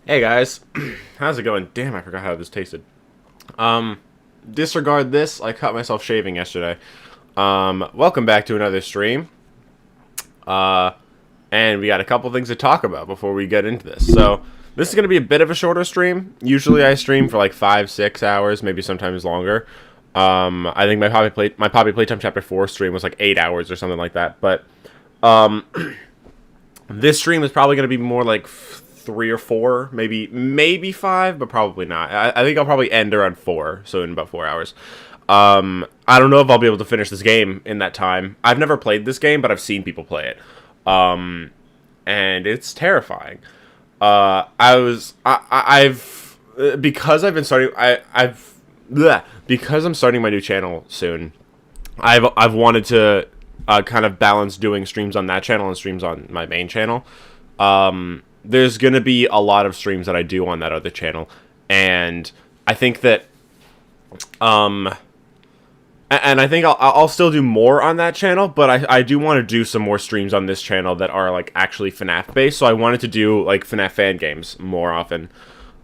Hey guys, how's it going? Damn, I forgot how this tasted. Um, Disregard this. I cut myself shaving yesterday. Welcome back to another stream. Uh, and we got a couple things to talk about before we get into this. So, this is going to be a bit of a shorter stream. Usually I stream for like 5-6 hours, maybe sometimes longer. I think my Poppy Playtime Chapter 4 stream was like 8 hours or something like that. But, um, this stream is probably going to be more like 3 or 4, maybe 5, but probably not. I think I'll probably end around 4, so in about 4 hours. I don't know if I'll be able to finish this game in that time. I've never played this game, but I've seen people play it, and it's terrifying. I've because I've been starting. Because I'm starting my new channel soon. I've wanted to kind of balance doing streams on that channel and streams on my main channel. There's going to be a lot of streams that I do on that other channel. And I think that, and I think I'll still do more on that channel, but I do want to do some more streams on this channel that are, like, actually FNAF based. So I wanted to do, like, FNAF fan games more often.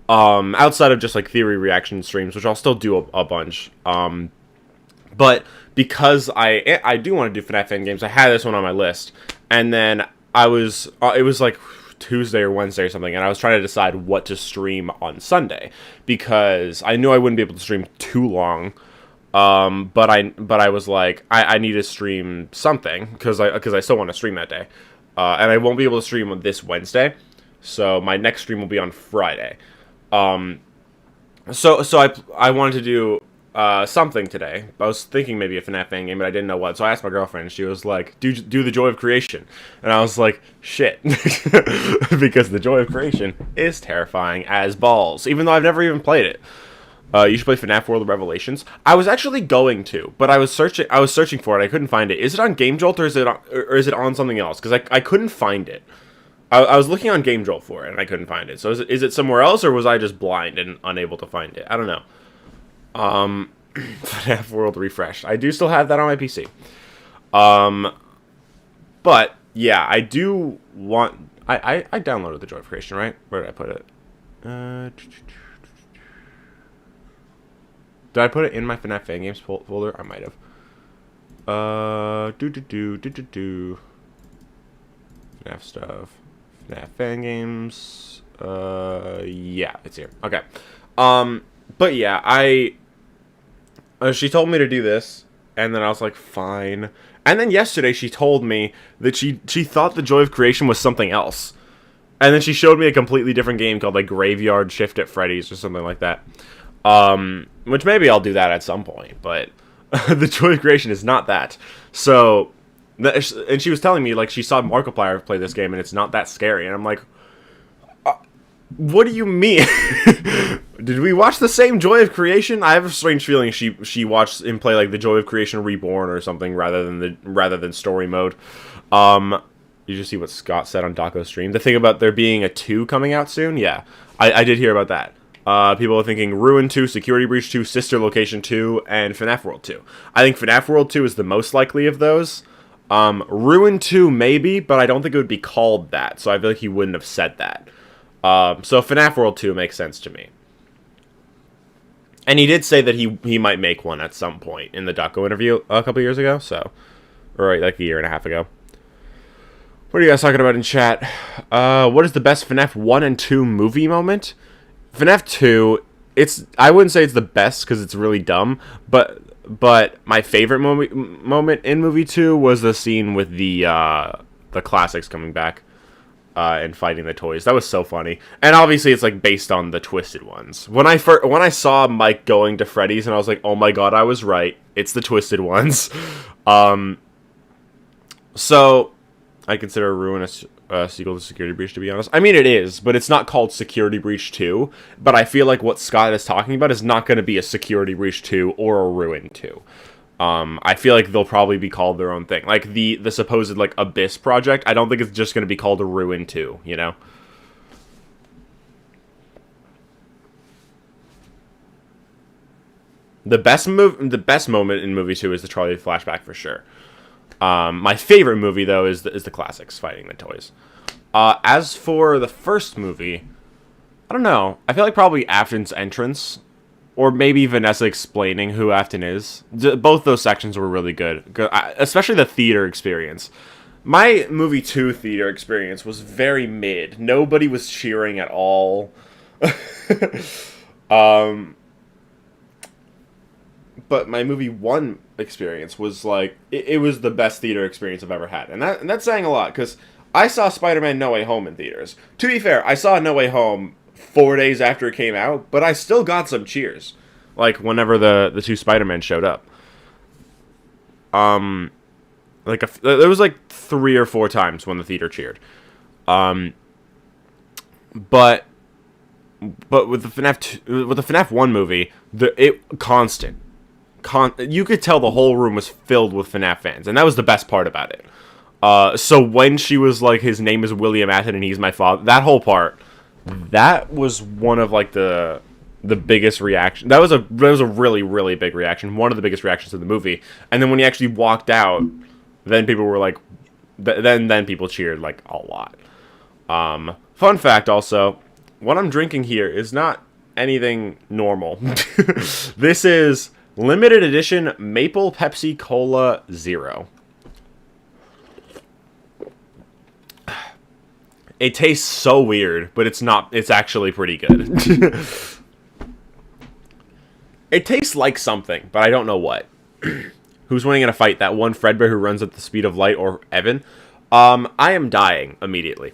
Outside of just, like, theory reaction streams, which I'll still do a bunch. But because I do want to do FNAF fan games, I had this one on my list. And then it was like Tuesday or Wednesday or something, and I was trying to decide what to stream on Sunday because I knew I wouldn't be able to stream too long. But I was like, I need to stream something because I still want to stream that day, and I won't be able to stream this Wednesday, so my next stream will be on Friday. So I wanted to do something today. I was thinking maybe a FNAF fan game, but I didn't know what. So I asked my girlfriend, and she was like, do the Joy of Creation. And I was like, shit. Because the Joy of Creation is terrifying as balls, even though I've never even played it. You should play FNAF World of Revelations. I was actually going to, but I was searching for it. I couldn't find it. Is it on Game Jolt, or is it on something else? Because I couldn't find it. I was looking on Game Jolt for it, and I couldn't find it. So is it somewhere else, or was I just blind and unable to find it? I don't know. FNAF World Refreshed. I do still have that on my PC. But yeah, I do want. I downloaded the Joy of Creation, right? Where did I put it? Did I put it in my FNAF fan games folder? I might have. FNAF stuff. FNAF fan games. Yeah, it's here. Okay. But yeah, she told me to do this, and then I was like, fine. And then yesterday she told me that she thought the Joy of Creation was something else. And then she showed me a completely different game called, like, Graveyard Shift at Freddy's or something like that. Which maybe I'll do that at some point, but the Joy of Creation is not that. So, and she was telling me, like, she saw Markiplier play this game, and it's not that scary. And I'm like, what do you mean? Did we watch the same Joy of Creation? I have a strange feeling she watched him play, like, the Joy of Creation Reborn or something rather than story mode. You just see what Scott said on Daco's stream. The thing about there being a 2 coming out soon? Yeah, I did hear about that. People are thinking Ruin 2, Security Breach 2, Sister Location 2, and FNAF World 2. I think FNAF World 2 is the most likely of those. Ruin 2 maybe, but I don't think it would be called that, so I feel like he wouldn't have said that. So FNAF World 2 makes sense to me. And he did say that he might make one at some point in the Daco interview a couple years ago, or like a year and a half ago. What are you guys talking about in chat? What is the best FNAF 1 and 2 movie moment? FNAF 2, I wouldn't say it's the best because it's really dumb, but my favorite moment in movie 2 was the scene with the classics coming back and fighting the toys. That was so funny. And obviously it's like based on the Twisted ones. When I saw Mike going to Freddy's and I was like, "Oh my god, I was right. It's the Twisted ones." So I consider Ruin a sequel to Security Breach, to be honest. I mean, it is, but it's not called Security Breach 2. But I feel like what Scott is talking about is not going to be a Security Breach 2 or a Ruin 2. I feel like they'll probably be called their own thing. Like, the supposed, like, Abyss project, I don't think it's just going to be called a Ruin 2, you know? The best moment in movie 2 is the Charlie flashback, for sure. My favorite movie, though, is the classics fighting the toys. As for the first movie, I don't know. I feel like probably Afton's entrance, or maybe Vanessa explaining who Afton is. Both those sections were really good, especially the theater experience. My movie 2 theater experience was very mid. Nobody was cheering at all. But my movie 1 experience was like, it was the best theater experience I've ever had. And that's saying a lot, because I saw Spider-Man No Way Home in theaters. To be fair, I saw No Way Home 4 days after it came out, but I still got some cheers. Like, whenever the 2 Spider-Men showed up. There was like 3 or 4 times when the theater cheered. But with the FNAF 1 movie, you could tell the whole room was filled with FNAF fans, and that was the best part about it. So when she was like, his name is William Afton and he's my father, that whole part, that was one of like the biggest reaction. That was a really, really big reaction. One of the biggest reactions of the movie. And then when he actually walked out, then people were like, then people cheered like a lot. Fun fact also, what I'm drinking here is not anything normal. This is limited edition Maple Pepsi Cola Zero. It tastes so weird, but it's not. It's actually pretty good. It tastes like something, but I don't know what. Who's winning in a fight? That one Fredbear who runs at the speed of light, or Evan? I am dying immediately.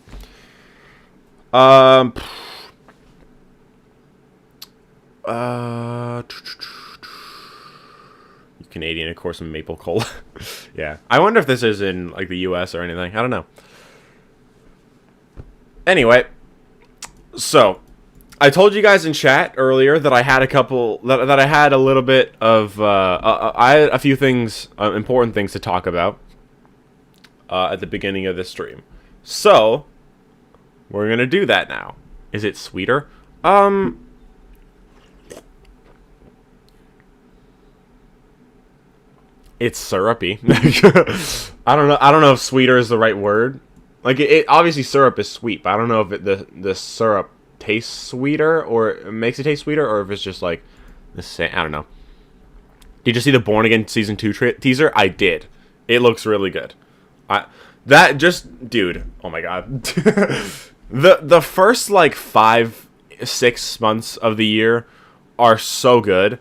Canadian, of course, and maple cola. Yeah. I wonder if this is in, like, the US or anything. I don't know. Anyway. So, I told you guys in chat earlier that I had that I had a little bit of, I had a few things, important things to talk about, at the beginning of this stream. So, we're gonna do that now. Is it sweeter? It's syrupy. I don't know if sweeter is the right word. Like, it obviously syrup is sweet, but I don't know if the syrup tastes sweeter or makes it taste sweeter, or if it's just like the same. I don't know. Did you see the Born Again season 2 teaser? I did. It looks really good. Dude. Oh my god. the first like 5-6 months of the year are so good.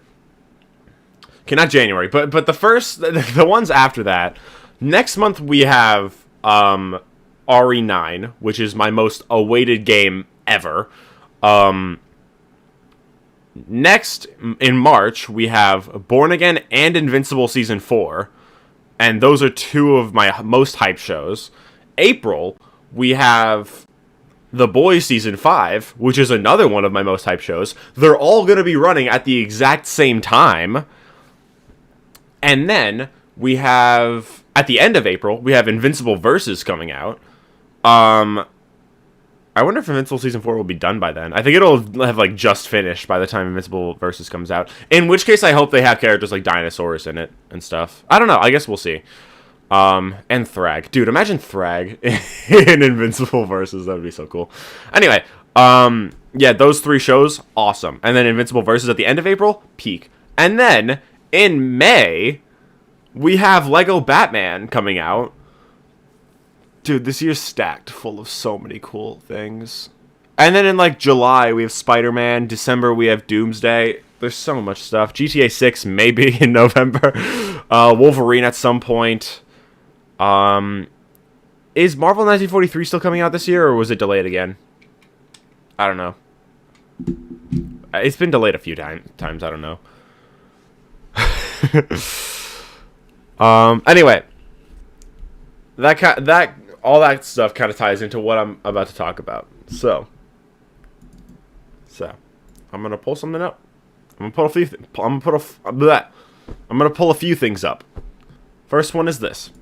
Okay, not January, but the ones after that. Next month we have RE9, which is my most awaited game ever. Next, in March, we have Born Again and Invincible Season 4. And those are 2 of my most hyped shows. April, we have The Boys Season 5, which is another one of my most hyped shows. They're all going to be running at the exact same time. And then we have, at the end of April, we have Invincible Versus coming out. I wonder if Invincible Season 4 will be done by then. I think it'll have, like, just finished by the time Invincible Versus comes out. In which case, I hope they have characters like Dinosaurus in it and stuff. I don't know. I guess we'll see. And Thrag. Dude, imagine Thrag in Invincible Versus. That would be so cool. Anyway, yeah, those 3 shows, awesome. And then Invincible Versus at the end of April, peak. And then, in May, we have Lego Batman coming out. Dude, this year's stacked full of so many cool things. And then in, like, July, we have Spider-Man. December, we have Doomsday. There's so much stuff. GTA 6, maybe, in November. Wolverine at some point. Is Marvel 1943 still coming out this year, or was it delayed again? I don't know. It's been delayed a few times. I don't know. Anyway. All that stuff kind of ties into what I'm about to talk about. So I'm gonna pull something up. I'm gonna pull a few things up. First one is this.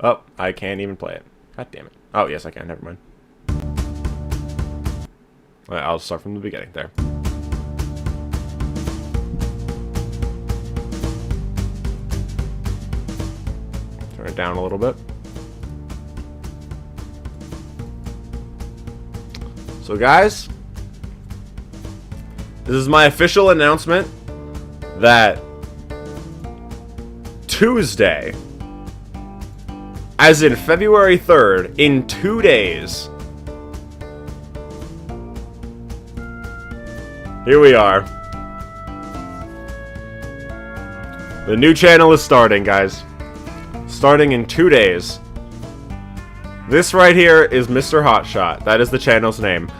Oh, I can't even play it. God damn it. Oh, yes, I can. Never mind. I'll start from the beginning there. Turn it down a little bit. So guys, This is my official announcement that Tuesday, as in February 3rd, in 2 days, here we are. The new channel is starting, guys. Starting in 2 days. This right here is Mr. Hotshot. That is the channel's name.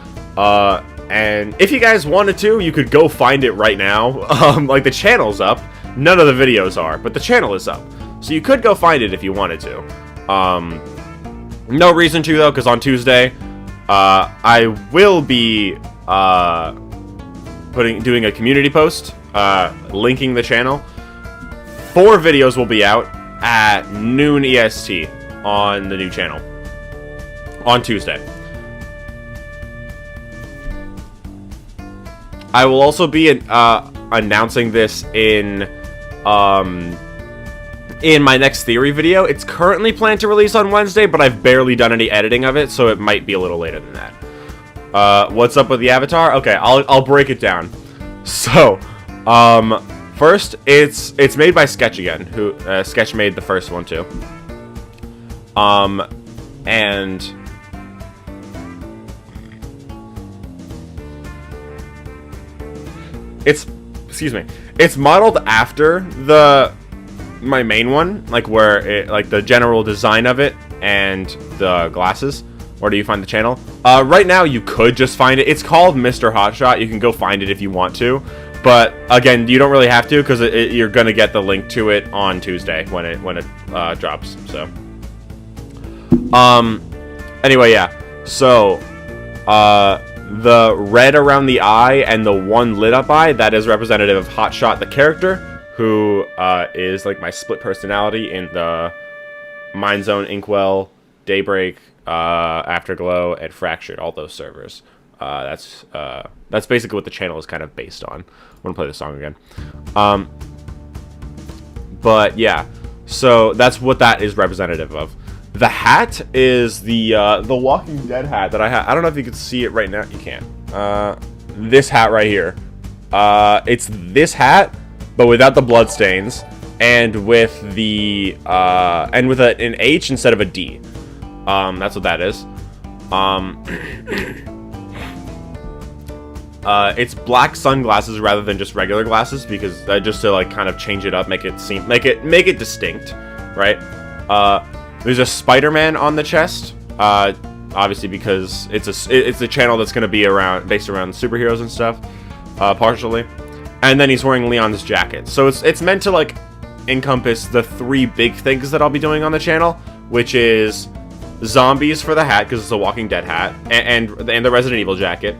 And if you guys wanted to, you could go find it right now. Like, the channel's up. None of the videos are, but the channel is up. So you could go find it if you wanted to. No reason to, though, because on Tuesday, I will be doing a community post, linking the channel. 4 videos will be out at noon EST on the new channel on Tuesday. I will also be announcing this in my next theory video. It's currently planned to release on Wednesday, but I've barely done any editing of it, so it might be a little later than that. What's up with the avatar? Okay, I'll break it down. So, first, it's made by Sketch again, who Sketch made the first one too. And it's modeled after my main one, like where like the general design of it and the glasses. Where do you find the channel? Right now you could just find it. It's called Mr. Hotshot. You can go find it if you want to, but again, you don't really have to because you're gonna get the link to it on Tuesday when it drops. So, anyway, yeah. So, the red around the eye and the one lit up eye, that is representative of Hotshot the character, who is like my split personality in the Mind Zone, Inkwell, Daybreak, Afterglow, and Fractured, all those servers. That's basically what the channel is kind of based on. I'm gonna play the song again. But yeah, so that's what that is representative of. The hat is the Walking Dead hat that I have. I don't know if you can see it right now. You can't. This hat right here. It's this hat, but without the bloodstains, and with the an H instead of a D. That's what that is. It's black sunglasses rather than just regular glasses because just to like kind of change it up, make it distinct, right? There's a Spider-Man on the chest, obviously because it's a channel that's going to be based around superheroes and stuff, partially. And then he's wearing Leon's jacket, so it's meant to like encompass the 3 big things that I'll be doing on the channel, which is zombies for the hat because it's a Walking Dead hat, and the Resident Evil jacket,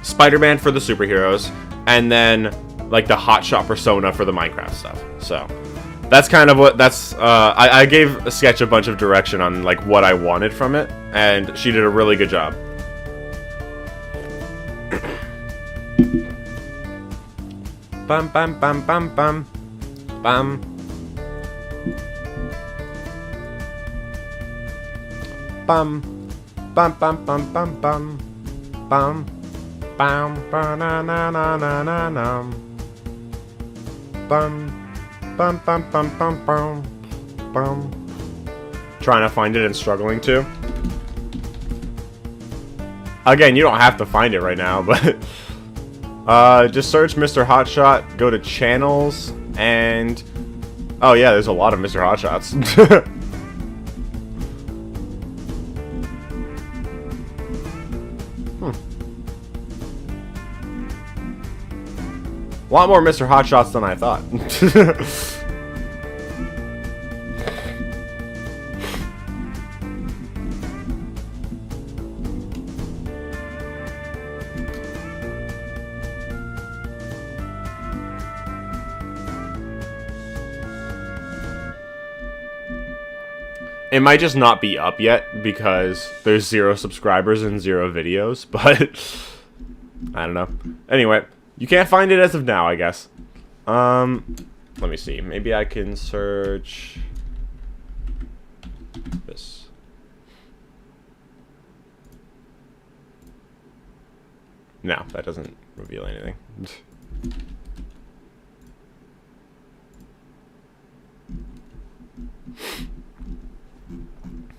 Spider-Man for the superheroes, and then like the Hotshot persona for the Minecraft stuff. So that's kind of what I gave Sketch a bunch of direction on like what I wanted from it, and she did a really good job. Bum bum bum bum bum bum. Bum bum bum bum bum bum bum bum ba na na na na na na bum bum bum bum bum bum bum. Trying to find it and struggling to. Again, you don't have to find it right now, but just search Mr. Hotshot, go to channels, and oh yeah, there's a lot of Mr. Hotshots. A lot more Mr. Hotshots than I thought. It might just not be up yet because there's 0 subscribers and 0 videos, but I don't know. Anyway, you can't find it as of now, I guess. Let me see. Maybe I can search this. No, that doesn't reveal anything.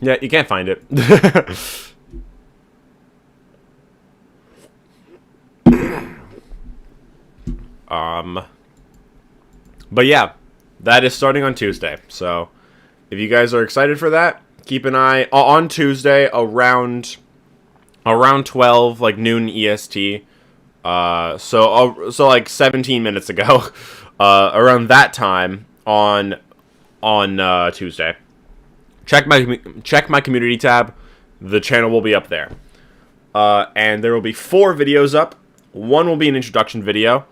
Yeah, you can't find it. But yeah, that is starting on Tuesday. So if you guys are excited for that, keep an eye on Tuesday around 12, like noon EST. So like 17 minutes ago, around that time on Tuesday. Check my community tab. The channel will be up there. And there will be 4 videos up. One will be an introduction video,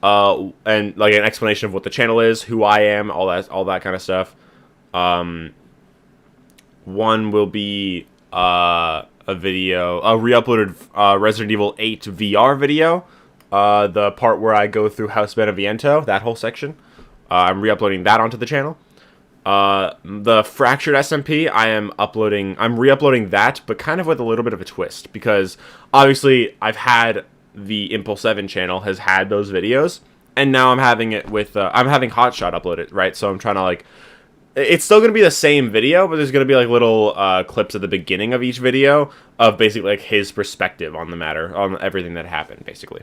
and like an explanation of what the channel is, who I am, all that kind of stuff. One will be a re-uploaded Resident Evil 8 VR video, the part where I go through House Beneviento, that whole section. I'm re-uploading that onto the channel. The Fractured SMP, I'm re-uploading that, but kind of with a little bit of a twist, because obviously I've had the ImpulseEvan channel has had those videos, and now I'm having it with, I'm having Hotshot upload it, right? So I'm trying to, like, it's still going to be the same video, but there's going to be, like, little, clips at the beginning of each video of basically, like, his perspective on the matter, on everything that happened, basically.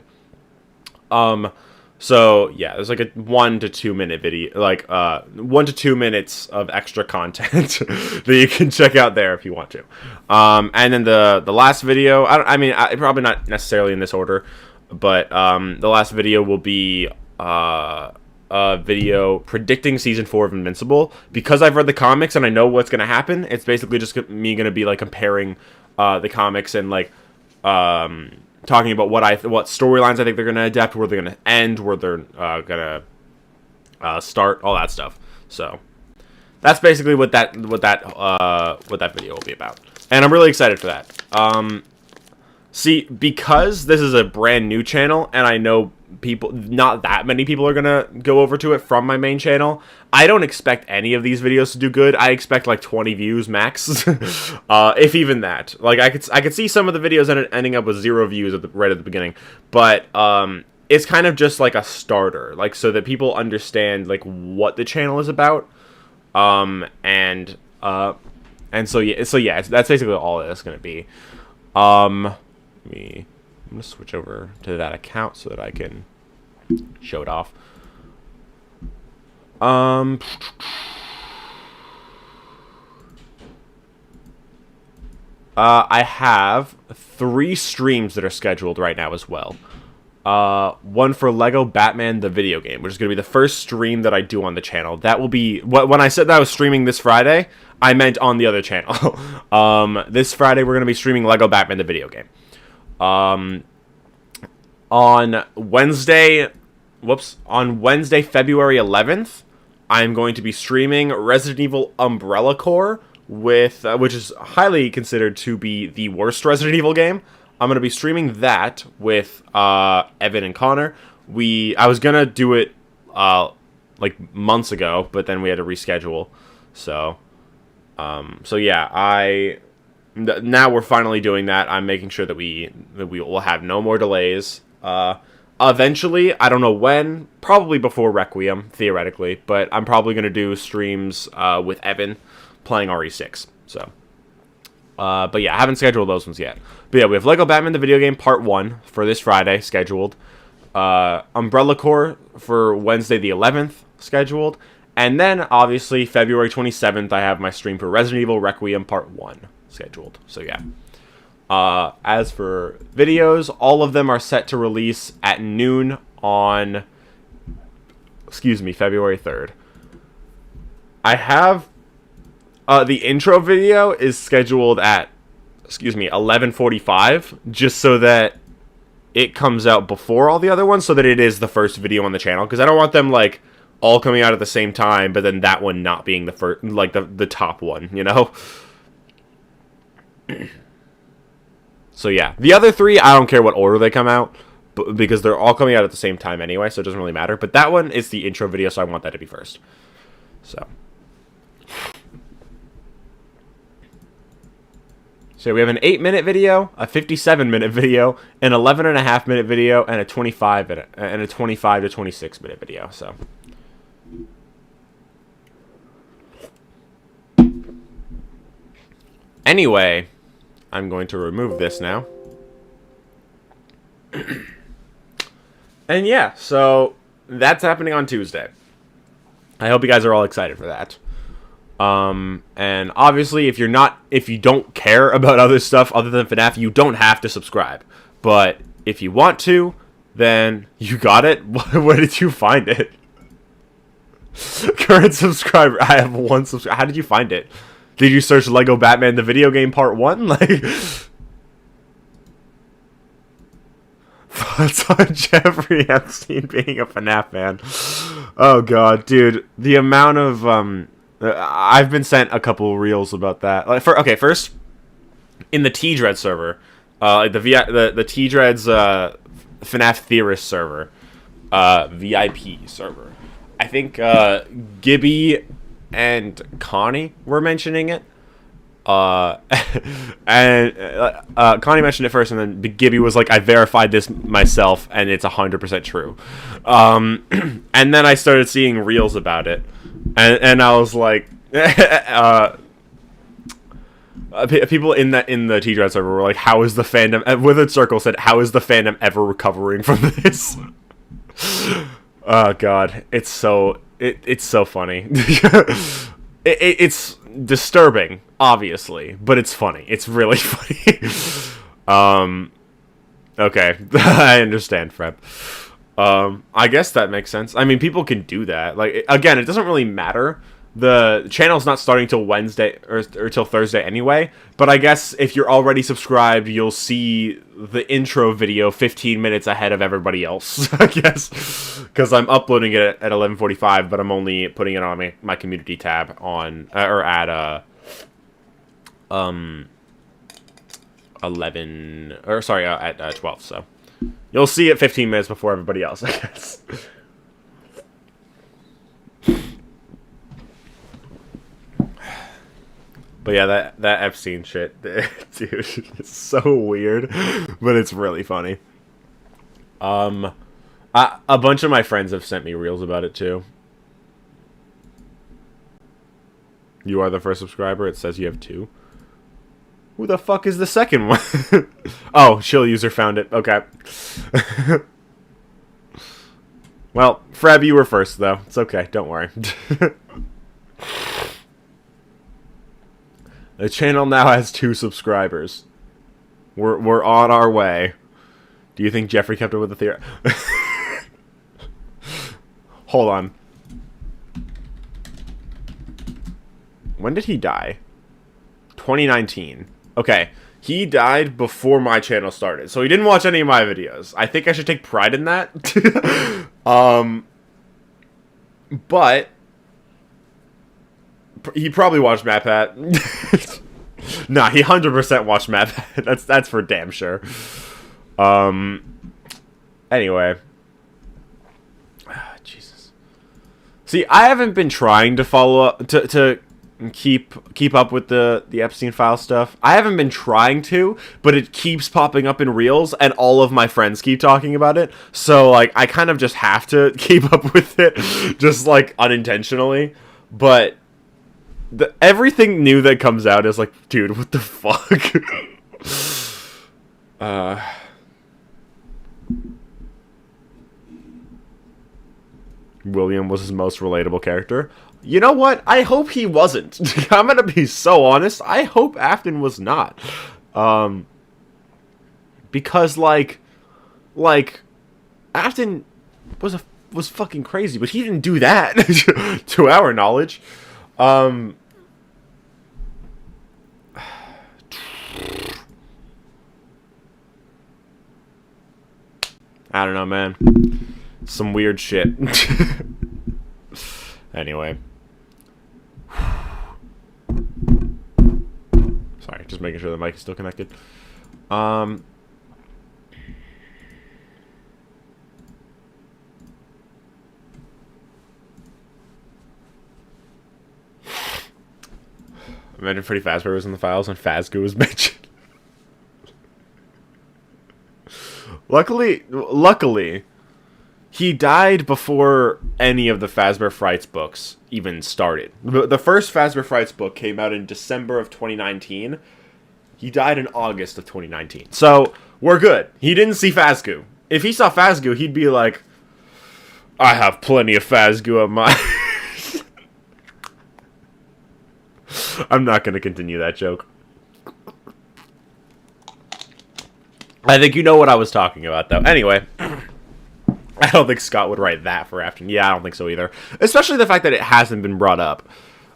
So yeah, there's like a 1 to 2 minute video, like 1 to 2 minutes of extra content that you can check out there if you want to. And then the last video, probably not necessarily in this order, but the last video will be a video predicting season 4 of Invincible. Because I've read the comics and I know what's gonna happen, it's basically just me gonna be like comparing the comics and like talking about what storylines I think they're gonna adapt, where they're gonna end, where they're gonna start, all that stuff. So that's basically what that video will be about, and I'm really excited for that. See, because this is a brand new channel, and I know not that many people are gonna go over to it from my main channel, I don't expect any of these videos to do good. I expect like 20 views max, if even that. Like I could see some of the videos ending up with 0 views right at the beginning, but it's kind of just like a starter, like so that people understand like what the channel is about, and so yeah, that's basically all it's gonna be. I'm gonna switch over to that account so that I can show it off. I have 3 streams that are scheduled right now as well. One for Lego Batman the video game, which is going to be the first stream that I do on the channel. That will be, when I said that I was streaming this Friday, I meant on the other channel. This Friday we're going to be streaming Lego Batman the video game. On Wednesday, February 11th, I'm going to be streaming Resident Evil Umbrella Corps, which is highly considered to be the worst Resident Evil game. I'm going to be streaming that with Evan and Connor. I was going to do it like months ago, but then we had to reschedule. So yeah, now we're finally doing that. I'm making sure that we will have no more delays. Eventually, I don't know when, probably before Requiem, theoretically, but I'm probably going to do streams with Evan playing RE6. So, but yeah, I haven't scheduled those ones yet. But yeah, we have Lego Batman the video game part 1 for this Friday scheduled. Umbrella Corps for Wednesday the 11th scheduled. And then, obviously, February 27th, I have my stream for Resident Evil Requiem part 1 scheduled. So yeah. As for videos, all of them are set to release at noon on, February 3rd. I have, the intro video is scheduled at, 11:45, just so that it comes out before all the other ones, so that it is the first video on the channel, because I don't want them, like, all coming out at the same time, but then that one not being the first, like, the top one, you know? So yeah, the other 3, I don't care what order they come out, because they're all coming out at the same time anyway, so it doesn't really matter. But that one is the intro video, so I want that to be first. So So we have an 8-minute video, a 57-minute video, an 11.5-minute video, and a 25 to 26-minute video. So. Anyway, I'm going to remove this now. And yeah, so that's happening on Tuesday. I hope you guys are all excited for that. And obviously, if you don't care about other stuff other than FNAF, you don't have to subscribe. But if you want to, then you got it. Where did you find it? Current subscriber. I have 1 subscriber. How did you find it? Did you search Lego Batman the video game part 1? Like, thoughts on Jeffrey Epstein being a FNAF fan? Oh god, dude, the amount of I've been sent a couple reels about that. Like, first in the T-Dread server, like the T-Dread's FNAF theorist server, VIP server. I think Gibby and Connie were mentioning it. And Connie mentioned it first, and then Gibby was like, I verified this myself, and it's 100% true. And then I started seeing reels about it, and I was like, people in the T-Dread server were like, how is the fandom, Withered Circle said, how is the fandom ever recovering from this? Oh god, it's so funny. It's disturbing, obviously, but it's funny. It's really funny. Okay, I understand, Freb. I guess that makes sense. I mean, people can do that. Like, again, it doesn't really matter. The channel's not starting till Wednesday or till Thursday anyway, but I guess if you're already subscribed, you'll see the intro video 15 minutes ahead of everybody else, I guess, because I'm uploading it at 11:45, but I'm only putting it on my community tab on or at 12. So you'll see it 15 minutes before everybody else, I guess. But yeah, that Epstein shit, dude, it's so weird, but it's really funny. A bunch of my friends have sent me reels about it too. You are the first subscriber. It says you have 2. Who the fuck is the second one? Oh, chill user found it. Okay. Well, Freb, you were first though. It's okay. Don't worry. The channel now has 2 subscribers. We're on our way. Do you think Jeffrey kept up with the theory? Hold on. When did he die? 2019. Okay. He died before my channel started, so he didn't watch any of my videos. I think I should take pride in that. But he probably watched MatPat. Nah, he 100% watched MatPat. That's for damn sure. Anyway. Jesus. See, I haven't been trying to follow up to keep up with the Epstein file stuff. I haven't been trying to, but it keeps popping up in reels, and all of my friends keep talking about it. So like, I kind of just have to keep up with it, just like unintentionally. But everything new that comes out is like, dude, what the fuck? William was his most relatable character. You know what? I hope he wasn't. I'm gonna be so honest. I hope Afton was not. Because like Afton was fucking crazy, but he didn't do that to our knowledge. I don't know, man. Some weird shit. Anyway. Sorry, just making sure the mic is still connected. Imagine Freddy Fazbear was in the files and Fazgoo was mentioned. luckily, he died before any of the Fazbear Frights books even started. The first Fazbear Frights book came out in December of 2019. He died in August of 2019. So, we're good. He didn't see Fazgoo. If he saw Fazgoo, he'd be like, I have plenty of Fazgoo on my... I'm not going to continue that joke. I think you know what I was talking about, though. Anyway, I don't think Scott would write that for Afton. Yeah, I don't think so either. Especially the fact that it hasn't been brought up.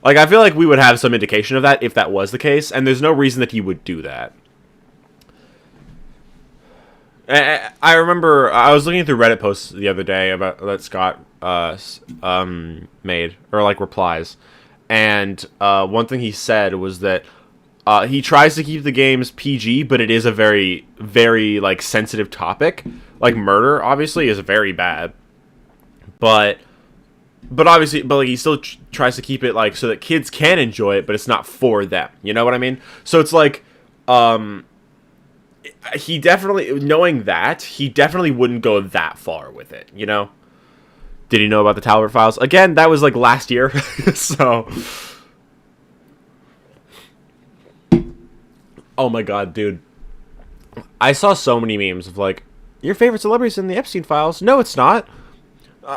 Like, I feel like we would have some indication of that if that was the case, and there's no reason that he would do that. I remember I was looking through Reddit posts the other day about that Scott made, or like replies, and one thing he said was that he tries to keep the games PG, but it is a very, very like sensitive topic. Like murder, obviously, is very bad, but obviously, but like he still tries to keep it like so that kids can enjoy it, but it's not for them. You know what I mean? So it's like, he definitely, knowing that, he definitely wouldn't go that far with it. You know? Did he know about the Talbot Files? Again, that was like last year, so. Oh my god, dude! I saw so many memes of like, your favorite celebrity's in the Epstein Files. No, it's not.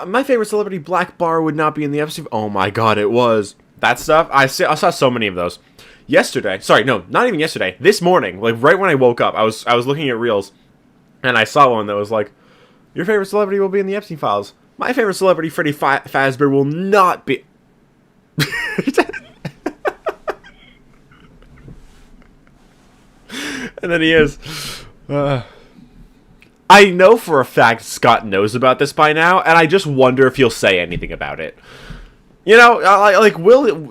My favorite celebrity, Black Bar, would not be in the Epstein... Oh my god, it was. That stuff, I saw so many of those. Yesterday, sorry, no, not even yesterday. This morning, like right when I woke up, I was looking at Reels, and I saw one that was like, your favorite celebrity will be in the Epstein Files. My favorite celebrity, Freddy Fazbear, will not be... And then he is... I know for a fact Scott knows about this by now, and I just wonder if he'll say anything about it. You know, like,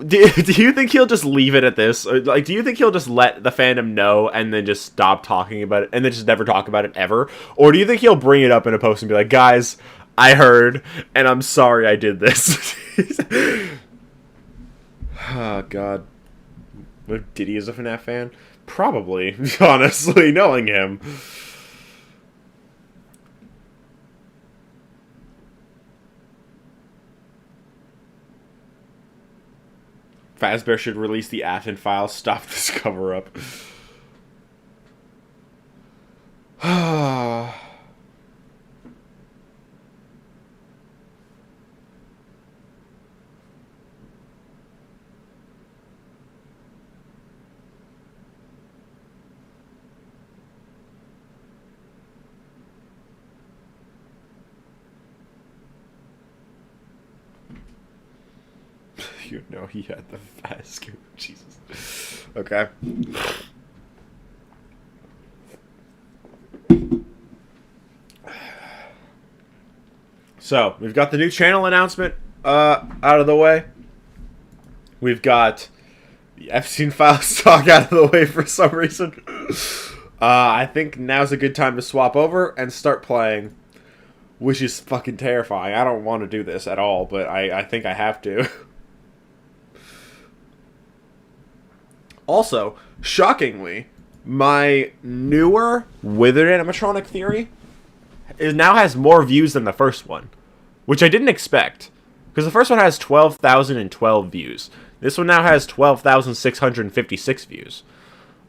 do you think he'll just leave it at this? Or, like, do you think he'll just let the fandom know and then just stop talking about it and then just never talk about it ever? Or do you think he'll bring it up in a post and be like, guys, I heard, and I'm sorry I did this? Oh, God. What, Diddy is a FNAF fan? Probably, honestly, knowing him. Fazbear should release the Afton Files. Stop this cover-up. You know he had the fast scoop. Jesus. Okay. So, we've got the new channel announcement out of the way. We've got the Epstein Files talk out of the way for some reason. I think now's a good time to swap over and start playing, which is fucking terrifying. I don't want to do this at all, but I think I have to. Also, shockingly, my newer Withered animatronic theory now has more views than the first one, which I didn't expect, because the first one has 12,012 views. This one now has 12,656 views.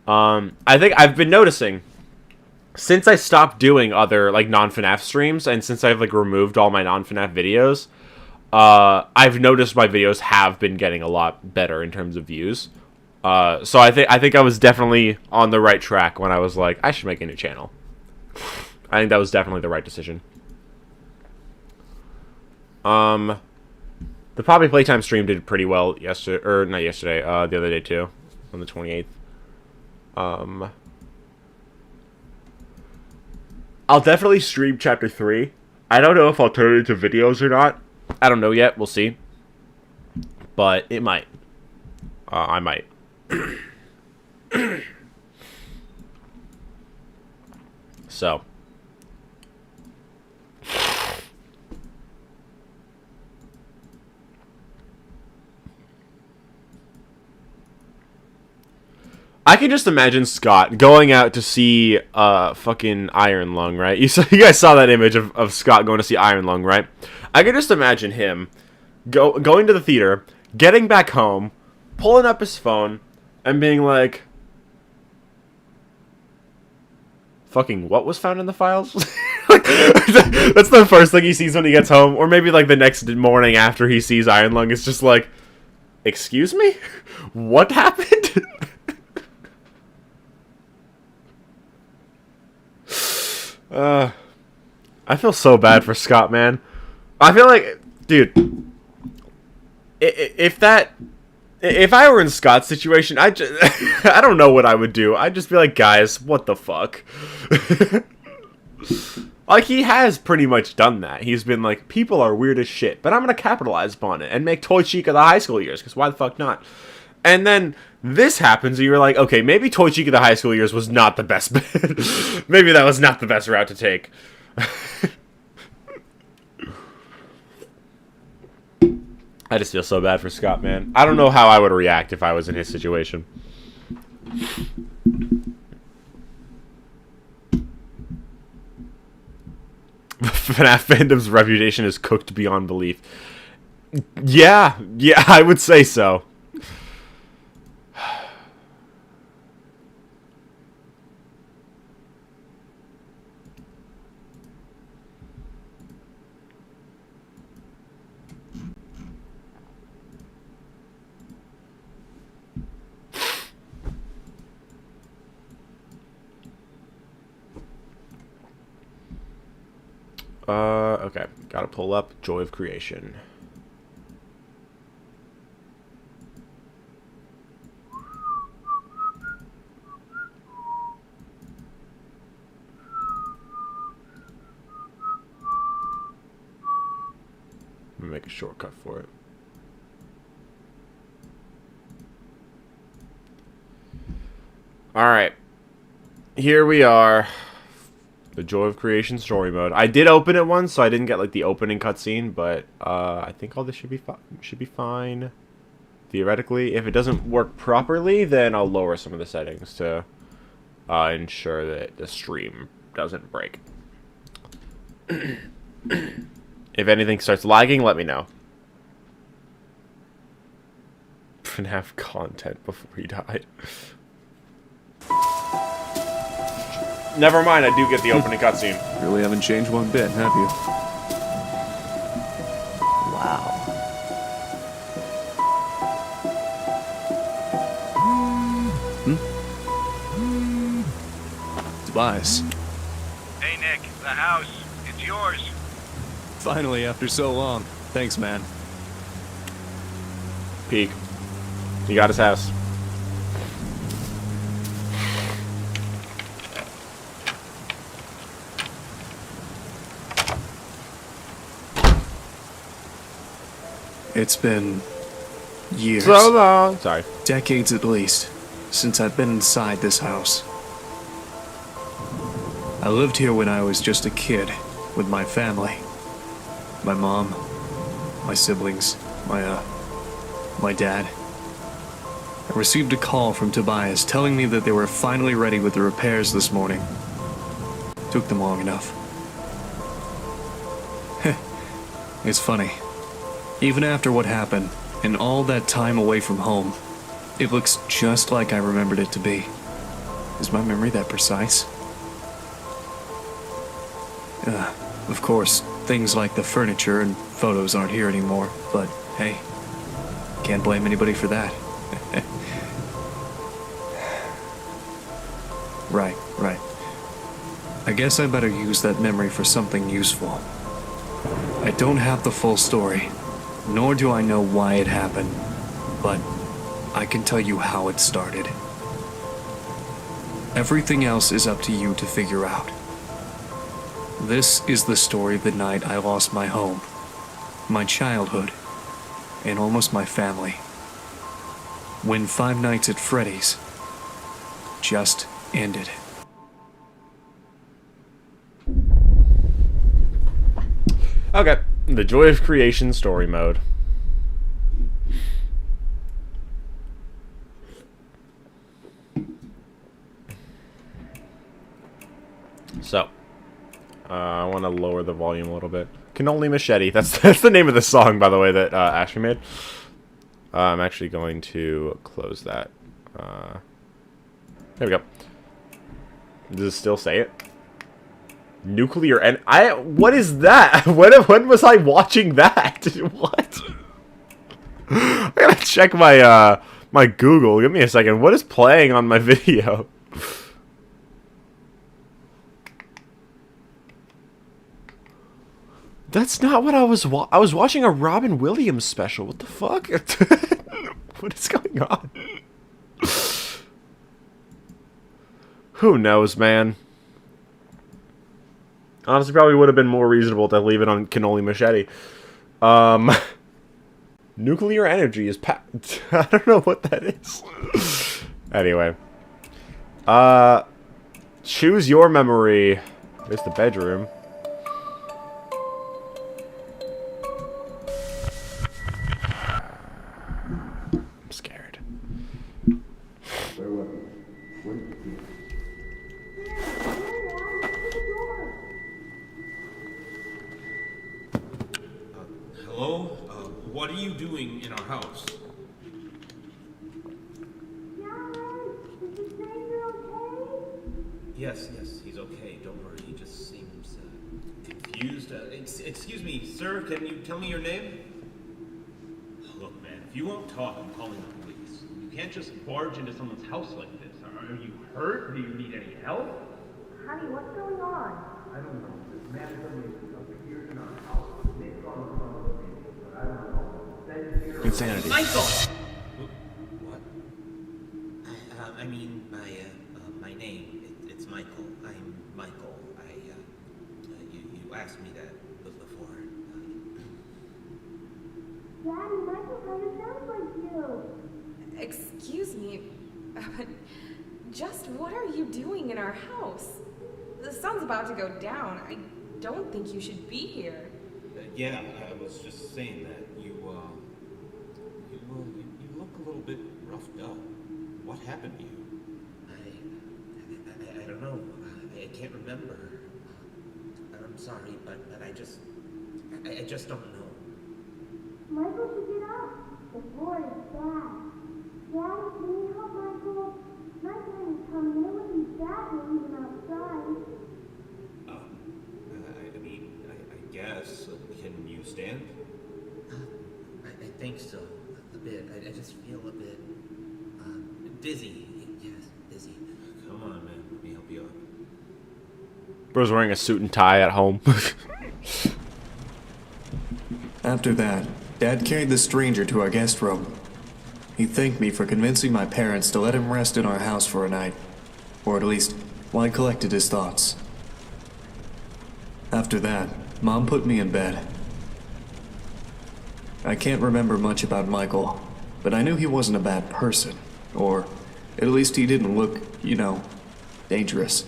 I think I've been noticing, since I stopped doing other like non-FNAF streams, and since I've like removed all my non-FNAF videos, I've noticed my videos have been getting a lot better in terms of views. So I think I was definitely on the right track when I was like, I should make a new channel. I think that was definitely the right decision. The Poppy Playtime stream did pretty well yesterday, or not yesterday, the other day too, on the 28th. I'll definitely stream Chapter 3. I don't know if I'll turn it into videos or not. I don't know yet. We'll see. But it might. I might. So. I can just imagine Scott going out to see fucking Iron Lung, right? You guys saw that image of Scott going to see Iron Lung, right? I can just imagine him going to the theater, getting back home, pulling up his phone, and being like, fucking what was found in the files? That's the first thing he sees when he gets home. Or maybe like the next morning after he sees Iron Lung, it's just like, excuse me? What happened? I feel so bad for Scott, man. I feel like, dude, if I were in Scott's situation, I don't know what I would do. I'd just be like, guys, what the fuck? Like, he has pretty much done that. He's been like, people are weird as shit, but I'm gonna capitalize upon it and make TJOC of the high school years, because why the fuck not? And then this happens, and you're like, okay, maybe TJOC of the high school years was not the best bet. Maybe that was not the best route to take. I just feel so bad for Scott, man. I don't know how I would react if I was in his situation. FNAF fandom's reputation is cooked beyond belief. Yeah, I would say so. Okay. Gotta pull up Joy of Creation. I'm gonna make a shortcut for it. Alright. Here we are. The Joy of Creation story mode. I did open it once, so I didn't get like the opening cutscene, but I think all this should be fine. Theoretically, if it doesn't work properly, then I'll lower some of the settings to ensure that the stream doesn't break. If anything starts lagging, let me know. FNAF content before he died. Never mind, I do get the opening cutscene. Really haven't changed one bit, have you? Wow. Tobias. Hey Nick, the house. It's yours. Finally, after so long. Thanks, man. Peek. He got his house. It's been years. So long. Sorry. Decades at least, since I've been inside this house. I lived here when I was just a kid, with my family. My mom, my siblings, my dad. I received a call from Tobias telling me that they were finally ready with the repairs this morning. Took them long enough. It's funny. Even after what happened, and all that time away from home, it looks just like I remembered it to be. Is my memory that precise? Of course, things like the furniture and photos aren't here anymore, but hey, can't blame anybody for that. Right. I guess I better use that memory for something useful. I don't have the full story, nor do I know why it happened, but I can tell you how it started. Everything else is up to you to figure out. This is the story of the night I lost my home, my childhood, and almost my family. When Five Nights at Freddy's just ended. Okay. The Joy of Creation story mode. So, I want to lower the volume a little bit. Cannoli Machete. That's the name of the song, by the way, that Ashley made. I'm actually going to close that. There we go. Does it still say it? Nuclear and what is that? When was I watching that? What? I gotta check my my Google. Give me a second. What is playing on my video? That's not what I was I was watching a Robin Williams special. What the fuck? What is going on? Who knows, man? Honestly, probably would have been more reasonable to leave it on Cannoli Machete. Nuclear energy is I don't know what that is. Anyway. Choose your memory. There's the bedroom. I'm scared. Hello? What are you doing in our house? Yes, he's okay. Don't worry. He just seems confused. Excuse me, sir. Can you tell me your name? Look, man, if you won't talk, I'm calling the police. You can't just barge into someone's house like this. Are you hurt? Do you need any help? Honey, what's going on? I don't know. This man suddenly appeared in our house. Nick on the phone with me, but I don't know. Insanity. Michael! What? I mean, my name. It's Michael. I'm Michael. You asked me that before. Daddy, Michael kind of sounds like you. Excuse me, but just what are you doing in our house? The sun's about to go down. I don't think you should be here. Yeah, I was just saying that. You look a little bit roughed up. What happened to you? I don't know. I can't remember. I'm sorry, but I just don't know. Michael should get up. The floor is bad. Daddy, can you help Michael? Nighttime is coming. It would be bad to leave him outside. I guess. Can you stand? I think so. A bit. I just feel a bit dizzy. Yes, dizzy. Come on, man. Let me help you up. Bro's wearing a suit and tie at home. After that, Dad carried the stranger to our guest room. He thanked me for convincing my parents to let him rest in our house for a night, or at least while he collected his thoughts. After that, Mom put me in bed. I can't remember much about Michael, but I knew he wasn't a bad person, or at least he didn't look, dangerous.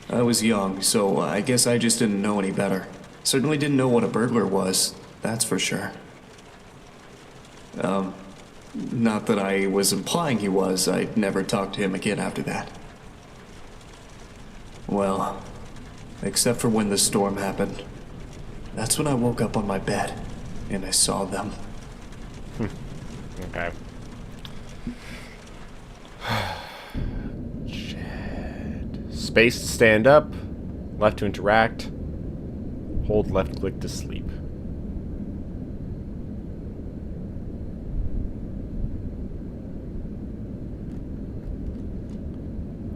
I was young, so I guess I just didn't know any better. Certainly didn't know what a burglar was, that's for sure. Not that I was implying he was. I'd never talked to him again after that. Well, except for when the storm happened. That's when I woke up on my bed, and I saw them. Okay. Shit. Space to stand up. Left to interact. Hold left click to sleep.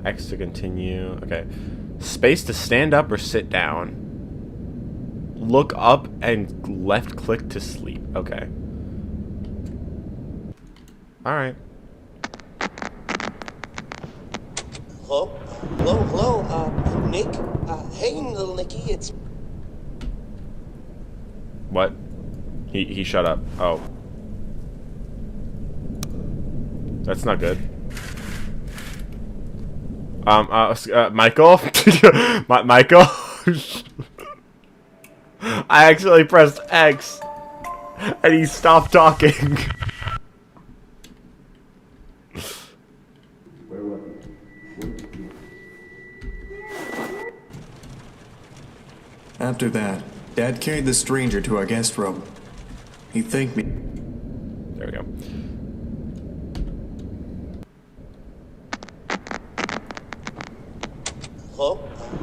X to continue. Okay. Space to stand up or sit down. Look up and left click to sleep. Okay. Alright. Hello? Hello? Nick? Hey, little Nicky, it's... What? He shut up. Oh. That's not good. Michael? Michael? I accidentally pressed X and he stopped talking. After that, Dad carried the stranger to our guest room. He thanked me. There we go. Hello?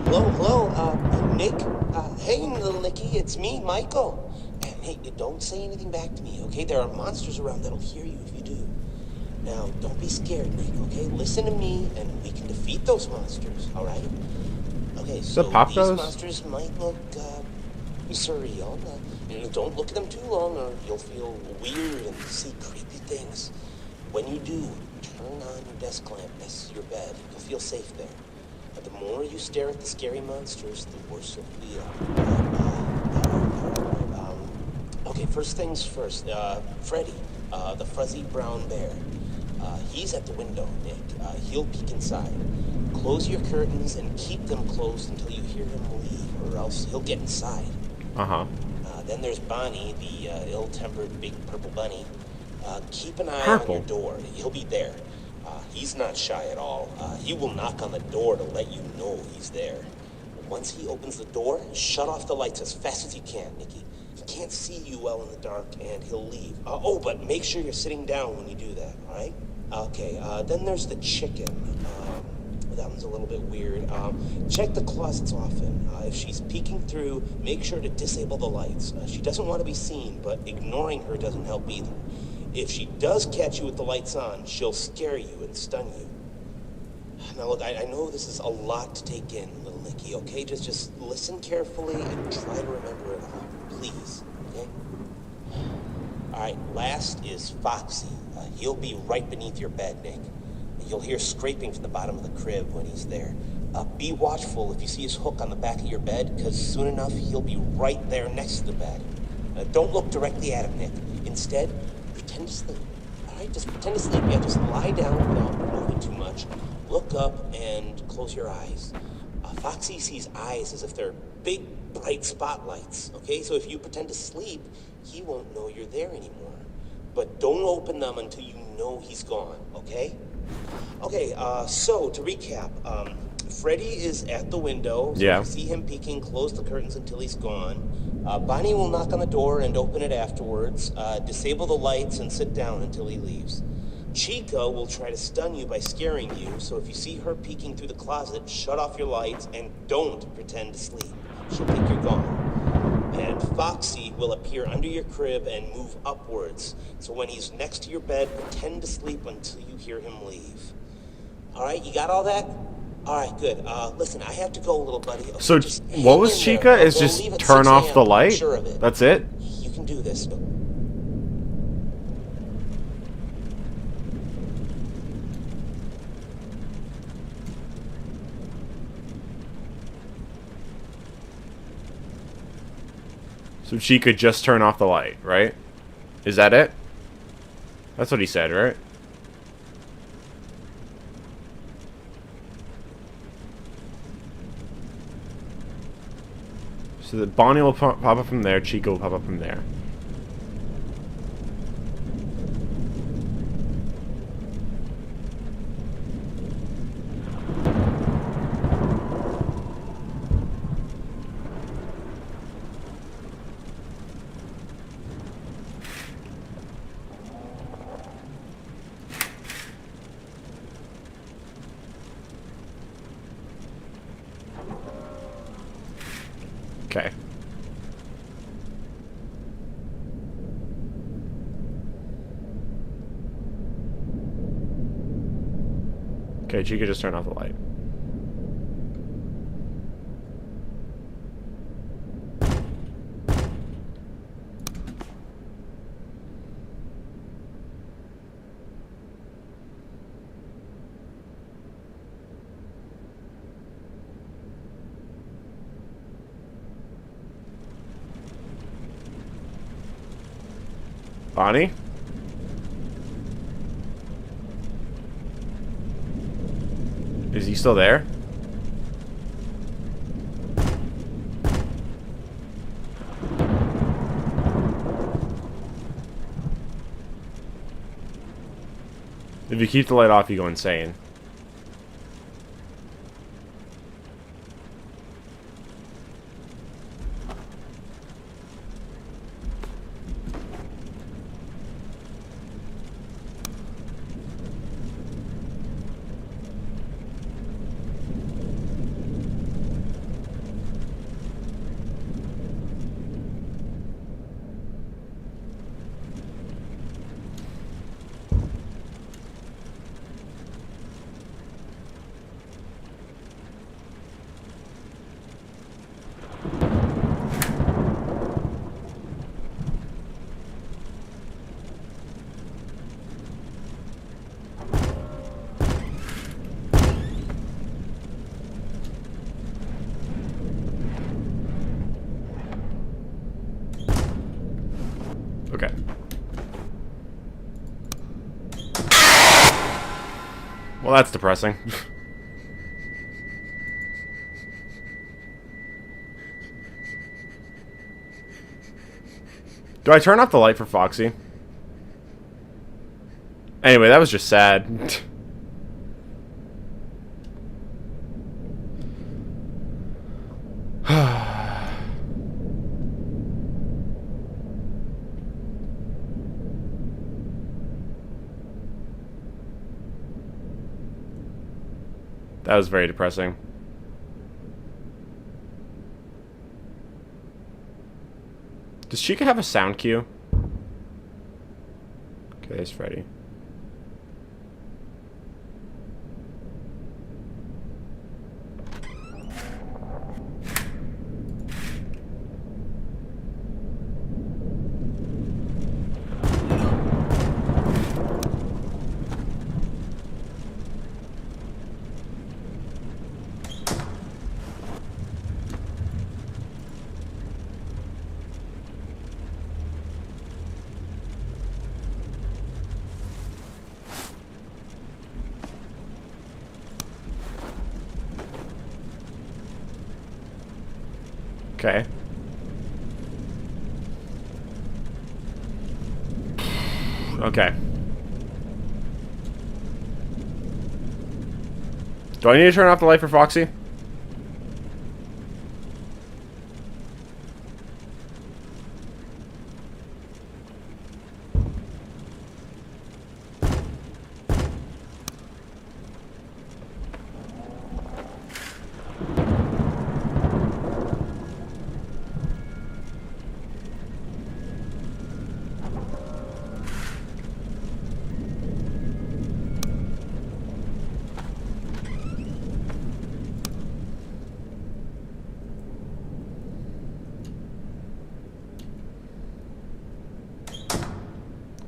Hello? Nick? Hey, little Nicky, it's me, Michael. And hey, don't say anything back to me, okay? There are monsters around that'll hear you if you do. Now, don't be scared, Nick, okay? Listen to me, and we can defeat those monsters, alright? Okay, so these monsters might look, surreal. Don't look at them too long, or you'll feel weird and see creepy things. When you do, turn on your desk lamp next to your bed. You'll feel safe there. But the more you stare at the scary monsters, the worse you'll feel. Okay, first things first. Freddy, the fuzzy brown bear. He's at the window, Nick. He'll peek inside. Close your curtains and keep them closed until you hear him leave, or else he'll get inside. Uh-huh. Then there's Bonnie, the ill-tempered big purple bunny. Keep an eye on your door. He'll be there. He's not shy at all. He will knock on the door to let you know he's there. Once he opens the door, shut off the lights as fast as you can, Nicky. He can't see you well in the dark, and he'll leave. But make sure you're sitting down when you do that, all right? Okay, then there's the chicken. That one's a little bit weird. Check the closets often. If she's peeking through, make sure to disable the lights. She doesn't want to be seen, but ignoring her doesn't help either. If she does catch you with the lights on, she'll scare you and stun you. Now look, I know this is a lot to take in, little Nicky, okay? Just listen carefully and try to remember it all, please, okay? Alright, last is Foxy. He'll be right beneath your bed, Nick. You'll hear scraping from the bottom of the crib when he's there. Be watchful if you see his hook on the back of your bed, because soon enough he'll be right there next to the bed. Don't look directly at him, Nick. Instead, pretend to sleep. Alright, just pretend to sleep. Yeah, just lie down without moving too much. Look up and close your eyes. Foxy sees eyes as if they're big, bright spotlights, okay? So if you pretend to sleep, he won't know you're there anymore. But don't open them until you know he's gone, okay? Okay, so to recap, Freddy is at the window. So if you see him peeking, close the curtains until he's gone. Bonnie will knock on the door and open it afterwards. Disable the lights and sit down until he leaves. Chica will try to stun you by scaring you, so if you see her peeking through the closet, shut off your lights and don't pretend to sleep. She'll think you're gone. And Foxy will appear under your crib and move upwards. So when he's next to your bed, pretend to sleep until you hear him leave. Alright, you got all that? Alright, good. Listen, I have to go, little buddy. Okay, so what was Chica? Is just turn off the light? Sure of it. That's it? You can do this. So she could just turn off the light, right? Is that it? That's what he said, right? So that Bonnie will pop up from there, Chica will pop up from there. Okay. Okay, Chica, just turn off the light. Bonnie? Is he still there? If you keep the light off, you go insane. Well, that's depressing. Do I turn off the light for Foxy? Anyway, that was just sad. That was very depressing. Does Chica have a sound cue? Okay, there's Freddy. Okay. Okay. Do I need to turn off the light for Foxy?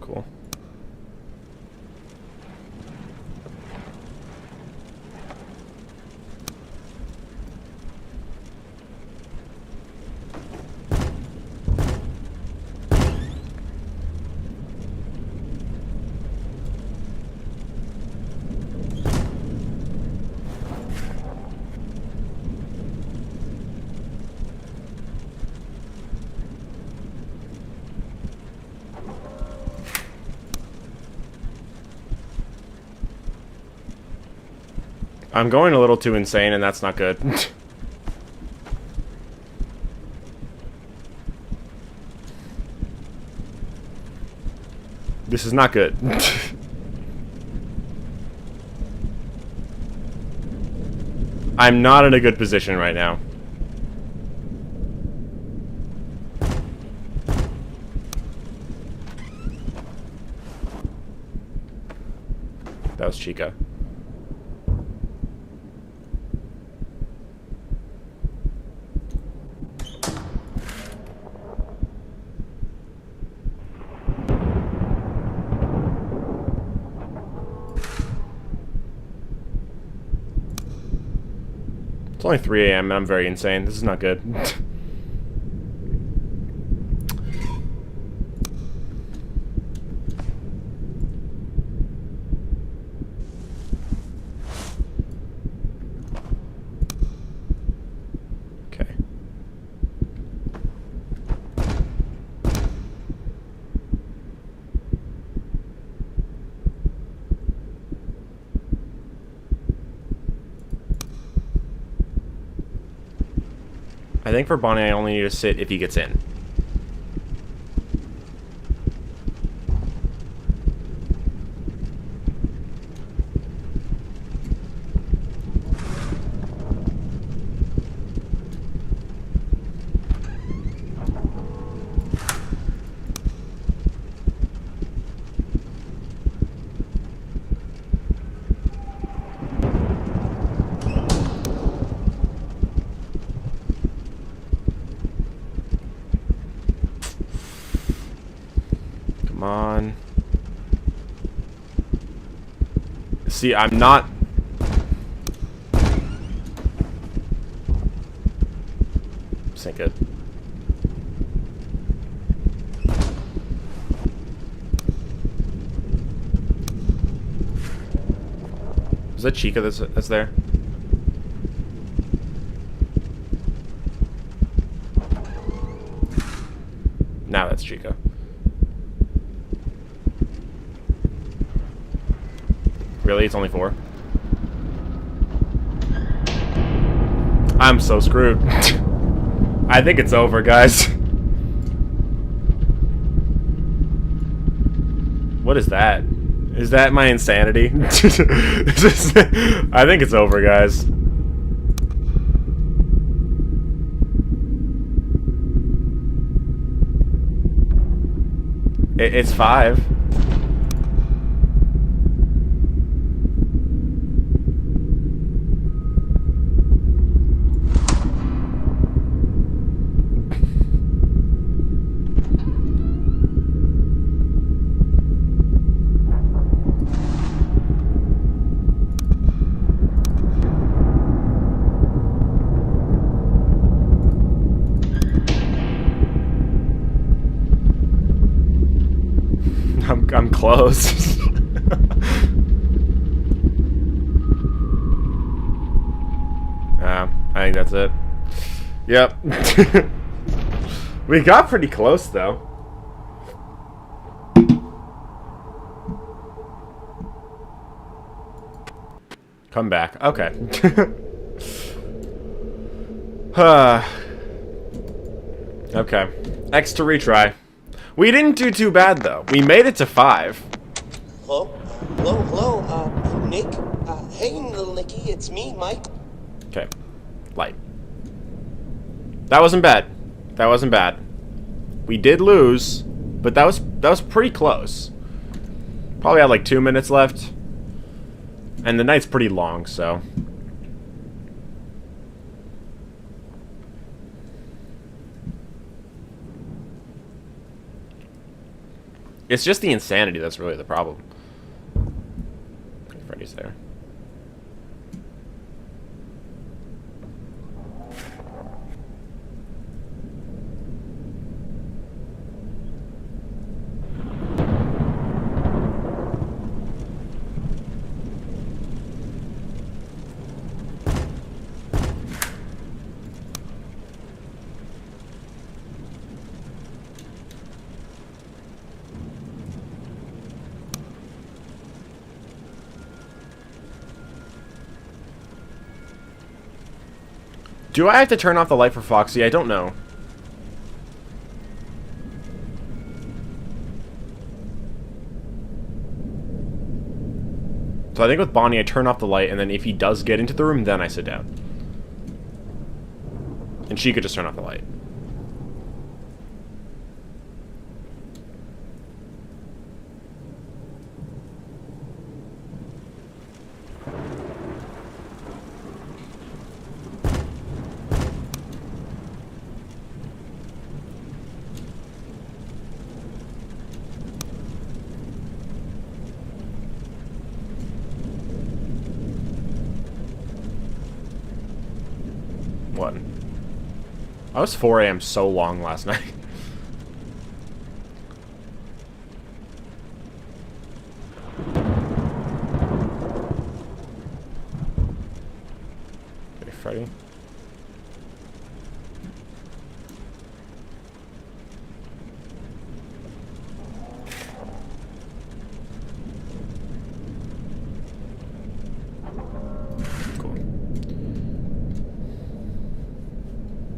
Cool. I'm going a little too insane, and that's not good. This is not good. I'm not in a good position right now. That was Chica. It's only 3 a.m. and I'm very insane. This is not good. Okay. I think for Bonnie, I only need to sit if he gets in. Come on. See, I'm not... This ain't good. Is that Chica that's there? Now that's Chica. Really? It's only 4? I'm so screwed. I think it's over, guys. What is that? Is that my insanity? I think it's over, guys. It's 5. I'm close. I think that's it. Yep. We got pretty close, though. Come back. Okay. Okay. X to retry. We didn't do too bad, though. We made it to 5. Hello? Hello? Nick? Hey, little Nicky, it's me, Mike. Okay. Light. That wasn't bad. That wasn't bad. We did lose, but that was pretty close. Probably had like 2 minutes left. And the night's pretty long, so... It's just the insanity that's really the problem. Freddy's there. Do I have to turn off the light for Foxy? I don't know. So I think with Bonnie, I turn off the light, and then if he does get into the room, then I sit down. And she could just turn off the light. I was 4 a.m. so long last night. Okay, Freddy.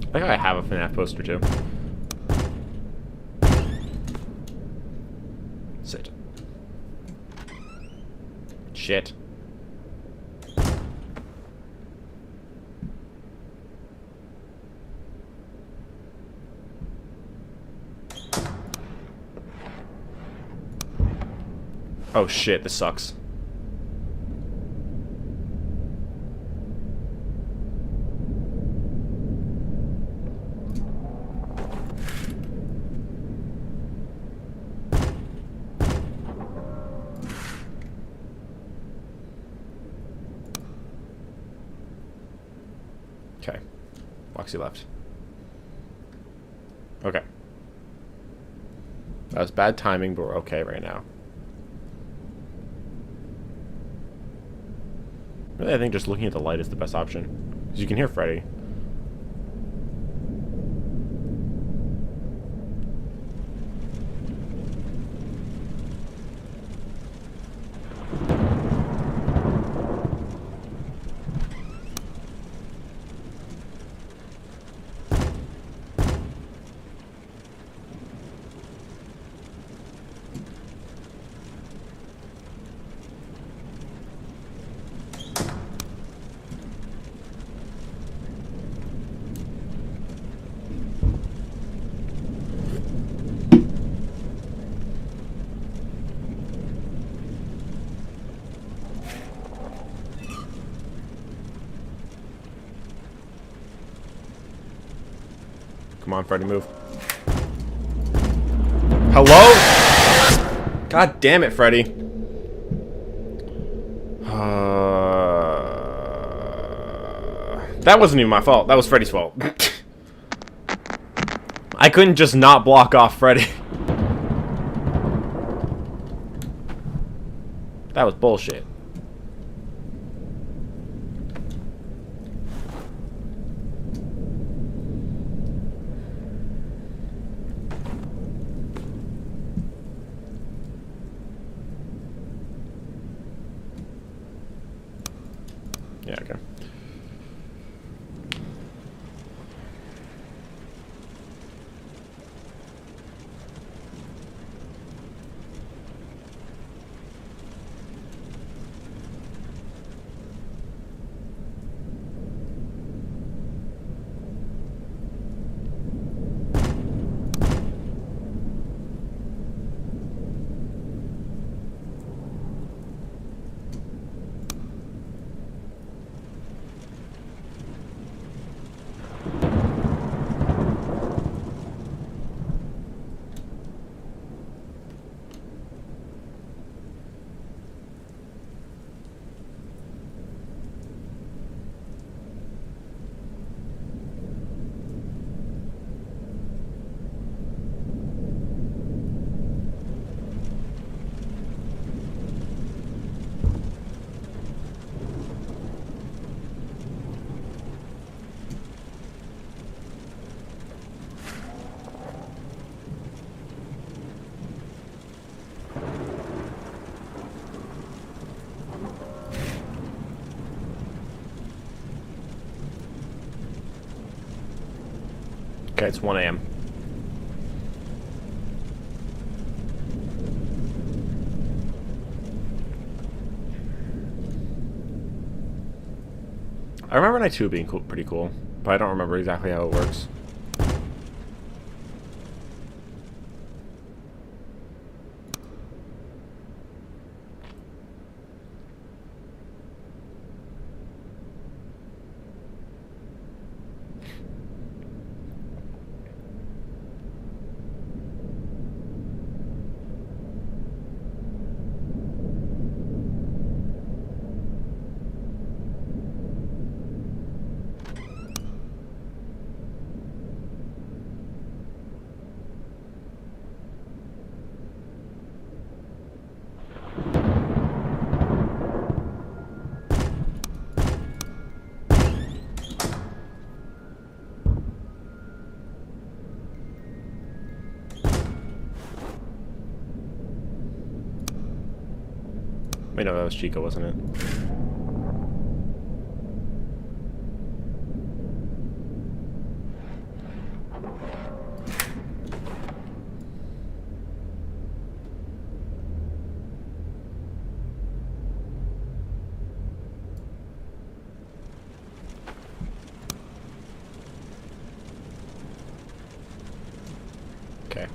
I think I have a FNAF poster too. Sit. Shit. Oh shit, this sucks. Okay. Foxy left. Okay. That was bad timing, but we're okay right now. Really, I think just looking at the light is the best option. Because you can hear Freddy. Come on, Freddy, move. Hello? God damn it, Freddy. That wasn't even my fault. That was Freddy's fault. I couldn't just not block off Freddy. That was bullshit. Yeah, okay. Okay, it's 1 a.m. I remember Night 2 being pretty cool, but I don't remember exactly how it works. Wait, no, that was Chica, wasn't it? Okay.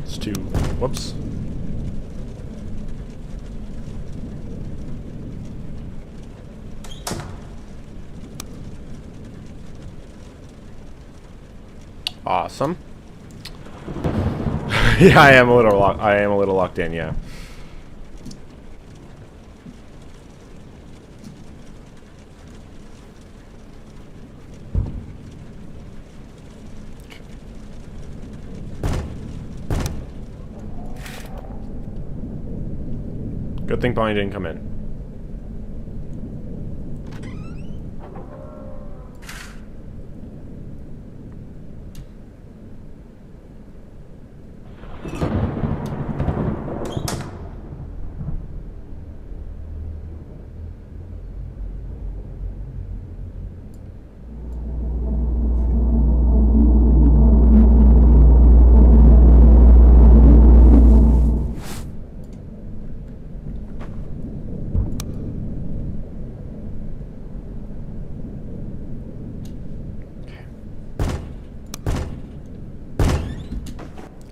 It's 2. Whoops. Awesome. Yeah, I am a little locked in, yeah. Good thing Bonnie didn't come in.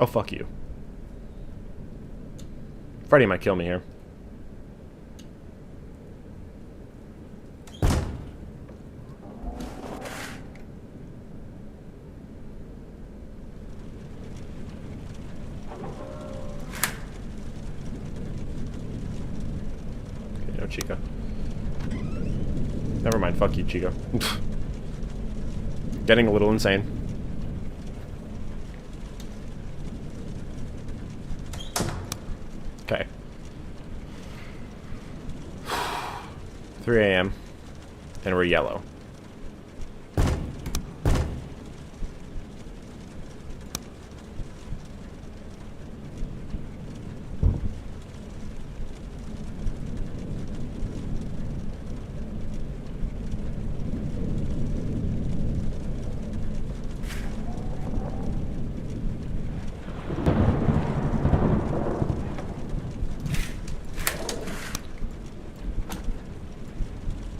Oh, fuck you. Freddy might kill me here. Okay, no Chica. Never mind, fuck you, Chica. Getting a little insane. Okay. 3 a.m. and we're yellow.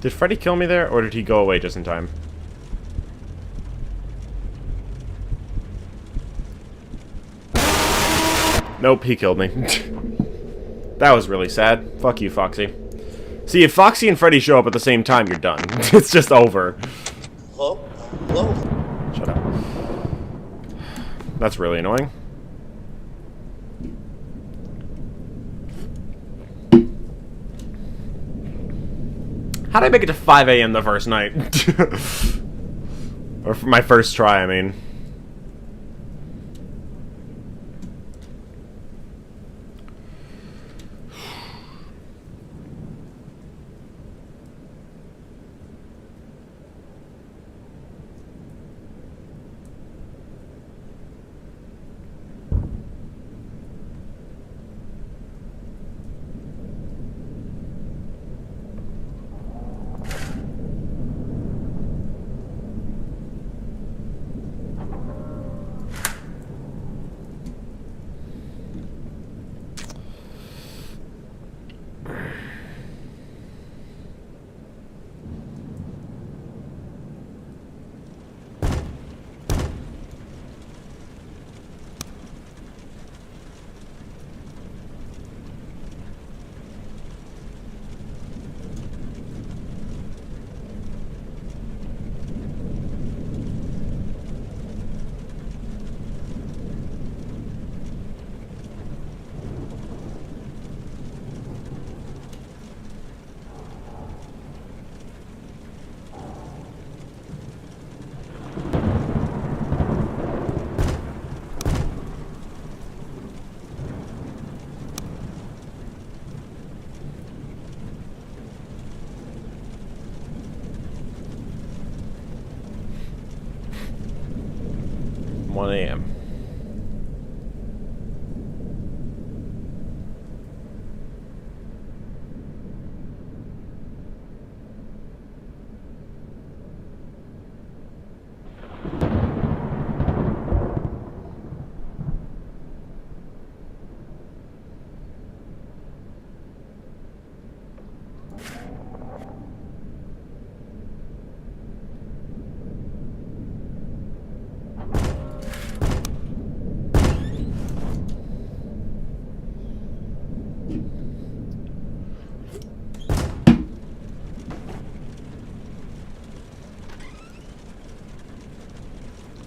Did Freddy kill me there, or did he go away just in time? Nope, he killed me. That was really sad. Fuck you, Foxy. See, if Foxy and Freddy show up at the same time, you're done. It's just over. Hello? Hello? Shut up. That's really annoying. How'd I make it to 5 a.m. the first night? Or for my first try, I mean. A.m.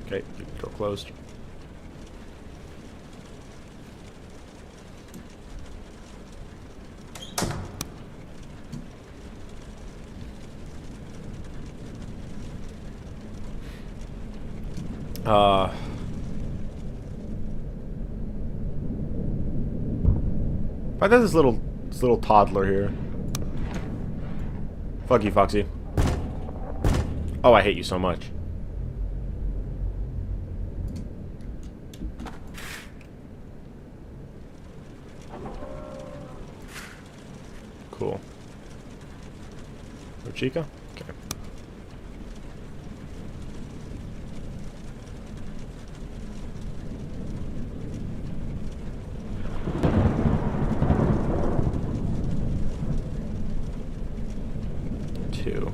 Okay, door closed. If I did this little This little toddler here. Fuck you, Foxy. Oh, I hate you so much. Cool. No Chica? Okay. Two.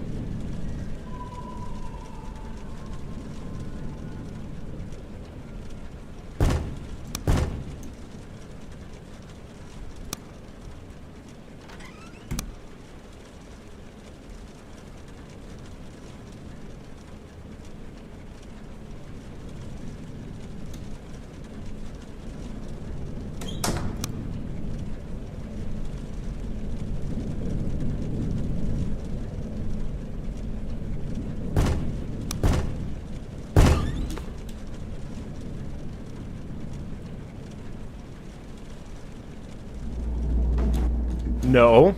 No.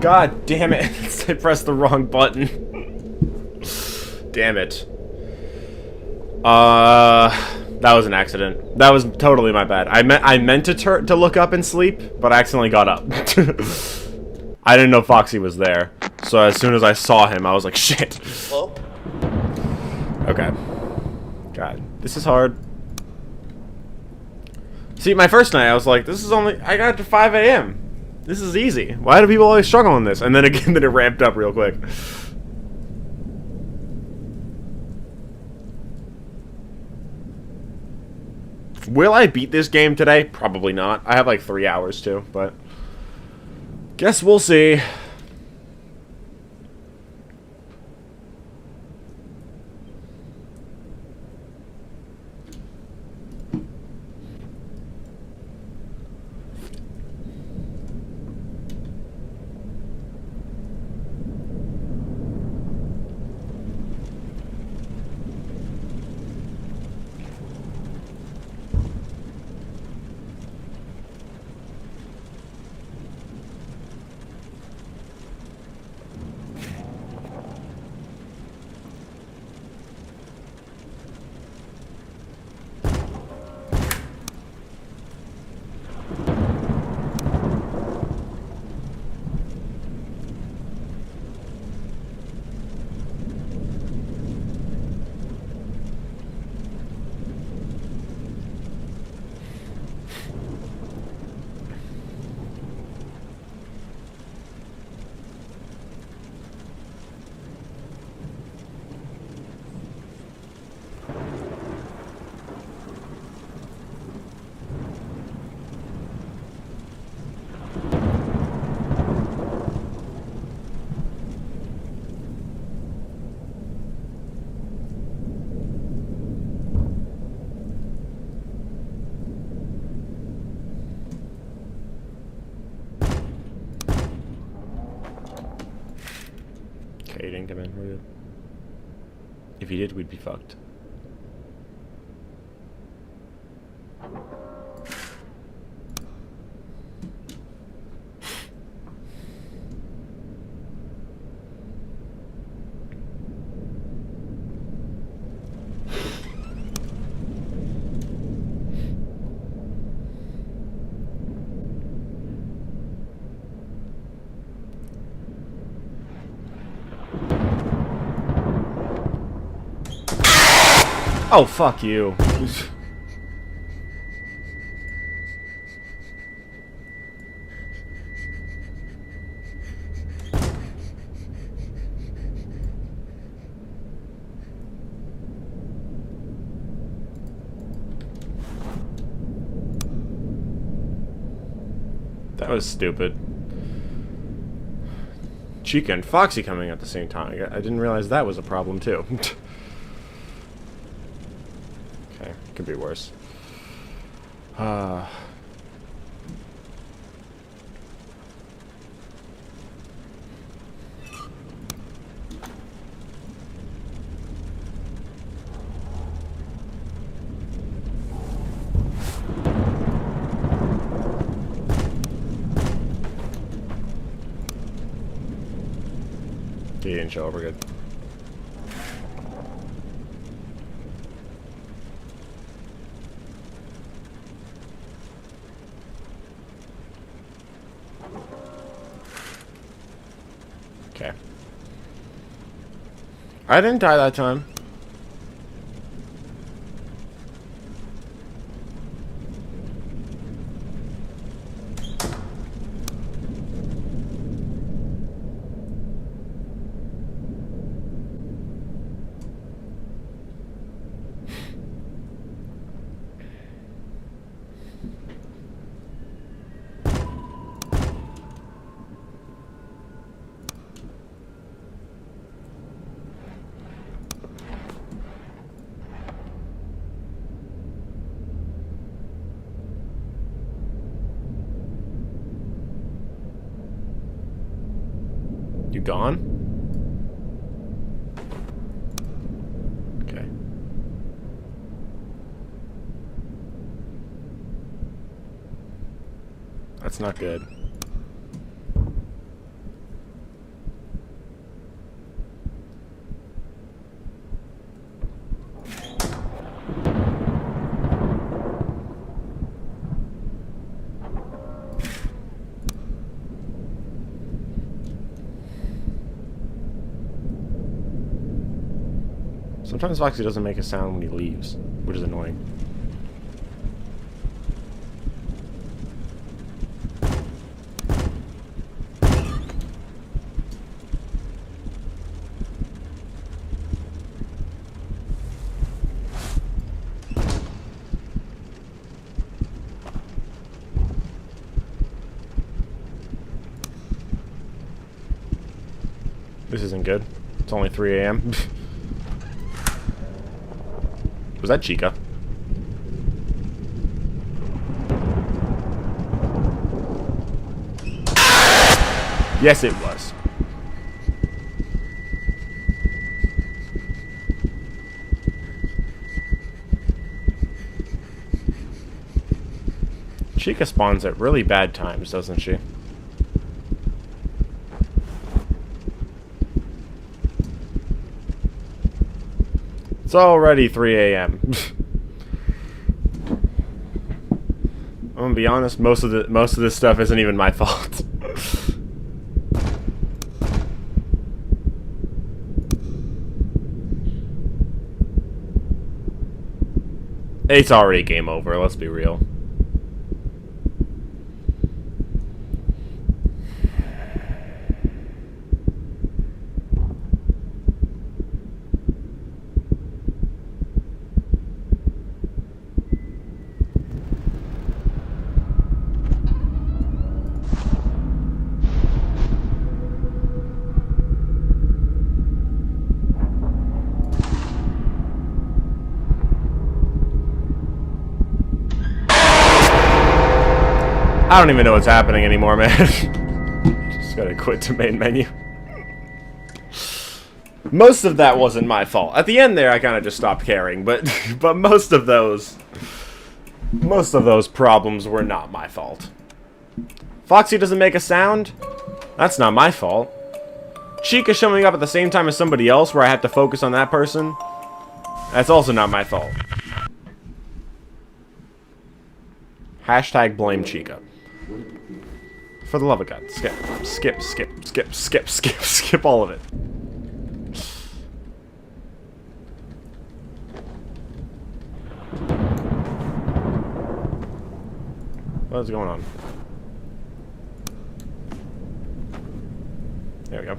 God damn it. I pressed the wrong button. Damn it. That was an accident. That was totally my bad. I meant to look up and sleep, but I accidentally got up. I didn't know Foxy was there. So as soon as I saw him, I was like, shit. Hello? Okay. God, this is hard. See, my first night, I was like, this is only... I got to 5 a.m. This is easy. Why do people always struggle on this? And then again, then it ramped up real quick. Will I beat this game today? Probably not. I have like 3 hours too, but... guess we'll see. Okay, he didn't come in. We're good. If he did, we'd be fucked. Oh, fuck you. That was stupid. Chica and Foxy coming at the same time. I didn't realize that was a problem, too. Okay, could be worse. See, he didn't show up. We're good. Okay. I didn't die that time. You gone? Okay. That's not good. Sometimes Foxy doesn't make a sound when he leaves, which is annoying. This isn't good. It's only 3 a.m. Was that Chica? Yes, it was. Chica spawns at really bad times, doesn't she? It's already 3 a.m. I'm gonna be honest, most of this stuff isn't even my fault. It's already game over, let's be real. I don't even know what's happening anymore, man. Just gotta quit to main menu. Most of that wasn't my fault. At the end there, I kind of just stopped caring, but most of those problems were not my fault. Foxy doesn't make a sound? That's not my fault. Chica showing up at the same time as somebody else where I have to focus on that person? That's also not my fault. Hashtag blame Chica. For the love of God. Skip all of it. What's going on? There we go.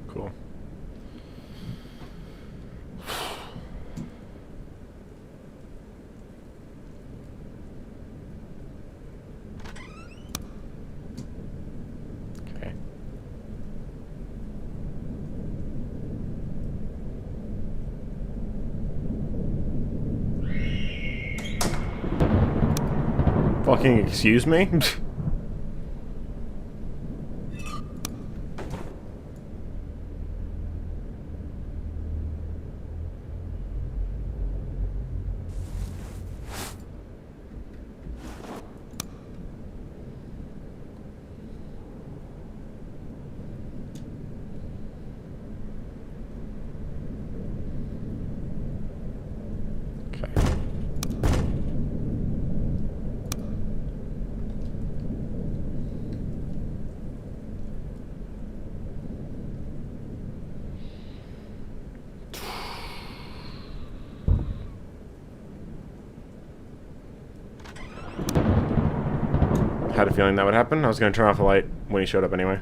Cool. Okay. Fucking excuse me? Had a feeling that would happen. I was going to turn off the light when he showed up anyway.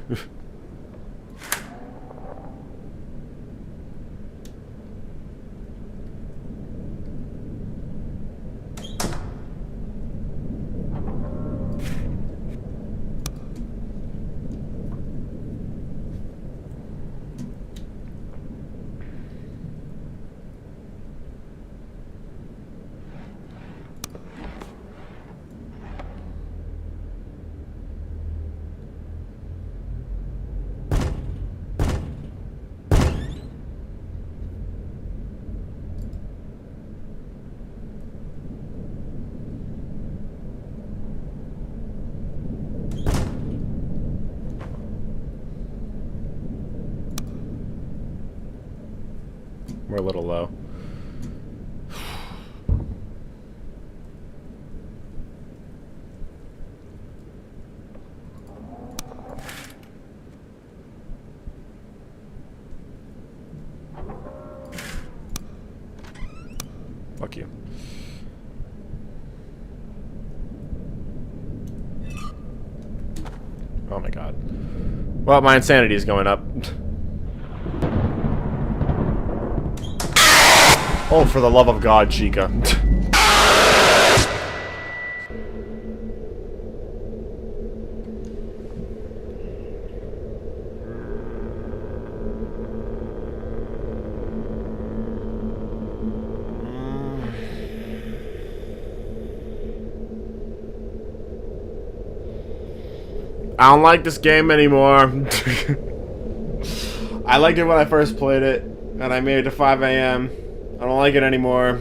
We're a little low. Fuck you. Oh my god. Well, my insanity is going up. Oh, for the love of God, Chica. I don't like this game anymore. I liked it when I first played it, and I made it to 5 a.m. I don't like it anymore.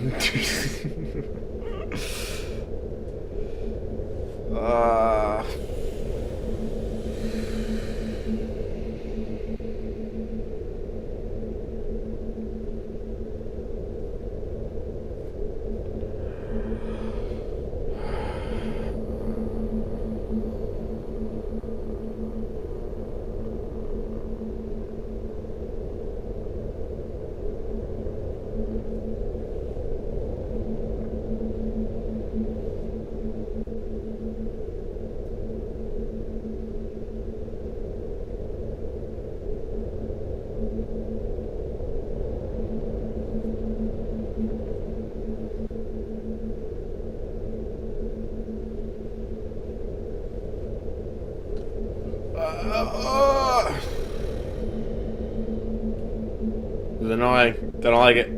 It's annoying. I don't like it.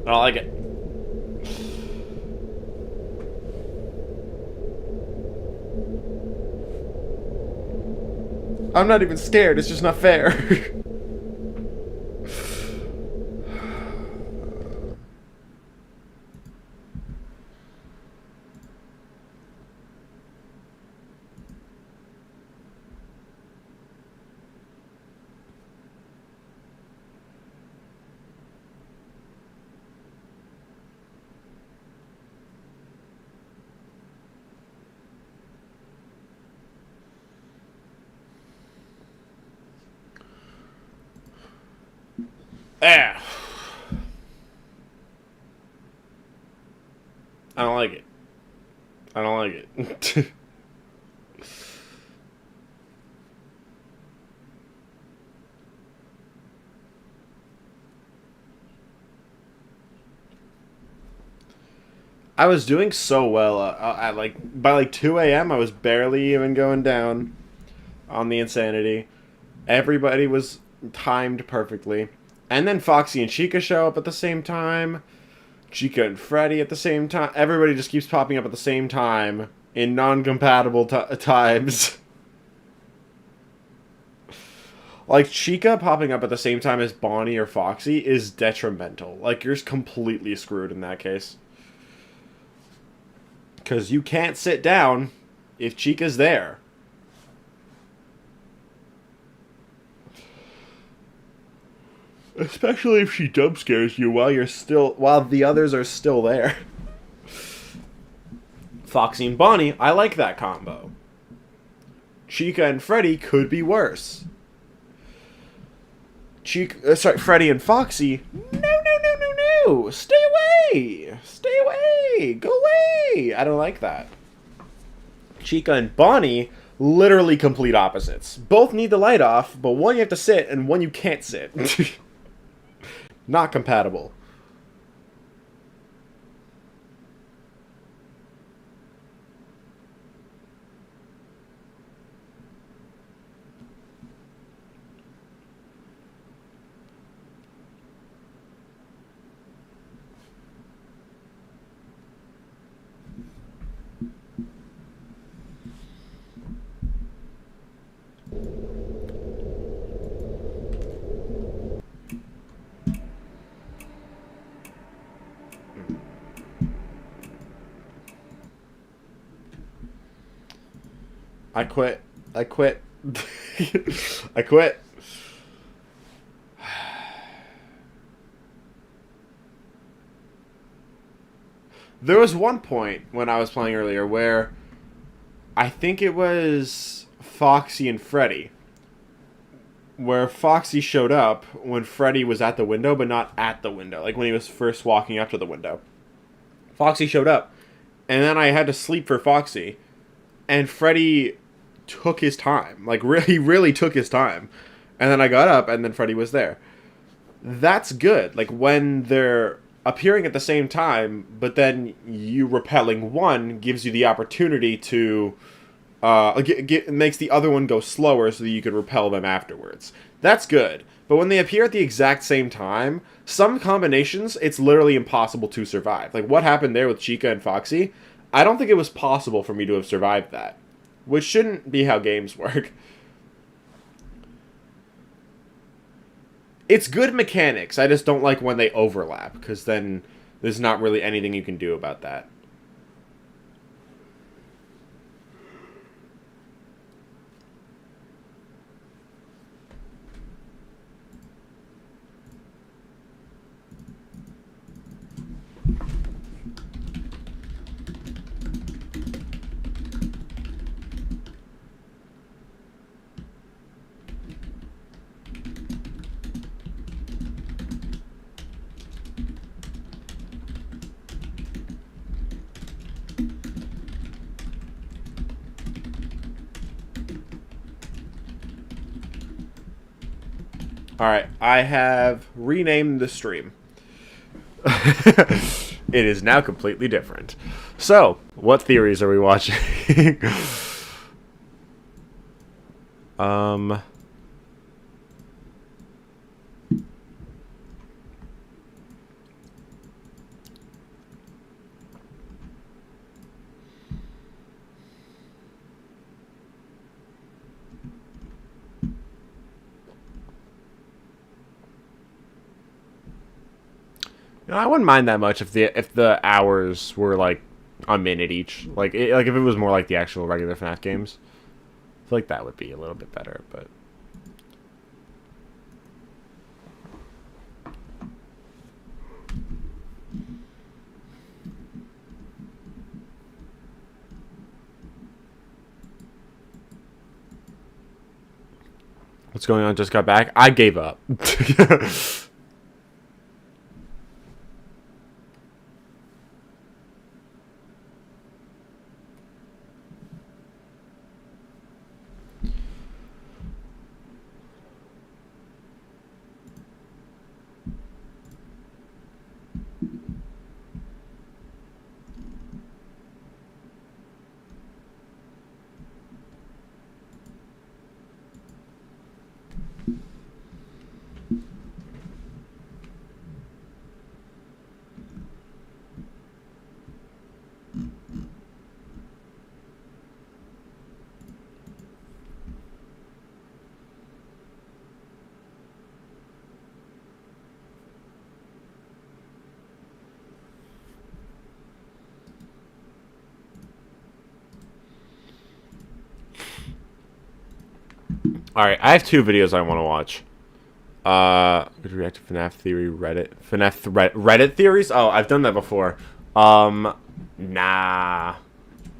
I don't like it. I'm not even scared. It's just not fair. Ah. I don't like it. I don't like it. I was doing so well. At like by like 2 a.m. I was barely even going down on the insanity. Everybody was timed perfectly. And then Foxy and Chica show up at the same time. Chica and Freddy at the same time. Everybody just keeps popping up at the same time in non-compatible times. Like, Chica popping up at the same time as Bonnie or Foxy is detrimental. Like, you're completely screwed in that case. Because you can't sit down if Chica's there. Especially if she jump scares you while the others are still there. Foxy and Bonnie, I like that combo. Chica and Freddy could be worse. Freddy and Foxy, no. Stay away. Go away. I don't like that. Chica and Bonnie, literally complete opposites. Both need the light off, but one you have to sit and one you can't sit. Not compatible. I quit. I quit. There was one point when I was playing earlier where I think it was Foxy and Freddy, where Foxy showed up when Freddy was at the window, but not at the window, like when he was first walking up to the window. Foxy showed up, and then I had to sleep for Foxy, and Freddy took his time. Like, he really took his time. And then I got up, and then Freddy was there. That's good. Like, when they're appearing at the same time, but then you repelling one gives you the opportunity to... makes the other one go slower so that you can repel them afterwards. That's good. But when they appear at the exact same time, some combinations, it's literally impossible to survive. Like, what happened there with Chica and Foxy? I don't think it was possible for me to have survived that. Which shouldn't be how games work. It's good mechanics, I just don't like when they overlap, because then there's not really anything you can do about that. Alright, I have renamed the stream. It is now completely different. So, what theories are we watching? I wouldn't mind that much if the hours were like a minute each. Like if it was more like the actual regular FNAF games. I feel like that would be a little bit better, but what's going on? Just got back. I gave up. Alright, I have 2 videos I want to watch. React to FNAF theory, Reddit theories? Oh, I've done that before. Nah,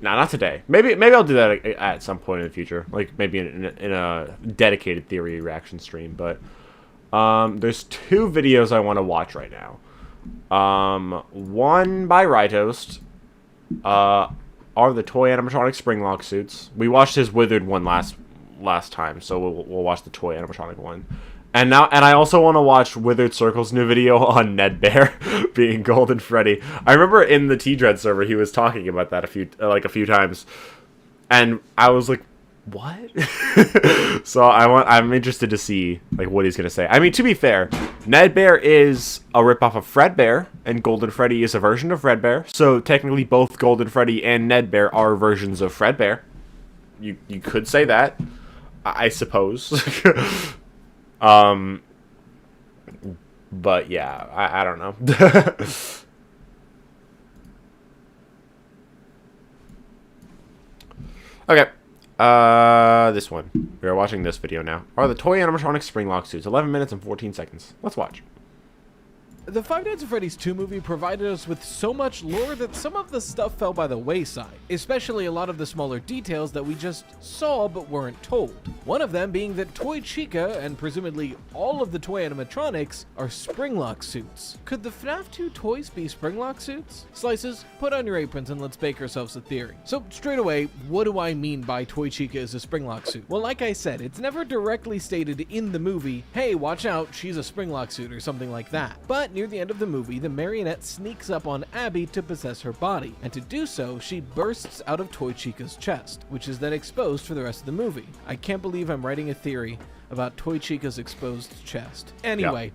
not today. Maybe I'll do that at some point in the future. Like, maybe in a dedicated theory reaction stream. But, there's 2 videos I want to watch right now. One by Rytoast. Are the toy animatronic Springlock suits. We watched his Withered one last time, so we'll watch the toy animatronic one. And I also want to watch Withered Circle's new video on Ned Bear being Golden Freddy. I remember in the T-Dread server he was talking about that a few times, and I was like, what? So I'm interested to see like what he's gonna say. I mean, to be fair, Ned Bear is a ripoff of Fredbear, and Golden Freddy is a version of Fredbear. So technically, both Golden Freddy and Ned Bear are versions of Fredbear. You could say that, I suppose. But yeah, I don't know. Okay. This one. We are watching this video now. Are the toy animatronic Springlock suits. 11 minutes and 14 seconds. Let's watch. The Five Nights at Freddy's 2 movie provided us with so much lore that some of the stuff fell by the wayside, especially a lot of the smaller details that we just saw but weren't told. One of them being that Toy Chica, and presumably all of the toy animatronics, are Springlock suits. Could the FNAF 2 toys be Springlock suits? Slices, put on your aprons and let's bake ourselves a theory. So straight away, what do I mean by Toy Chica is a Springlock suit? Well, like I said, it's never directly stated in the movie, hey, watch out, she's a Springlock suit or something like that. But near the end of the movie, the marionette sneaks up on Abby to possess her body, and to do so, she bursts out of Toy Chica's chest, which is then exposed for the rest of the movie. I can't believe I'm writing a theory about Toy Chica's exposed chest. Anyway,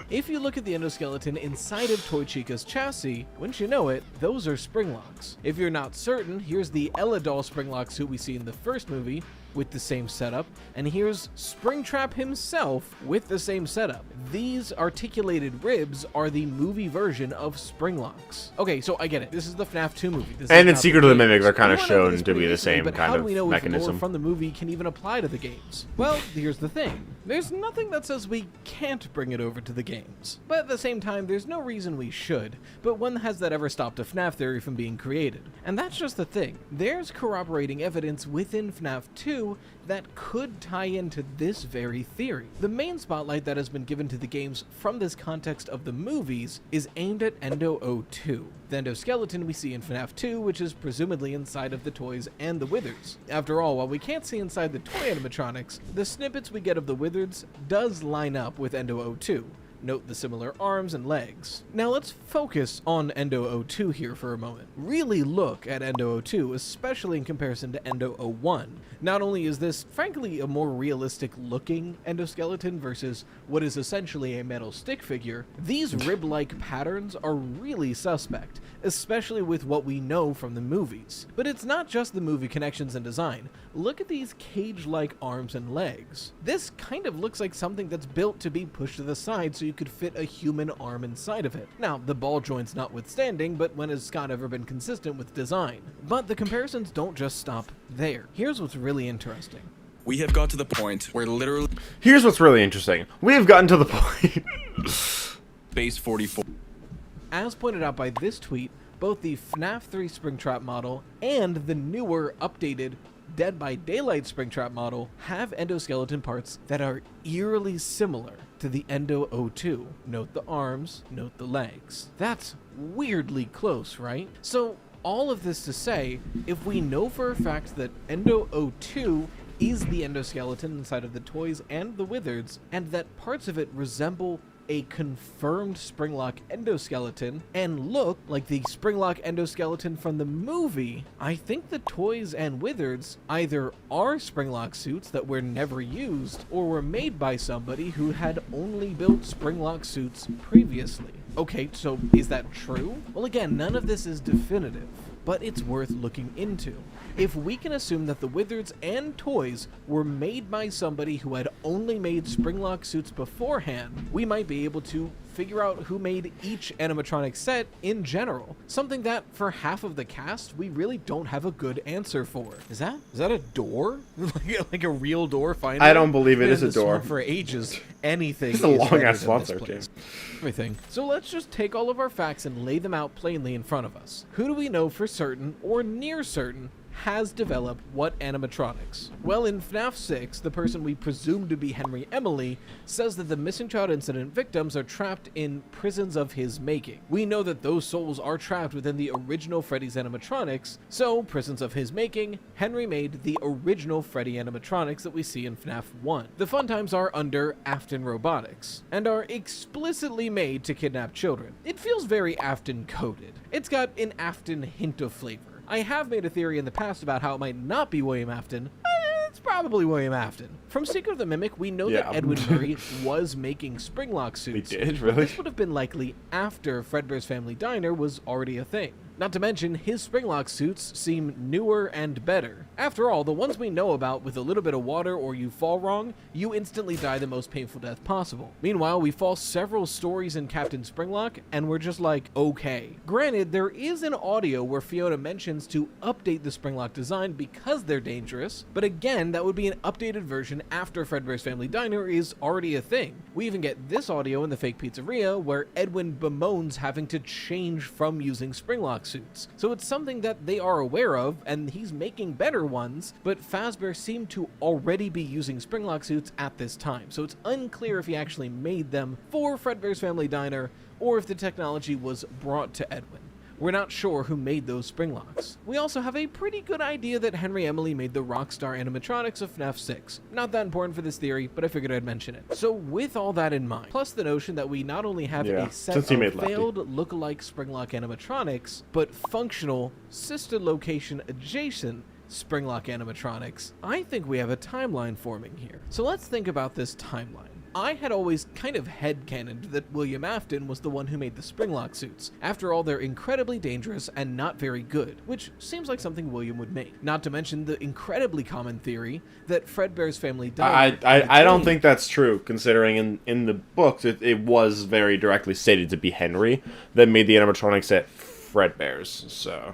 if you look at the endoskeleton inside of Toy Chica's chassis, wouldn't you know it, those are Springlocks. If you're not certain, here's the Ella doll Springlock suit we see in the first movie, with the same setup, and here's Springtrap himself with the same setup. These articulated ribs are the movie version of Springlocks. Okay, so I get it. This is the FNAF 2 movie. And in Secret of the Mimic, they're kind of shown to be the same kind of mechanism. How do we know if lore from the movie can even apply to the games? Well, here's the thing. There's nothing that says we can't bring it over to the games. But at the same time, there's no reason we should. But when has that ever stopped a FNAF theory from being created? And that's just the thing. There's corroborating evidence within FNAF 2 that could tie into this very theory. The main spotlight that has been given to the games from this context of the movies is aimed at Endo 02, the endoskeleton we see in FNAF 2, which is presumably inside of the toys and the Withers. After all, while we can't see inside the toy animatronics, the snippets we get of the Withers does line up with Endo 02. Note the similar arms and legs. Now let's focus on Endo 02 here for a moment. Really look at Endo 02, especially in comparison to Endo 01. Not only is this, frankly, a more realistic looking endoskeleton versus what is essentially a metal stick figure, these rib-like patterns are really suspect, especially with what we know from the movies. But it's not just the movie connections and design. Look at these cage-like arms and legs. This kind of looks like something that's built to be pushed to the side so you could fit a human arm inside of it. Now, the ball joints notwithstanding, but when has Scott ever been consistent with design? But the comparisons don't just stop there. Here's what's really interesting. We have got to the point where literally... Here's what's really interesting. We have gotten to the point... Base 44. As pointed out by this tweet, both the FNAF 3 Springtrap model and the newer, updated Dead by Daylight Springtrap model have endoskeleton parts that are eerily similar to the Endo 02. Note the arms, note the legs. That's weirdly close, right? So, all of this to say, if we know for a fact that Endo 02 is the endoskeleton inside of the toys and the Wizards, and that parts of it resemble a confirmed Springlock endoskeleton and look like the Springlock endoskeleton from the movie, I think the toys and Wizards either are Springlock suits that were never used or were made by somebody who had only built Springlock suits previously. Okay, so is that true? Well, again, none of this is definitive, but it's worth looking into. If we can assume that the Wizards and toys were made by somebody who had only made Springlock suits beforehand, we might be able to figure out who made each animatronic set in general. Something that, for half of the cast, we really don't have a good answer for. Is that a door? like a real door, finally? I don't believe it is a This door. one for ages. Anything It's a is long better ass than swamp this search place. game. Everything. So let's just take all of our facts and lay them out plainly in front of us. Who do we know for certain, or near certain, has developed what animatronics? Well, in FNAF 6, the person we presume to be Henry Emily says that the missing child incident victims are trapped in prisons of his making. We know that those souls are trapped within the original Freddy's animatronics, so prisons of his making, Henry made the original Freddy animatronics that we see in FNAF 1. The fun times are under Afton Robotics, and are explicitly made to kidnap children. It feels very Afton coded. It's got an Afton hint of flavor. I have made a theory in the past about how it might not be William Afton. It's probably William Afton. From Secret of the Mimic, we know that Edwin Murray was making Springlock suits. He did, really? This would have been likely after Fredbear's Family Diner was already a thing. Not to mention, his Springlock suits seem newer and better. After all, the ones we know about, with a little bit of water or you fall wrong, you instantly die the most painful death possible. Meanwhile, we fall several stories in Captain Springlock, and we're just like, okay. Granted, there is an audio where Fiona mentions to update the Springlock design because they're dangerous, but again, that would be an updated version after Fredbear's Family Diner is already a thing. We even get this audio in the fake pizzeria, where Edwin bemoans having to change from using Springlock suits. So it's something that they are aware of, and he's making better ones, but Fazbear seemed to already be using Springlock suits at this time, so it's unclear if he actually made them for Fredbear's Family Diner, or if the technology was brought to Edwin. We're not sure who made those Springlocks. We also have a pretty good idea that Henry Emily made the Rockstar animatronics of FNAF 6. Not that important for this theory, but I figured I'd mention it. So with all that in mind, plus the notion that we not only have a set of failed lookalike Springlock animatronics, but functional, sister location adjacent Springlock animatronics, I think we have a timeline forming here. So let's think about this timeline. I had always kind of headcanoned that William Afton was the one who made the Springlock suits. After all, they're incredibly dangerous and not very good, which seems like something William would make. Not to mention the incredibly common theory that Fredbear's Family died. I don't think that's true, considering in the books it was very directly stated to be Henry that made the animatronics at Fredbear's, so...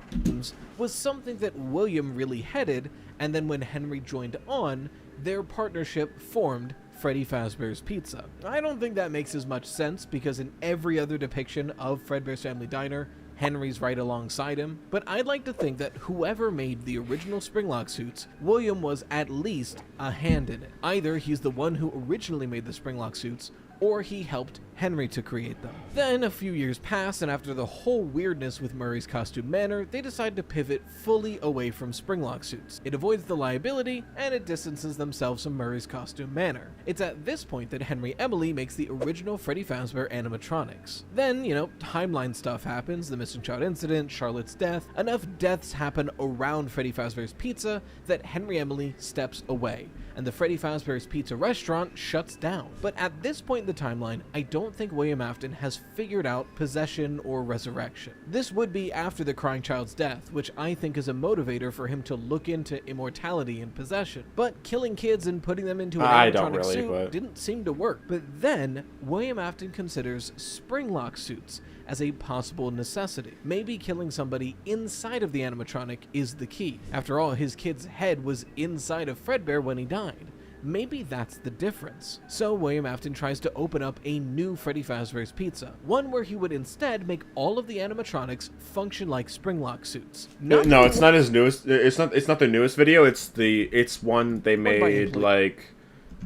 was something that William really headed, and then when Henry joined on, their partnership formed Freddy Fazbear's Pizza. I don't think that makes as much sense, because in every other depiction of Fredbear's Family Diner, Henry's right alongside him, but I'd like to think that whoever made the original Springlock suits, William was at least a hand in it. Either he's the one who originally made the Springlock suits, or he helped Henry to create them. Then a few years pass, and after the whole weirdness with Murray's costume manor, they decide to pivot fully away from Springlock suits. It avoids the liability, and it distances themselves from Murray's costume manor. It's at this point that Henry Emily makes the original Freddy Fazbear animatronics. Then, timeline stuff happens, the missing child incident, Charlotte's death. Enough deaths happen around Freddy Fazbear's Pizza that Henry Emily steps away, and the Freddy Fazbear's Pizza restaurant shuts down. But at this point in the timeline, I don't think William Afton has figured out possession or resurrection. This would be after the crying child's death, which I think is a motivator for him to look into immortality and possession. But killing kids and putting them into an animatronic suit didn't seem to work. But then, William Afton considers Springlock suits as a possible necessity. Maybe killing somebody inside of the animatronic is the key. After all, his kid's head was inside of Fredbear when he died. Maybe that's the difference. So William Afton tries to open up a new Freddy Fazbear's Pizza, one where he would instead make all of the animatronics function like Springlock suits. No, it's not his newest. It's not their newest video. It's one they made like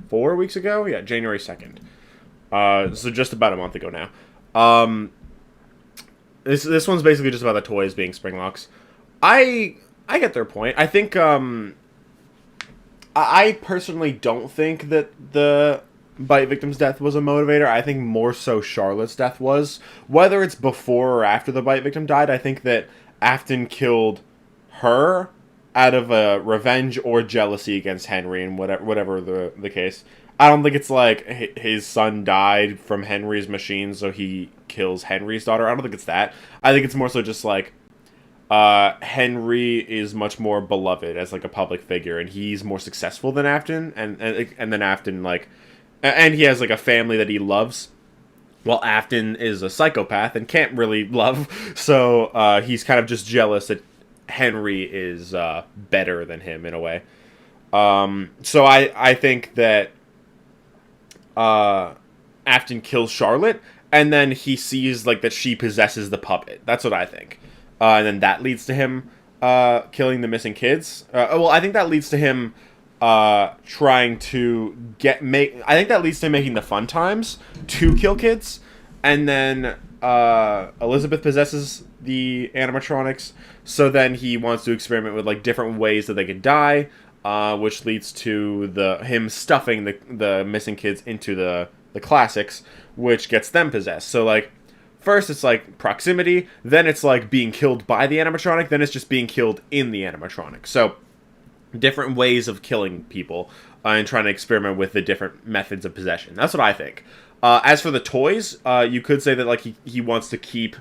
4 weeks ago. Yeah, January 2nd. So just about a month ago now. This one's basically just about the toys being Springlocks. I get their point. I think I personally don't think that the Bite victim's death was a motivator. I think more so Charlotte's death was. Whether it's before or after the Bite victim died, I think that Afton killed her out of a revenge or jealousy against Henry, and whatever the case. I don't think it's like his son died from Henry's machine, so he kills Henry's daughter. I don't think it's that. I think it's more so just like Henry is much more beloved as like a public figure, and he's more successful than Afton, and then Afton and he has like a family that he loves. Well, Afton is a psychopath and can't really love, so he's kind of just jealous that Henry is better than him in a way. So I think that Afton kills Charlotte, and then he sees like that she possesses the puppet. That's what I think, and then that leads to him killing the missing kids. Well, I think that leads to him trying to I think that leads to him making the fun times to kill kids, and then Elizabeth possesses the animatronics, so then he wants to experiment with like different ways that they could die, which leads to him stuffing the missing kids into the classics, which gets them possessed. So like first it's like proximity, then it's like being killed by the animatronic, then it's just being killed in the animatronic. So different ways of killing people and trying to experiment with the different methods of possession. That's what I think. As for the toys, you could say that like he wants to keep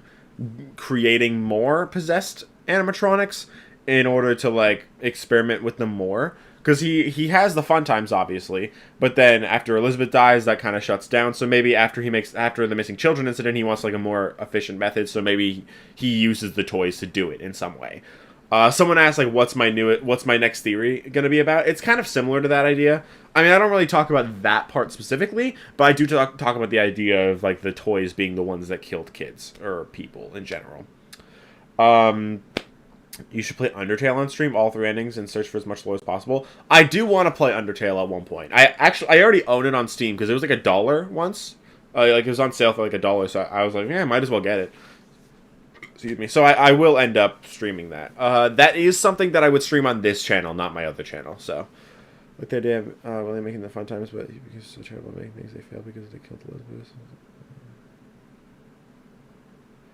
creating more possessed animatronics in order to like experiment with them more, because he has the fun times obviously, but then after Elizabeth dies that kind of shuts down. So maybe after the missing children incident he wants like a more efficient method, so maybe he uses the toys to do it in some way. Someone asked, like, what's my next theory going to be about? It's kind of similar to that idea. I mean, I don't really talk about that part specifically, but I do talk about the idea of, like, the toys being the ones that killed kids, or people in general. You should play Undertale on stream, all 3 endings, and search for as much lore as possible. I do want to play Undertale at one point. I already own it on Steam, because it was, like, $1 once. Like, it was on sale for, like, $1, so I was like, yeah, I might as well get it. Excuse me. So I will end up streaming that. That is something that I would stream on this channel, not my other channel. So, with the idea of really making the fun times, but because it's so terrible at making things, they fail because they killed Elizabeth.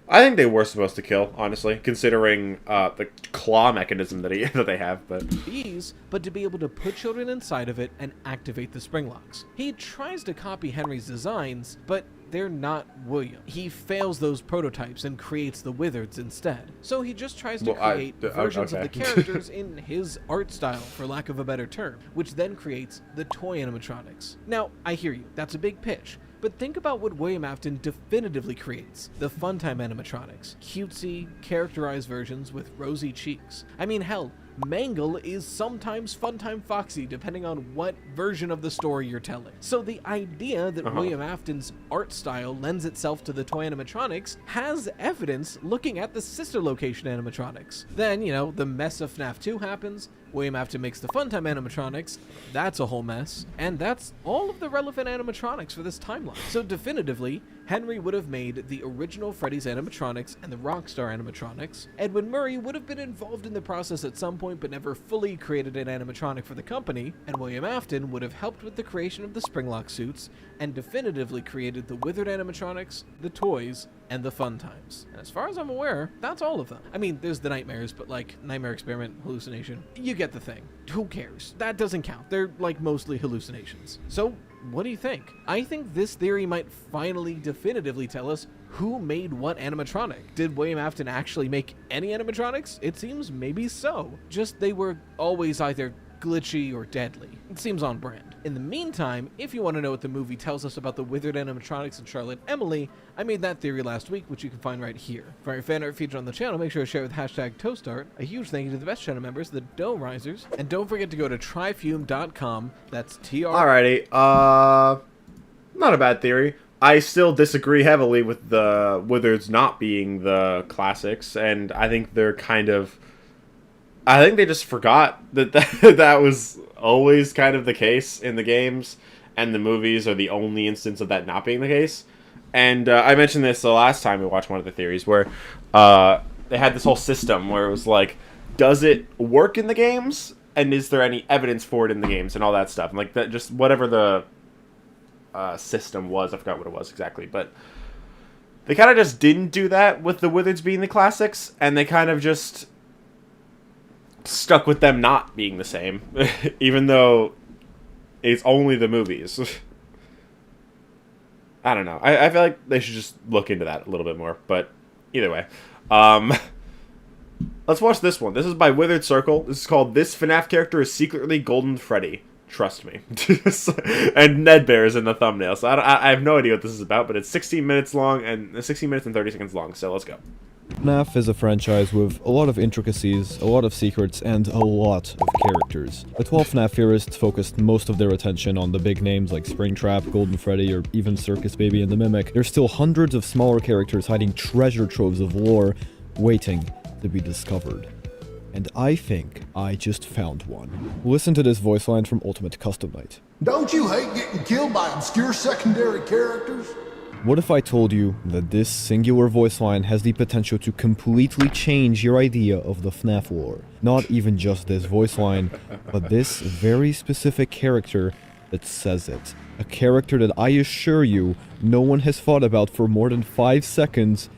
I think they were supposed to kill, honestly, considering the claw mechanism that they have. But to be able to put children inside of it and activate the spring locks. He tries to copy Henry's designs, but they're not William. He fails those prototypes and creates the Wizards instead. So he just tries to create versions of the characters in his art style, for lack of a better term, which then creates the toy animatronics. Now, I hear you, that's a big pitch. But think about what William Afton definitively creates. The Funtime animatronics. Cutesy, characterized versions with rosy cheeks. I mean, hell, Mangle is sometimes Funtime Foxy, depending on what version of the story you're telling. So the idea that William Afton's art style lends itself to the toy animatronics has evidence looking at the sister location animatronics. Then, you know, the mess of FNAF 2 happens, William Afton makes the Funtime animatronics, that's a whole mess, and that's all of the relevant animatronics for this timeline. So definitively, Henry would have made the original Freddy's animatronics and the Rockstar animatronics. Edwin Murray would have been involved in the process at some point but never fully created an animatronic for the company, and William Afton would have helped with the creation of the Springlock suits and definitively created the Withered animatronics, the toys, and the fun times. And as far as I'm aware, that's all of them. I mean, there's the nightmares, but like Nightmare Experiment, hallucination. You get the thing. Who cares? That doesn't count. They're like mostly hallucinations. So what do you think? I think this theory might finally definitively tell us who made what animatronic. Did William Afton actually make any animatronics? It seems maybe so. Just they were always either glitchy or deadly. It seems on brand. In the meantime, if you want to know what the movie tells us about the Withered animatronics and Charlotte and Emily, I made that theory last week, which you can find right here. For our fan art featured on the channel, make sure to share with hashtag ToastArt. A huge thank you to the best channel members, the Dome Risers, and don't forget to go to tryfume.com. That's TR. Alrighty, not a bad theory. I still disagree heavily with the Wizards not being the classics, and I think they're kind of... I think they just forgot that that was always kind of the case in the games, and the movies are the only instance of that not being the case. And I mentioned this the last time we watched one of the theories, where they had this whole system where it was like, does it work in the games? And is there any evidence for it in the games and all that stuff? And like that, just whatever the system was, I forgot what it was exactly, but they kind of just didn't do that with the Wizards being the classics, and they kind of just stuck with them not being the same, even though it's only the movies. I don't know. I feel like they should just look into that a little bit more, but either way. Let's watch this one. This is by Withered Circle. This is called This FNAF Character is Secretly Golden Freddy. Trust me. And Ned Bear is in the thumbnail, so I have no idea what this is about, but it's 16 minutes long, and 16 minutes and 30 seconds long, so let's go. FNAF is a franchise with a lot of intricacies, a lot of secrets, and a lot of characters. But while FNAF theorists focused most of their attention on the big names like Springtrap, Golden Freddy, or even Circus Baby and the Mimic, there's still hundreds of smaller characters hiding treasure troves of lore, waiting to be discovered. And I think I just found one. Listen to this voice line from Ultimate Custom Night. Don't you hate getting killed by obscure secondary characters? What if I told you that this singular voice line has the potential to completely change your idea of the FNAF lore? Not even just this voice line, but this very specific character that says it. A character that I assure you no one has thought about for more than 5 seconds,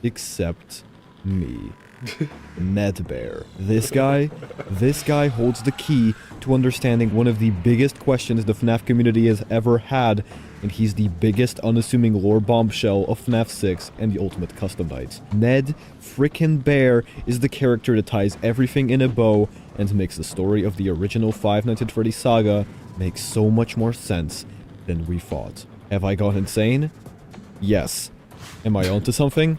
except me. Ned Bear. This guy holds the key to understanding one of the biggest questions the FNAF community has ever had, and he's the biggest unassuming lore bombshell of FNAF 6 and the Ultimate Custom Night. Ned frickin' Bear is the character that ties everything in a bow and makes the story of the original Five Nights at Freddy's saga make so much more sense than we thought. Have I gone insane? Yes. Am I onto something?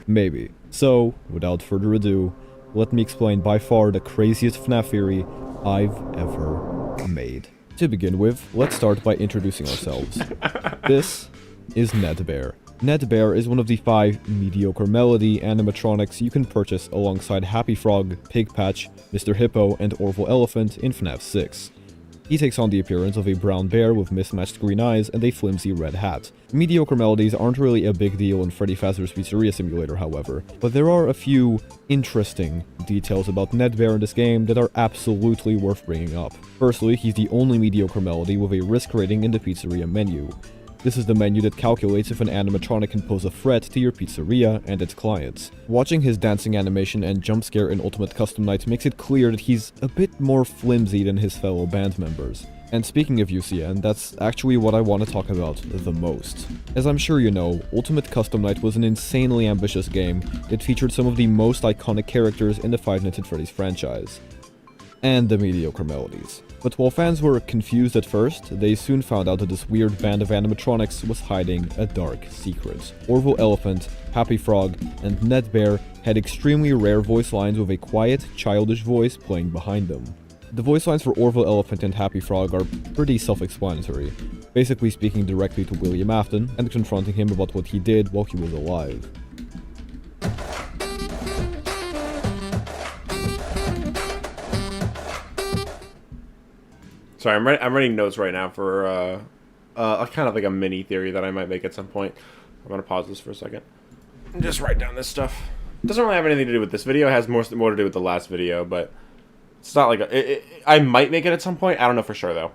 Maybe. So, without further ado, let me explain by far the craziest FNAF theory I've ever made. To begin with, let's start by introducing ourselves. This is Ned Bear. Ned Bear is one of the 5 mediocre melody animatronics you can purchase alongside Happy Frog, Pig Patch, Mr. Hippo, and Orville Elephant in FNAF 6. He takes on the appearance of a brown bear with mismatched green eyes and a flimsy red hat. Mediocre melodies aren't really a big deal in Freddy Fazbear's Pizzeria Simulator, however, but there are a few interesting details about Ned Bear in this game that are absolutely worth bringing up. Firstly, he's the only mediocre melody with a risk rating in the pizzeria menu. This is the menu that calculates if an animatronic can pose a threat to your pizzeria and its clients. Watching his dancing animation and jump scare in Ultimate Custom Night makes it clear that he's a bit more flimsy than his fellow band members. And speaking of UCN, that's actually what I want to talk about the most. As I'm sure you know, Ultimate Custom Night was an insanely ambitious game that featured some of the most iconic characters in the Five Nights at Freddy's franchise. And the mediocre melodies. But while fans were confused at first, they soon found out that this weird band of animatronics was hiding a dark secret. Orville Elephant, Happy Frog, and Ned Bear had extremely rare voice lines with a quiet, childish voice playing behind them. The voice lines for Orville Elephant and Happy Frog are pretty self-explanatory, basically speaking directly to William Afton and confronting him about what he did while he was alive. Sorry, I'm writing notes right now for a kind of like a mini theory that I might make at some point. I'm gonna pause this for a second and just write down this stuff. It doesn't really have anything to do with this video. It has more to do with the last video, but it's not like I might make it at some point. I don't know for sure though.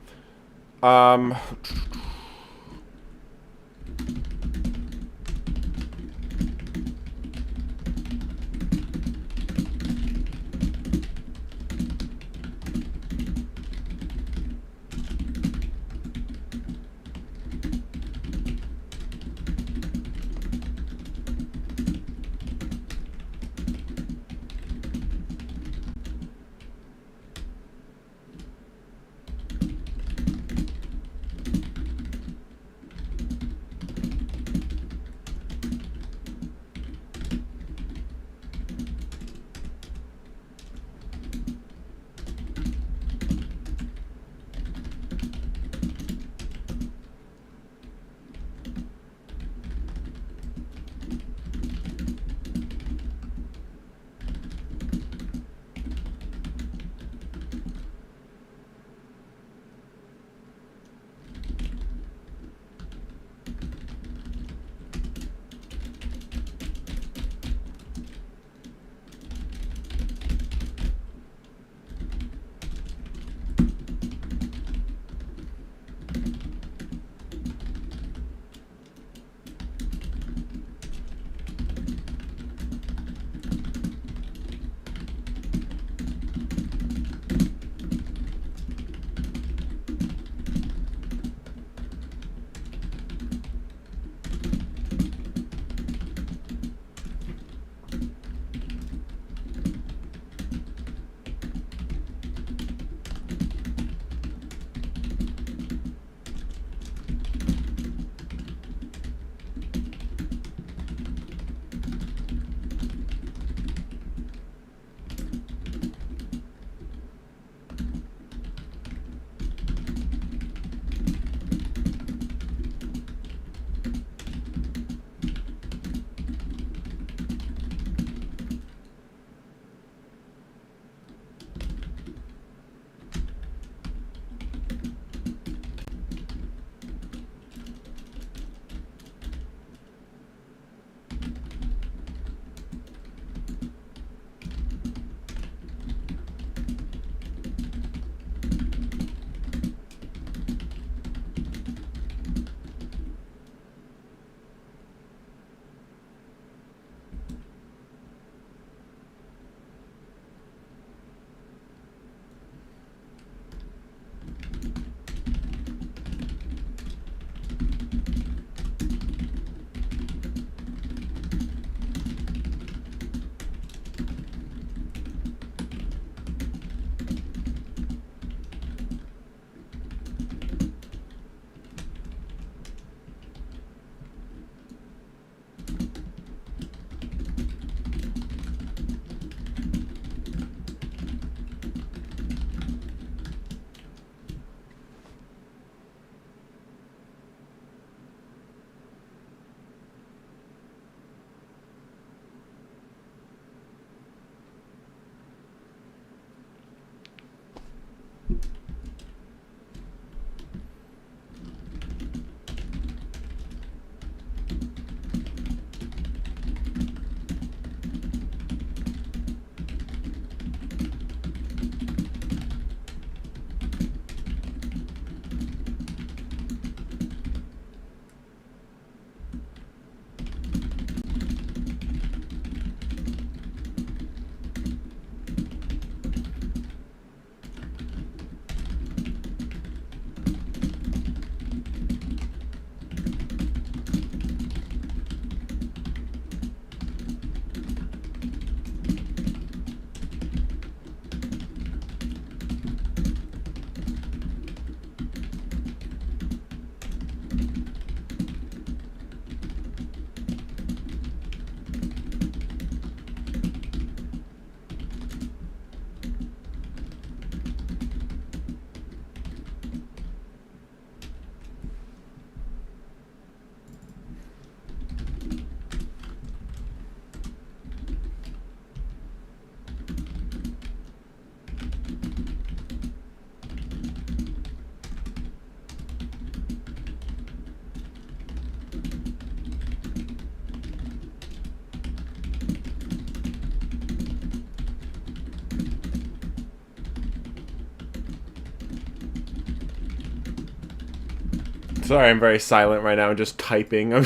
Sorry, I'm very silent right now. I'm just typing. I'm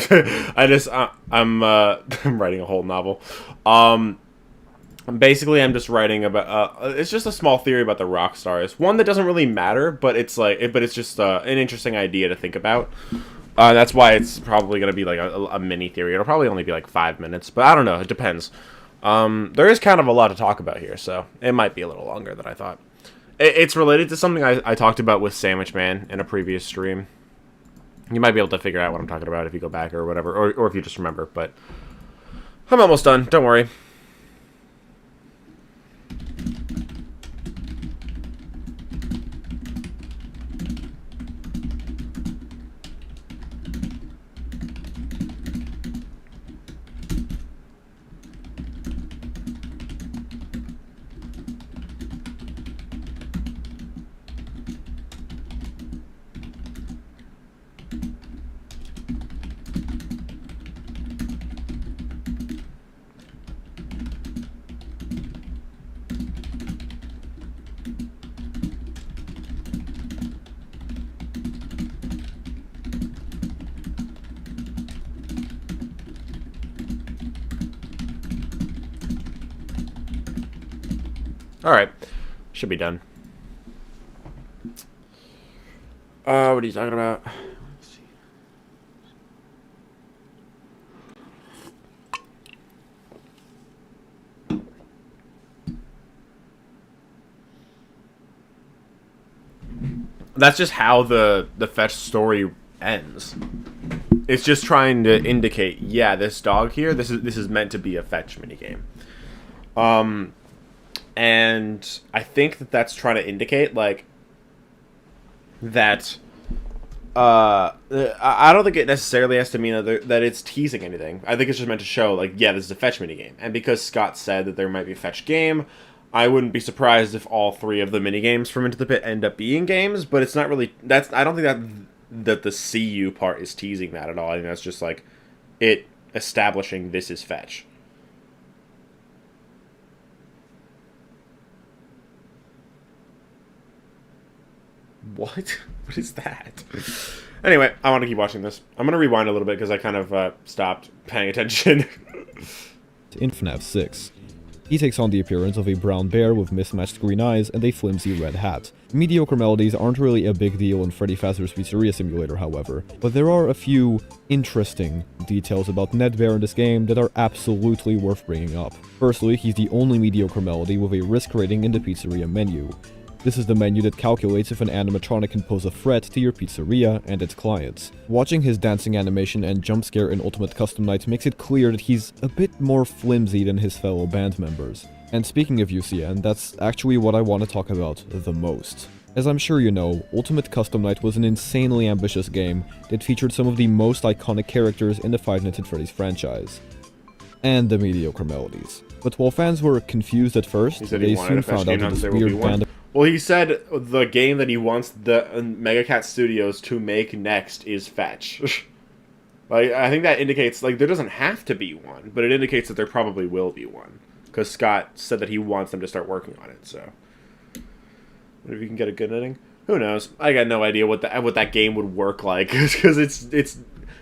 writing a whole novel. Basically, I'm just writing about. It's just a small theory about the rock stars. One that doesn't really matter, but it's just an interesting idea to think about. That's why it's probably gonna be like a mini theory. It'll probably only be like 5 minutes, but I don't know. It depends. There is kind of a lot to talk about here, so it might be a little longer than I thought. It's related to something I talked about with Sandwich Man in a previous stream. You might be able to figure out what I'm talking about if you go back or whatever, or if you just remember. But I'm almost done. Don't worry. Alright. Should be done. What are you talking about? Let's see. That's just how the fetch story ends. It's just trying to indicate, yeah, this dog here, this is meant to be a fetch minigame. And I think that's trying to indicate, like, that, I don't think it necessarily has to mean that it's teasing anything. I think it's just meant to show, like, yeah, this is a fetch minigame. And because Scott said that there might be a fetch game, I wouldn't be surprised if all 3 of the minigames from Into the Pit end up being games, but it's not really, I don't think that the CU part is teasing that at all. I think that's just, like, it establishing this is fetch. What? What is that? Anyway, I want to keep watching this. I'm going to rewind a little bit because I kind of stopped paying attention. In FNAF 6, he takes on the appearance of a brown bear with mismatched green eyes and a flimsy red hat. Mediocre melodies aren't really a big deal in Freddy Fazbear's Pizzeria Simulator, however, but there are a few interesting details about Ned Bear in this game that are absolutely worth bringing up. Firstly, he's the only mediocre melody with a risk rating in the pizzeria menu. This is the menu that calculates if an animatronic can pose a threat to your pizzeria and its clients. Watching his dancing animation and jump scare in Ultimate Custom Night makes it clear that he's a bit more flimsy than his fellow band members. And speaking of UCN, that's actually what I want to talk about the most. As I'm sure you know, Ultimate Custom Night was an insanely ambitious game that featured some of the most iconic characters in the Five Nights at Freddy's franchise. And the mediocre melodies. But while fans were confused at first, they soon found out that this weird band of... Well, he said the game that he wants the Mega Cat Studios to make next is Fetch. Like, I think that indicates, like, there doesn't have to be one, but it indicates that there probably will be one. Because Scott said that he wants them to start working on it, so... What if you can get a good ending? Who knows? I got no idea what that game would work like, because it's...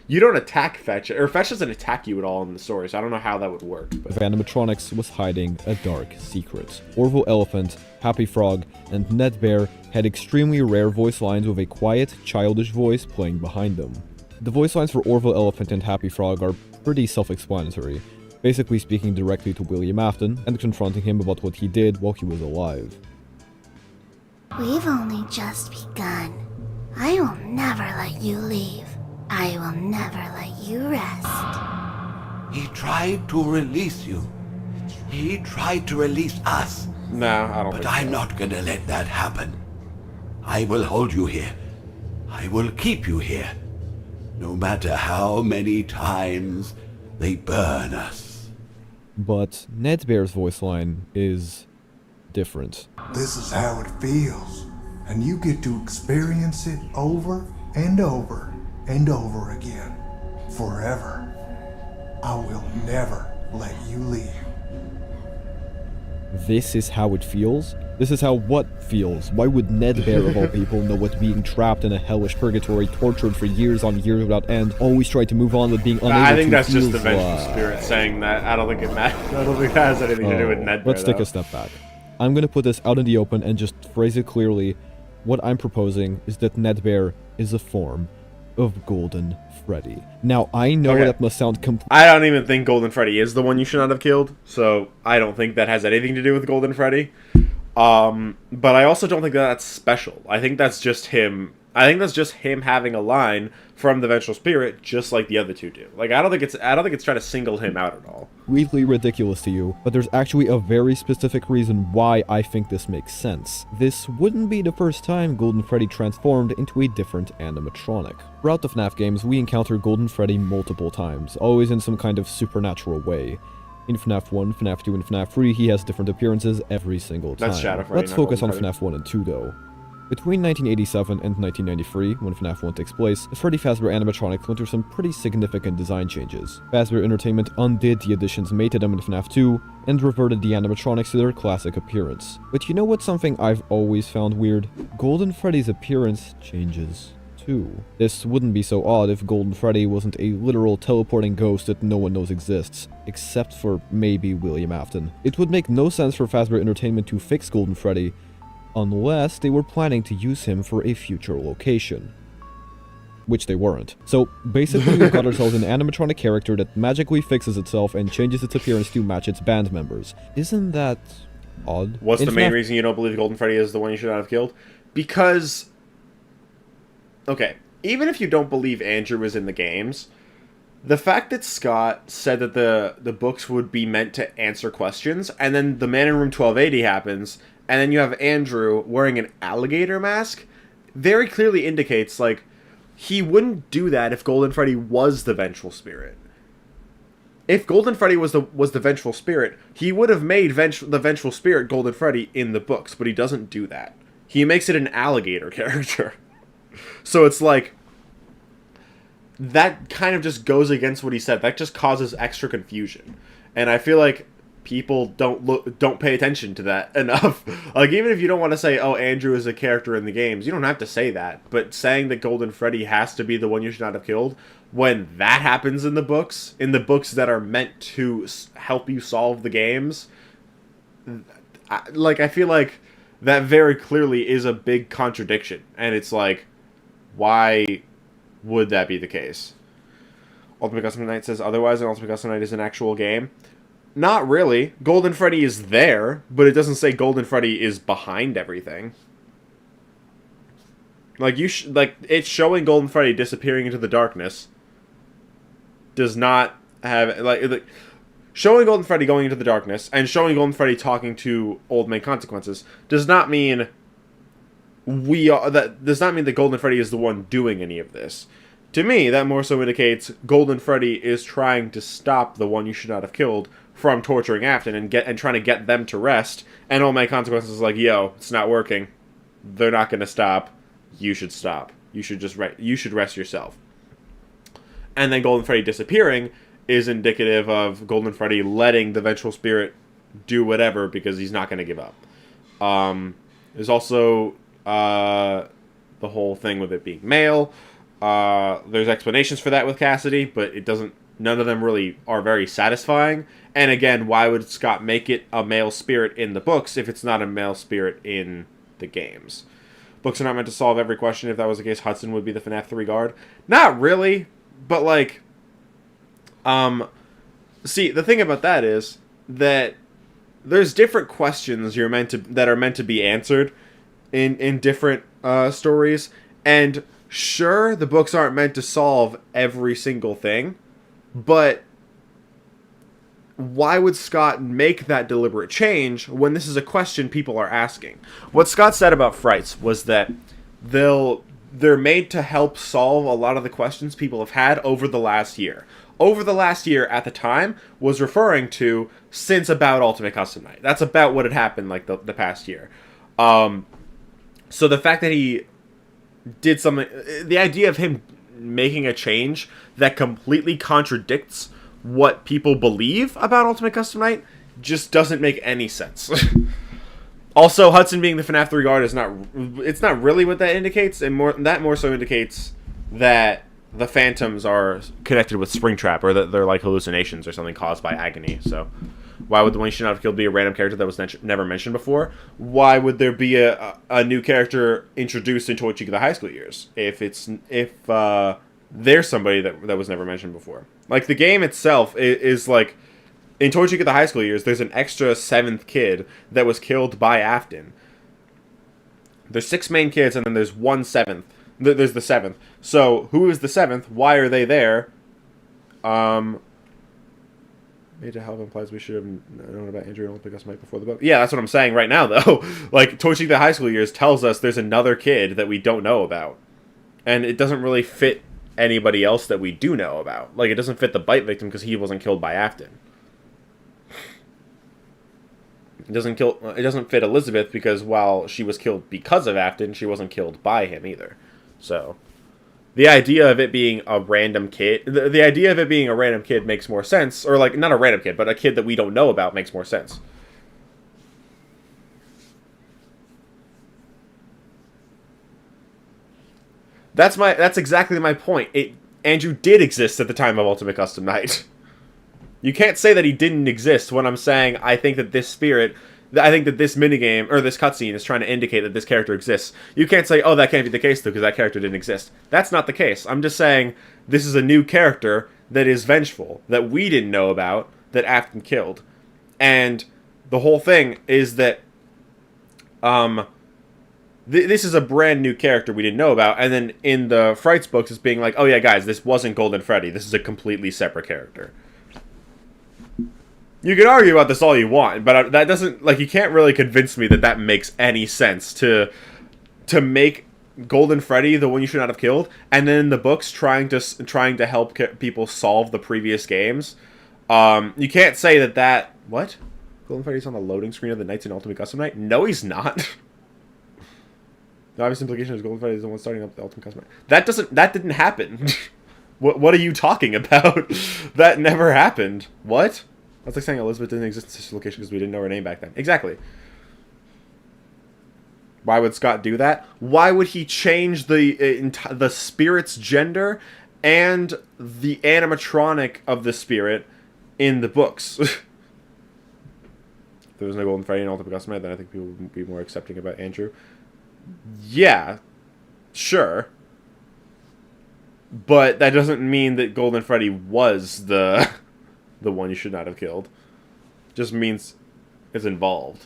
You don't attack Fetch, or Fetch doesn't attack you at all in the story, so I don't know how that would work. But. Animatronics was hiding a dark secret. Orville Elephant, Happy Frog, and Ned Bear had extremely rare voice lines with a quiet, childish voice playing behind them. The voice lines for Orville Elephant and Happy Frog are pretty self-explanatory, basically speaking directly to William Afton and confronting him about what he did while he was alive. We've only just begun. I will never let you leave. I will never let you rest. He tried to release you. He tried to release us. No, I don't think so. But I'm not gonna let that happen. I will hold you here. I will keep you here. No matter how many times they burn us. But Ned Bear's voice line is different. This is how it feels, and you get to experience it over and over and over again, forever. I will never let you leave. This is how it feels? This is how what feels. Why would Ned Bear, of all people, know what being trapped in a hellish purgatory, tortured for years on years without end, always try to move on with being unable to I think that's just the feel vengeful spirit saying that. I don't think it matters. I don't think that has anything to do with Ned Bear, Let's take a step back. I'm gonna put this out in the open and just phrase it clearly. What I'm proposing is that Ned Bear is a form of Golden Freddy. Now, I know that must sound I don't even think Golden Freddy is the one you should not have killed, so I don't think that has anything to do with Golden Freddy. But I also don't think that that's special. I think that's just him. I think that's just him having a line from the vengeful spirit, just like the other two do. Like, I don't think it's trying to single him out at all. Completely ridiculous to you, but there's actually a very specific reason why I think this makes sense. This wouldn't be the first time Golden Freddy transformed into a different animatronic. Throughout the FNAF games, we encounter Golden Freddy multiple times, always in some kind of supernatural way. In FNAF 1, FNAF 2, and FNAF 3, he has different appearances every single time. That's Shadow Freddy, Let's focus on Golden Freddy. FNAF 1 and 2, though. Between 1987 and 1993, when FNAF 1 takes place, the Freddy Fazbear animatronics went through some pretty significant design changes. Fazbear Entertainment undid the additions made to them in FNAF 2, and reverted the animatronics to their classic appearance. But you know what's something I've always found weird? Golden Freddy's appearance changes too. This wouldn't be so odd if Golden Freddy wasn't a literal teleporting ghost that no one knows exists, except for maybe William Afton. It would make no sense for Fazbear Entertainment to fix Golden Freddy, unless they were planning to use him for a future location. Which they weren't. So basically we've got ourselves an animatronic character that magically fixes itself and changes its appearance to match its band members. Isn't that odd? What's the main reason you don't believe Golden Freddy is the one you should not have killed? Because, okay, even if you don't believe Andrew was in the games, the fact that Scott said that the books would be meant to answer questions, and then the Man in Room 1280 happens, and then you have Andrew wearing an alligator mask, very clearly indicates, like, he wouldn't do that if Golden Freddy was the vengeful spirit. If Golden Freddy was the vengeful spirit, he would have made the vengeful spirit Golden Freddy in the books, but he doesn't do that. He makes it an alligator character. So it's like, that kind of just goes against what he said. That just causes extra confusion. And I feel like people don't pay attention to that enough. Like, even if you don't want to say, oh, Andrew is a character in the games, you don't have to say that. But saying that Golden Freddy has to be the one you should not have killed, when that happens in the books that are meant to help you solve the games, I feel like that very clearly is a big contradiction. And it's like, why would that be the case? Ultimate Custom Night says otherwise, and Ultimate Custom Night is an actual game. Not really. Golden Freddy is there, but it doesn't say Golden Freddy is behind everything. Like, it's showing Golden Freddy disappearing into the darkness does not have, like showing Golden Freddy going into the darkness and showing Golden Freddy talking to Old Man Consequences does not mean that Golden Freddy is the one doing any of this. To me, that more so indicates Golden Freddy is trying to stop the one you should not have killed from torturing Afton and trying to get them to rest. And Old Man Consequences is like, yo, it's not working. They're not going to stop. You should stop. You should rest yourself. And then Golden Freddy disappearing is indicative of Golden Freddy letting the vengeful spirit do whatever because he's not going to give up. There's also the whole thing with it being male. There's explanations for that with Cassidy, but none of them really are very satisfying. And again, why would Scott make it a male spirit in the books if it's not a male spirit in the games? Books are not meant to solve every question. If that was the case, Hudson would be the FNAF 3 guard. Not really, but like, see, the thing about that is that there's different questions that are meant to be answered in different stories, and sure, the books aren't meant to solve every single thing, but why would Scott make that deliberate change when this is a question people are asking? What Scott said about Frights was that they're made to help solve a lot of the questions people have had over the last year. Over the last year, at the time, was referring to since about Ultimate Custom Night. That's about what had happened, like, the past year. So the fact that he did something, the idea of him making a change that completely contradicts what people believe about Ultimate Custom Night just doesn't make any sense. Also, Hudson being the FNAF 3 guard is not. It's not really what that indicates, and more so indicates that the phantoms are connected with Springtrap, or that they're like hallucinations or something caused by agony. So, why would the one you should not have killed be a random character that was never mentioned before? Why would there be a new character introduced in Toy Chica the High School Years if there's somebody that was never mentioned before? Like, the game itself is like, in Toy Chica the High School Years, there's an extra 7th kid that was killed by Afton. There's 6 main kids, and then there's 1 7th. There's the 7th. So, who is the 7th? Why are they there? Made to help implies we should have known about Andrew and Olympic Mike before the book. Yeah, that's what I'm saying right now, though. Like, Toy Chica the High School Years tells us there's another kid that we don't know about. And it doesn't really fit anybody else that we do know about. Like, it doesn't fit the bite victim because he wasn't killed by Afton. It doesn't fit Elizabeth because while she was killed because of Afton, she wasn't killed by him either. So, the idea of it being a random kid, the idea of it being a random kid makes more sense. Or, like, not a random kid, but a kid that we don't know about makes more sense. That's exactly my point. Andrew did exist at the time of Ultimate Custom Night. You can't say that he didn't exist when I'm saying I think that this minigame, or this cutscene, is trying to indicate that this character exists. You can't say, oh, that can't be the case, though, because that character didn't exist. That's not the case. I'm just saying this is a new character that is vengeful, that we didn't know about, that Afton killed. And the whole thing is that this is a brand new character we didn't know about, and then in the Frights books it's being like, oh yeah, guys, this wasn't Golden Freddy. This is a completely separate character. You can argue about this all you want, but that doesn't, like, you can't really convince me that that makes any sense to make Golden Freddy the one you should not have killed, and then in the books trying to help people solve the previous games. You can't say that what? Golden Freddy's on the loading screen of the Knights in Ultimate Custom Night? No, he's not. The obvious implication is Golden Freddy is the one starting up the Ultimate Custom Night. That didn't happen. What are you talking about? That never happened. What? That's like saying Elizabeth didn't exist in this location because we didn't know her name back then. Exactly. Why would Scott do that? Why would he change the spirit's gender and the animatronic of the spirit in the books? If there was no Golden Freddy in Ultimate Custom Night, then I think people would be more accepting about Andrew. Yeah, sure. But that doesn't mean that Golden Freddy was the one you should not have killed. Just means it's involved.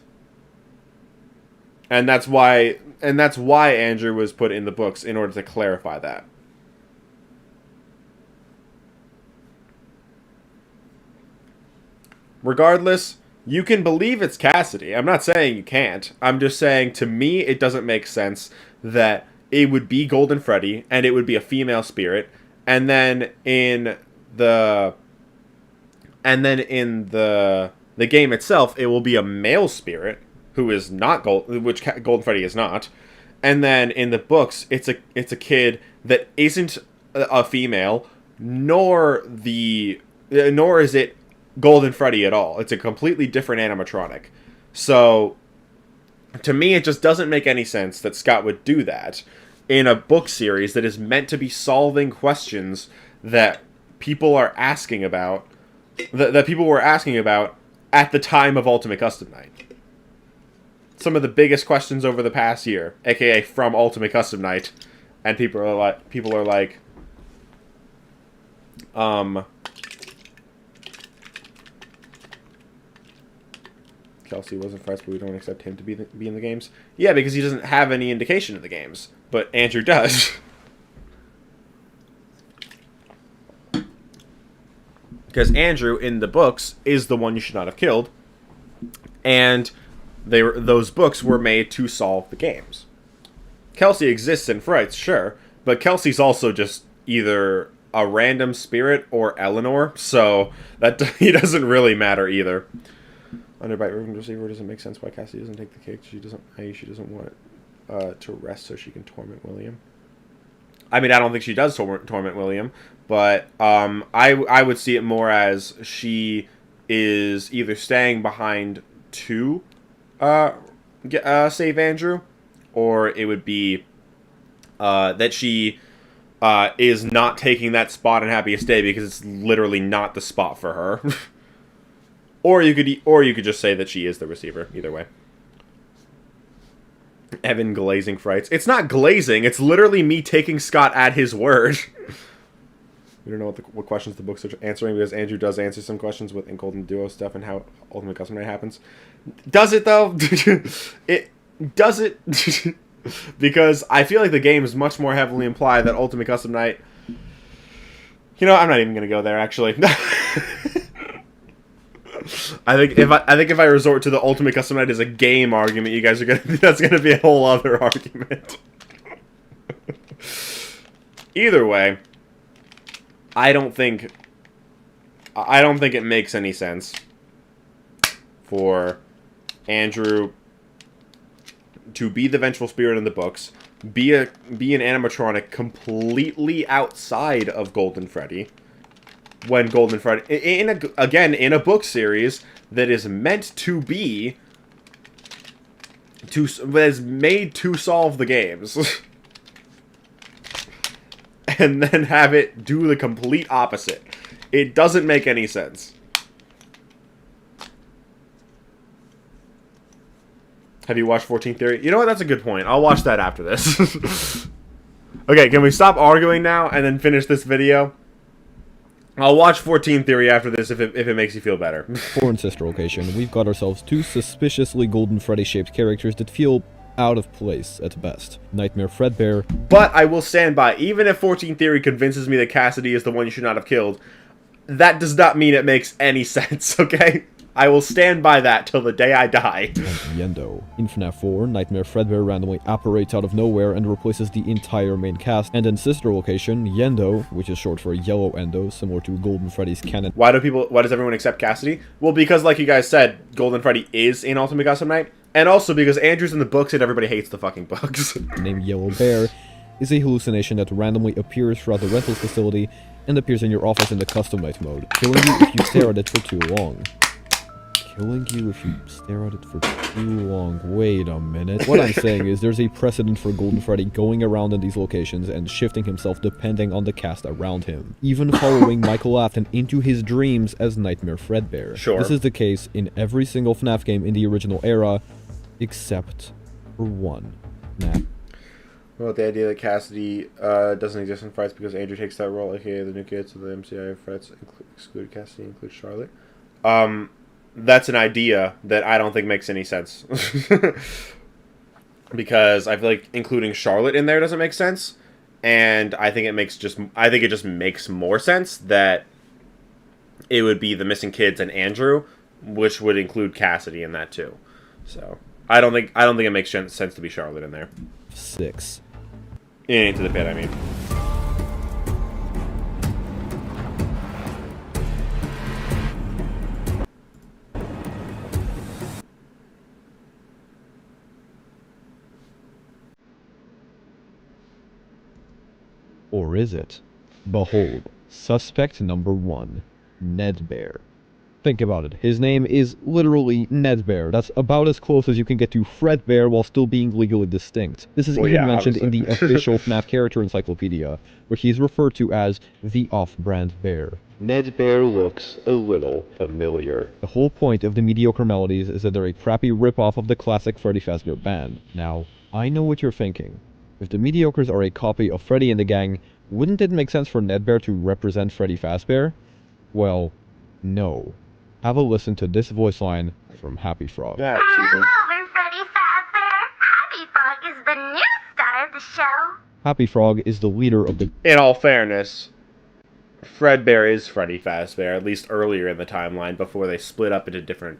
And that's why Andrew was put in the books, in order to clarify that. Regardless, you can believe it's Cassidy. I'm not saying you can't. I'm just saying, to me, it doesn't make sense that it would be Golden Freddy, and it would be a female spirit, and then in the game itself, it will be a male spirit who is not which Golden Freddy is not, and then in the books, it's a kid that isn't a female, nor is it Golden Freddy at all. It's a completely different animatronic. So, to me, it just doesn't make any sense that Scott would do that in a book series that is meant to be solving questions that people are asking about, that people were asking about at the time of Ultimate Custom Night. Some of the biggest questions over the past year, aka from Ultimate Custom Night, and people are like, Kelsey wasn't Frights, but we don't accept him to be in the games. Yeah, because he doesn't have any indication of the games, but Andrew does. Because Andrew, in the books, is the one you should not have killed, and those books were made to solve the games. Kelsey exists in Frights, sure, but Kelsey's also just either a random spirit or Eleanor, so that he doesn't really matter either. Underbite Riven Receiver doesn't make sense why Cassie doesn't take the cake. She doesn't want to rest so she can torment William. I mean, I don't think she does torment William, but I would see it more as she is either staying behind to save Andrew, or it would be that she is not taking that spot in Happiest Day because it's literally not the spot for her. or you could just say that she is the receiver. Either way. Evan glazing frights. It's not glazing. It's literally me taking Scott at his word. We don't know what questions the books are answering because Andrew does answer some questions with Golden Duo stuff and how Ultimate Custom Night happens. Does it though? It does it because I feel like the game is much more heavily implied that Ultimate Custom Night. You know, I'm not even gonna go there. Actually, I think if I resort to the Ultimate Custom Night as a game argument, you guys are that's gonna be a whole other argument. Either way. I don't think it makes any sense for Andrew to be the vengeful spirit in the books, be an animatronic completely outside of Golden Freddy, when Golden Freddy in a book series that is meant to be that is made to solve the games. And then have it do the complete opposite. It doesn't make any sense. Have you watched 14th Theory? You know what? That's a good point. I'll watch that after this. Okay, can we stop arguing now and then finish this video? I'll watch 14th Theory after this if it makes you feel better. For in sister location, we've got ourselves two suspiciously Golden Freddy-shaped characters that feel out of place at best. Nightmare Fredbear. But I will stand by, even if 14 Theory convinces me that Cassidy is the one you should not have killed, that does not mean it makes any sense, okay? I will stand by that till the day I die. And Yendo. In FNAF 4, Nightmare Fredbear randomly apparates out of nowhere and replaces the entire main cast. And in sister location, Yendo, which is short for Yellow Endo, similar to Golden Freddy's canon. Why does everyone accept Cassidy? Well, because like you guys said, Golden Freddy is in Ultimate Custom Night. And also because Andrew's in the books and everybody hates the fucking books. The name Yellow Bear is a hallucination that randomly appears throughout the rentals facility and appears in your office in the custom night mode, killing you if you stare at it for too long. Killing you if you stare at it for too long. Wait a minute. What I'm saying is there's a precedent for Golden Freddy going around in these locations and shifting himself depending on the cast around him. Even following Michael Afton into his dreams as Nightmare Fredbear. Sure. This is the case in every single FNAF game in the original era, except for one. Nah. Well, the idea that Cassidy doesn't exist in Frights because Andrew takes that role, aka the new kids of the MCI of Frights exclude Cassidy, include Charlotte. That's an idea that I don't think makes any sense. Because I feel like including Charlotte in there doesn't make sense. And I think it just makes more sense that it would be the missing kids and Andrew, which would include Cassidy in that too. So I don't think it makes sense to be Charlotte in there. 6. Into the pit, I mean. Or is it? Behold, suspect number 1, Ned Bear. Think about it. His name is literally Ned Bear. That's about as close as you can get to Fredbear while still being legally distinct. This is even mentioned in the official FNAF character encyclopedia, where he is referred to as the off-brand bear. Ned Bear looks a little familiar. The whole point of the mediocre melodies is that they're a crappy rip-off of the classic Freddy Fazbear band. Now, I know what you're thinking. If the mediocres are a copy of Freddy and the Gang, wouldn't it make sense for Ned Bear to represent Freddy Fazbear? Well, no. Have a listen to this voice line from Happy Frog. Come on over, Freddy Fazbear. Happy Frog is the new star of the show. Happy Frog is the leader of the... In all fairness, Fredbear is Freddy Fazbear, at least earlier in the timeline, before they split up into different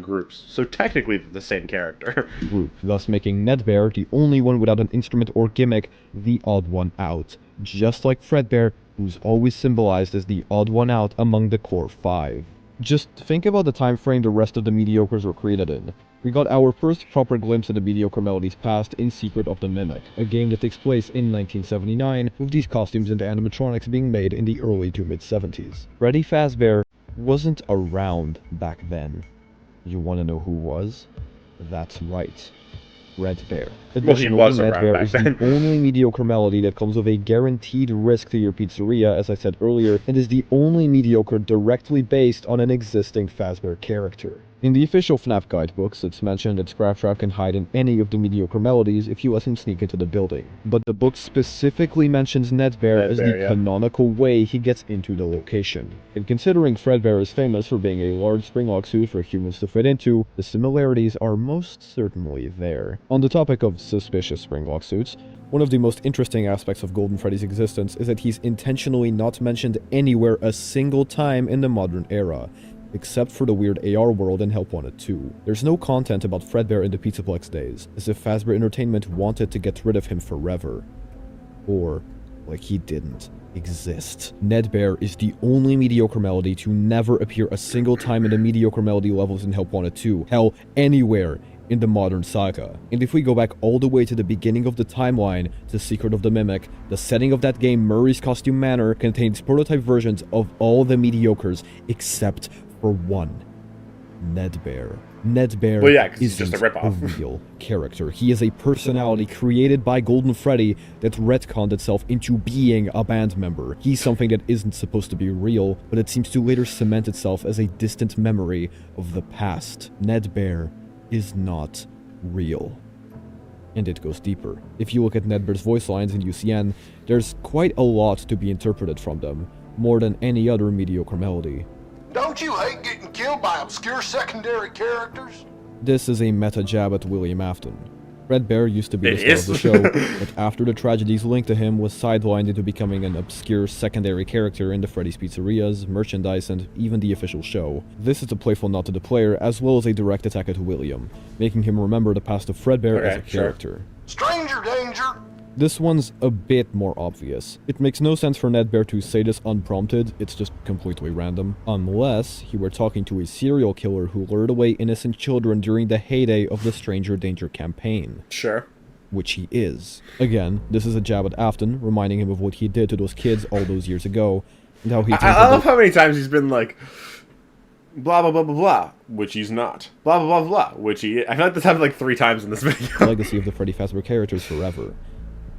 groups. So technically the same character. Group, thus making Ned Bear the only one without an instrument or gimmick, the odd one out. Just like Fredbear, who's always symbolized as the odd one out among the core 5. Just think about the time frame the rest of the mediocres were created in. We got our first proper glimpse of the mediocre melodies past in Secret of the Mimic, a game that takes place in 1979, with these costumes and animatronics being made in the early to mid-70s. Freddy Fazbear wasn't around back then. You wanna know who was? That's right. Fredbear. Well, he was around Fredbear back is then. the only mediocre melody that comes with a guaranteed risk to your pizzeria, as I said earlier, and is the only mediocre directly based on an existing Fazbear character. In the official FNAF guidebooks, it's mentioned that Scraptrap can hide in any of the mediocre melodies if you let him sneak into the building. But the book specifically mentions Nedbear as the canonical way he gets into the location. And considering Fredbear is famous for being a large springlock suit for humans to fit into, the similarities are most certainly there. On the topic of suspicious springlock suits, one of the most interesting aspects of Golden Freddy's existence is that he's intentionally not mentioned anywhere a single time in the modern era, except for the weird AR world in Help Wanted 2. There's no content about Fredbear in the Pizzaplex days, as if Fazbear Entertainment wanted to get rid of him forever. Or, like he didn't exist. Nedbear is the only mediocre melody to never appear a single time in the mediocre melody levels in Help Wanted 2. Hell, anywhere in the modern saga. And if we go back all the way to the beginning of the timeline, to Secret of the Mimic, the setting of that game, Murray's Costume Manor, contains prototype versions of all the mediocres except for one. Nedbear. Nedbear well, yeah, 'cause isn't he's just a ripoff. real character. He is a personality created by Golden Freddy that retconned itself into being a band member. He's something that isn't supposed to be real, but it seems to later cement itself as a distant memory of the past. Nedbear is not real. And it goes deeper. If you look at Nedbear's voice lines in UCN, there's quite a lot to be interpreted from them, more than any other mediocre melody. Don't you hate getting killed by obscure secondary characters? This is a meta jab at William Afton. Fredbear used to be the star of the show, but after the tragedies linked to him was sidelined into becoming an obscure secondary character in the Freddy's Pizzerias, merchandise, and even the official show. This is a playful nod to the player, as well as a direct attack at William, making him remember the past of Fredbear as a character. Stranger danger! This one's a bit more obvious. It makes no sense for Nedbear to say this unprompted, it's just completely random. Unless he were talking to a serial killer who lured away innocent children during the heyday of the Stranger Danger campaign. Sure. Which he is. Again, this is a jab at Afton, reminding him of what he did to those kids all those years ago, and how he... I love how many times he's been like, blah, blah, blah, blah, blah, which he's not. Blah, blah, blah, blah, which he... I feel like this happened like 3 times in this video. The legacy of the Freddy Fazbear characters forever.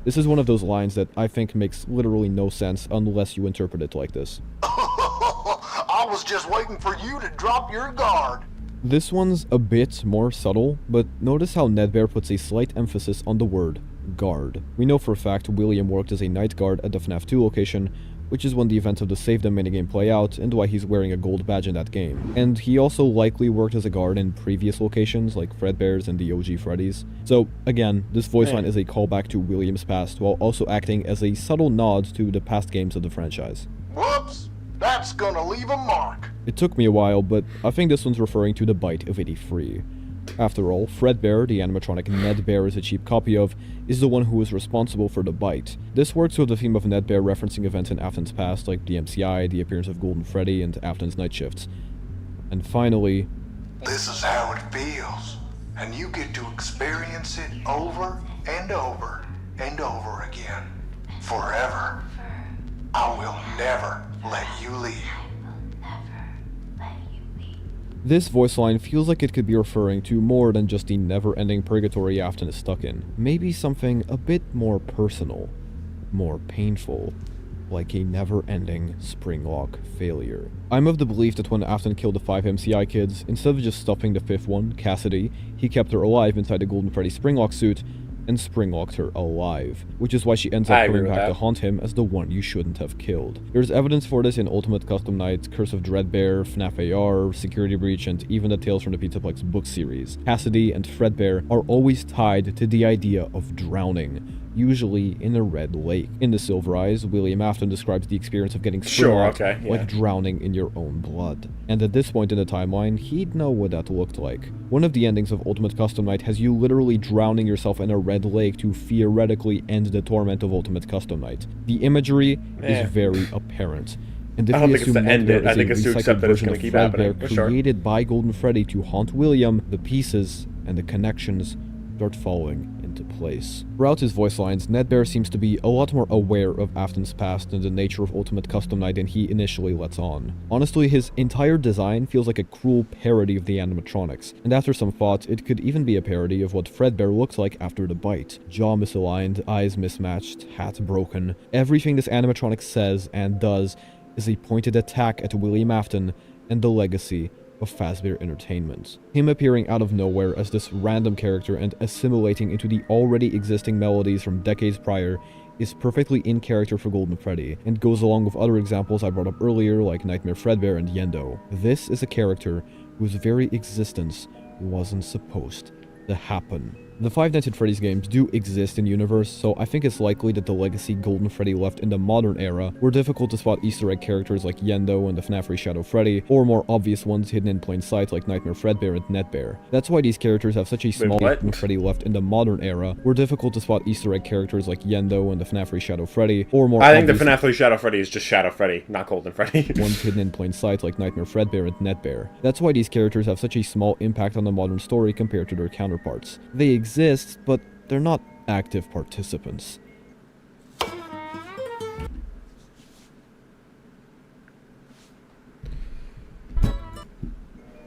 This is one of those lines that I think makes literally no sense unless you interpret it like this. I was just waiting for you to drop your guard. This one's a bit more subtle, but notice how Nedbear puts a slight emphasis on the word guard. We know for a fact William worked as a night guard at the FNAF 2 location, which is when the events of the Save Them minigame play out, and why he's wearing a gold badge in that game. And he also likely worked as a guard in previous locations, like Fredbear's and the OG Freddy's. So, again, this voice line is a callback to William's past, while also acting as a subtle nod to the past games of the franchise. Whoops! That's gonna leave a mark. It took me a while, but I think this one's referring to the bite of 83. After all, Fredbear, the animatronic Nedbear is a cheap copy of, is the one who is responsible for the bite. This works with the theme of Nedbear referencing events in Afton's past, like the MCI, the appearance of Golden Freddy, and Afton's night shifts. And finally... This is how it feels, and you get to experience it over and over and over again. Forever. I will never let you leave. This voice line feels like it could be referring to more than just the never-ending purgatory Afton is stuck in. Maybe something a bit more personal, more painful, like a never-ending Springlock failure. I'm of the belief that when Afton killed the 5 MCI kids, instead of just stuffing the 5th one, Cassidy, he kept her alive inside the Golden Freddy Springlock suit, and Springlocked her alive, which is why she ends up coming back to haunt him as the one you shouldn't have killed. There's evidence for this in Ultimate Custom Night, Curse of Dreadbear, FNAF AR, Security Breach, and even the Tales from the Pizzaplex book series. Cassidy and Fredbear are always tied to the idea of drowning, usually in a red lake. In The Silver Eyes, William Afton describes the experience of getting Springlocked like drowning in your own blood. And at this point in the timeline, he'd know what that looked like. One of the endings of Ultimate Custom Night has you literally drowning yourself in a red lake to theoretically end the torment of Ultimate Custom Night. The imagery is very apparent. And if I don't we think it's to end it, I think it's to accept that it's going to keep happening. Created by Golden Freddy to haunt William, the pieces and the connections start falling into into place. Throughout his voice lines, Ned Bear seems to be a lot more aware of Afton's past and the nature of Ultimate Custom Night than he initially lets on. Honestly, his entire design feels like a cruel parody of the animatronics, and after some thought, it could even be a parody of what Fredbear looks like after the bite. Jaw misaligned, eyes mismatched, hat broken. Everything this animatronic says and does is a pointed attack at William Afton and the legacy of Fazbear Entertainment. Him appearing out of nowhere as this random character and assimilating into the already existing melodies from decades prior is perfectly in character for Golden Freddy, and goes along with other examples I brought up earlier like Nightmare Fredbear and Yendo. This is a character whose very existence wasn't supposed to happen. The Five Nights at Freddy's games do exist in universe, so I think it's likely that the legacy Golden Freddy left in the modern era were difficult to spot Easter egg characters like Yendo and the FNAF free Shadow Freddy, or more obvious ones hidden in plain sight like Nightmare Fredbear and Netbear. That's why these characters have such a small Golden Freddy left in the modern era were difficult to spot Easter egg characters like Yendo and the FNAF free Shadow Freddy, or more I think the FNAF free Shadow Freddy is just Shadow Freddy, not Golden Freddy. ones hidden in plain sight like Nightmare Fredbear and Netbear. That's why these characters have such a small impact on the modern story compared to their counterparts. They exist, but they're not active participants.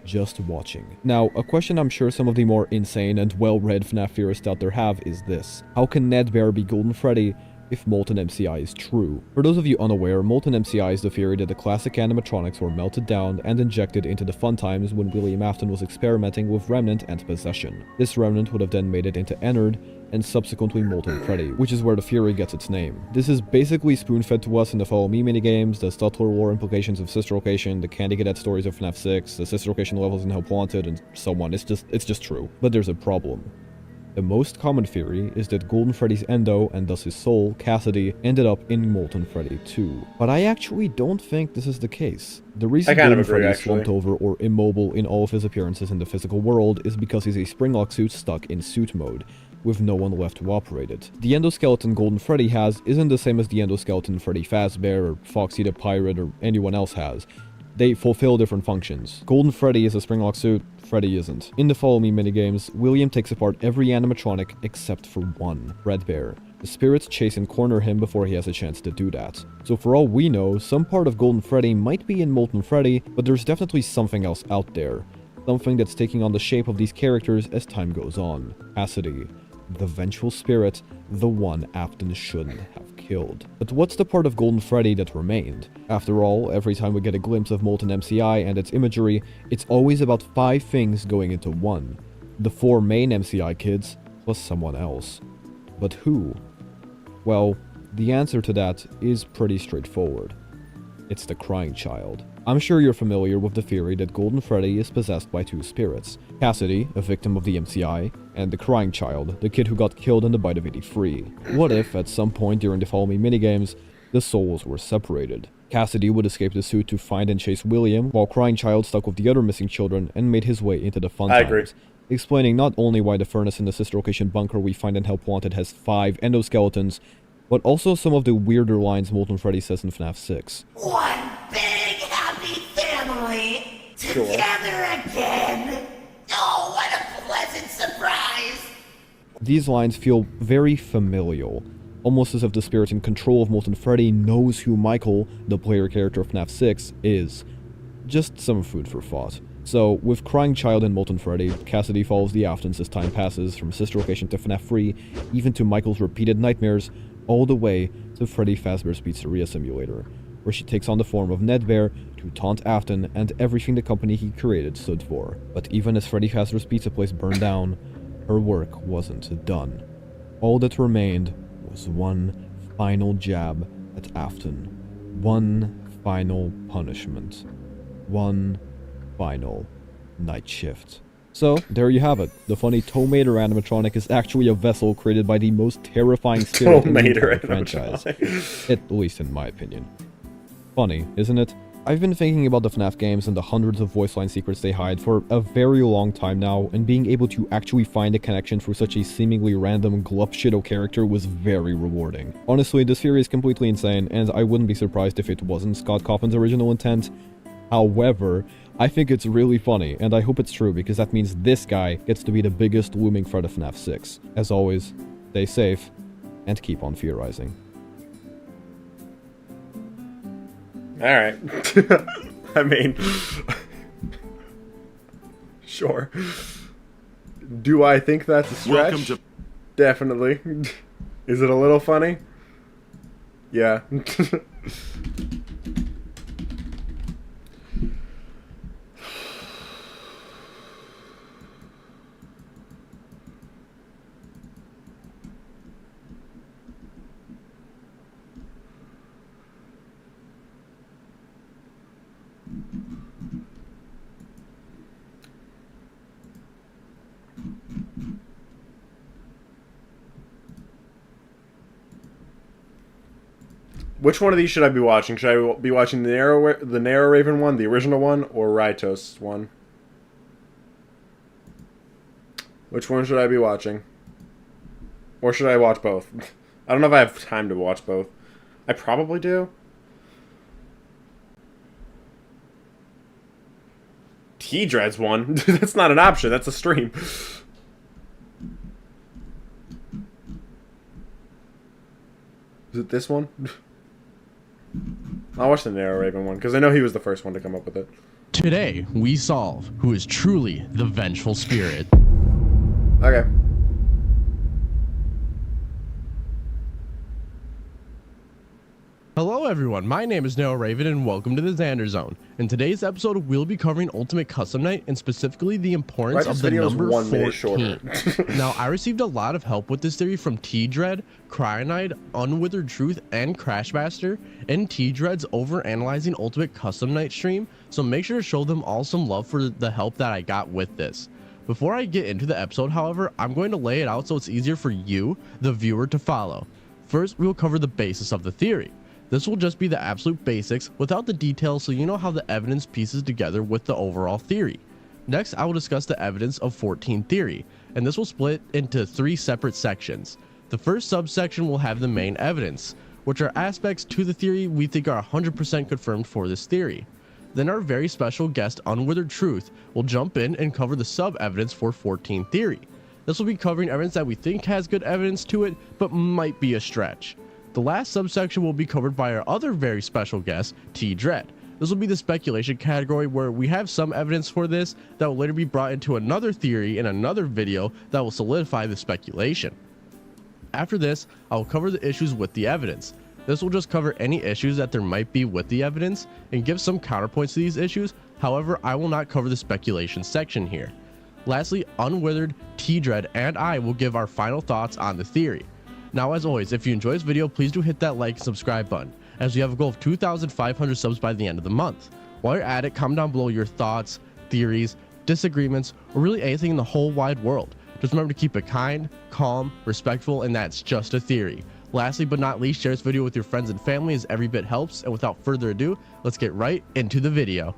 Just watching. Now, a question I'm sure some of the more insane and well-read FNAF theorists out there have is this: how can Ned Bear be Golden Freddy if Molten MCI is true? For those of you unaware, Molten MCI is the theory that the classic animatronics were melted down and injected into the fun times when William Afton was experimenting with Remnant and Possession. This Remnant would have then made it into Ennard, and subsequently Molten Freddy, which is where the theory gets its name. This is basically spoon-fed to us in the Follow Me minigames, the subtler lore implications of Sister Location, the Candy Cadet stories of FNAF 6, the Sister Location levels in Help Wanted, and so on. It's just true. But there's a problem. The most common theory is that Golden Freddy's endo, and thus his soul, Cassidy, ended up in Molten Freddy 2. But I actually don't think this is the case. The reason Golden Freddy is slumped over or immobile in all of his appearances in the physical world is because he's a Springlock suit stuck in suit mode, with no one left to operate it. The endoskeleton Golden Freddy has isn't the same as the endoskeleton Freddy Fazbear or Foxy the Pirate or anyone else has. They fulfill different functions. Golden Freddy is a Springlock suit, Freddy isn't. In the Follow Me minigames, William takes apart every animatronic except for one, Fredbear. The spirits chase and corner him before he has a chance to do that. So for all we know, some part of Golden Freddy might be in Molten Freddy, but there's definitely something else out there. Something that's taking on the shape of these characters as time goes on. Cassidy, the vengeful spirit, the one Afton shouldn't have killed. But what's the part of Golden Freddy that remained? After all, every time we get a glimpse of Molten MCI and its imagery, it's always about 5 things going into one. The 4 main MCI kids, plus someone else. But who? Well, the answer to that is pretty straightforward. It's the Crying Child. I'm sure you're familiar with the theory that Golden Freddy is possessed by 2 spirits. Cassidy, a victim of the MCI, and the Crying Child, the kid who got killed in the bite of 83. What if, at some point during the Follow Me minigames, the souls were separated? Cassidy would escape the suit to find and chase William, while Crying Child stuck with the other missing children and made his way into the fun times. Explaining not only why the furnace in the Sister Location bunker we find in Help Wanted has 5 endoskeletons, but also some of the weirder lines Molten Freddy says in FNAF 6. One big happy family together again. Oh, what a pleasant surprise! These lines feel very familial, almost as if the spirit in control of Molten Freddy knows who Michael, the player character of FNAF 6, is. Just some food for thought. So, with Crying Child and Molten Freddy, Cassidy follows the Aftons as time passes, from Sister Location to FNAF 3, even to Michael's repeated nightmares, all the way to Freddy Fazbear's Pizzeria Simulator, where she takes on the form of Ned Bear to taunt Afton and everything the company he created stood for. But even as Freddy Fazbear's Pizza Place burned down, her work wasn't done. All that remained was one final jab at Afton. One final punishment. One final night shift. So, there you have it. The funny Tomater animatronic is actually a vessel created by the most terrifying spirit in the entire franchise. At least in my opinion. Funny, isn't it? I've been thinking about the FNAF games and the hundreds of voice line secrets they hide for a very long time now, and being able to actually find a connection through such a seemingly random glupshido character was very rewarding. Honestly, this theory is completely insane, and I wouldn't be surprised if it wasn't Scott Cawthon's original intent. However, I think it's really funny, and I hope it's true, because that means this guy gets to be the biggest looming threat of FNAF 6. As always, stay safe, and keep on theorizing. Alright. I mean... Sure. Do I think that's a stretch? Welcome to... Definitely. Is it a little funny? Yeah. Which one of these should I be watching? Should I be watching the Narrow Raven one, the original one, or Rytos one? Which one should I be watching? Or should I watch both? I don't know if I have time to watch both. I probably do. T-Dreads one? That's not an option, that's a stream. Is it this one? I'll watch the Narrow Raven one, because I know he was the first one to come up with it. Today, we solve who is truly the vengeful spirit. Okay. Hello everyone, my name is Narrow Raven and welcome to the Xander Zone. In today's episode, we'll be covering Ultimate Custom Night and specifically the importance of the number 14. Now, I received a lot of help with this theory from T-Dread, Cryonide, Unwithered Truth, and Crashmaster, and T-Dread's overanalyzing Ultimate Custom Night stream, so make sure to show them all some love for the help that I got with this. Before I get into the episode, however, I'm going to lay it out so it's easier for you, the viewer, to follow. First, we will cover the basis of the theory. This will just be the absolute basics without the details so you know how the evidence pieces together with the overall theory. Next, I will discuss the evidence of 14 theory, and this will split into 3 separate sections. The first subsection will have the main evidence, which are aspects to the theory we think are 100% confirmed for this theory. Then our very special guest Unwithered Truth will jump in and cover the sub-evidence for 14 theory. This will be covering evidence that we think has good evidence to it, but might be a stretch. The last subsection will be covered by our other very special guest, T-Dread. This will be the speculation category where we have some evidence for this that will later be brought into another theory in another video that will solidify the speculation. After this, I will cover the issues with the evidence. This will just cover any issues that there might be with the evidence and give some counterpoints to these issues. However, I will not cover the speculation section here. Lastly, Unwithered, T-Dread, and I will give our final thoughts on the theory. Now, as always, if you enjoy this video, please do hit that like and subscribe button, as we have a goal of 2,500 subs by the end of the month. While you're at it, comment down below your thoughts, theories, disagreements, or really anything in the whole wide world. Just remember to keep it kind, calm, respectful, and that's just a theory. Lastly but not least, share this video with your friends and family as every bit helps, and without further ado, let's get right into the video.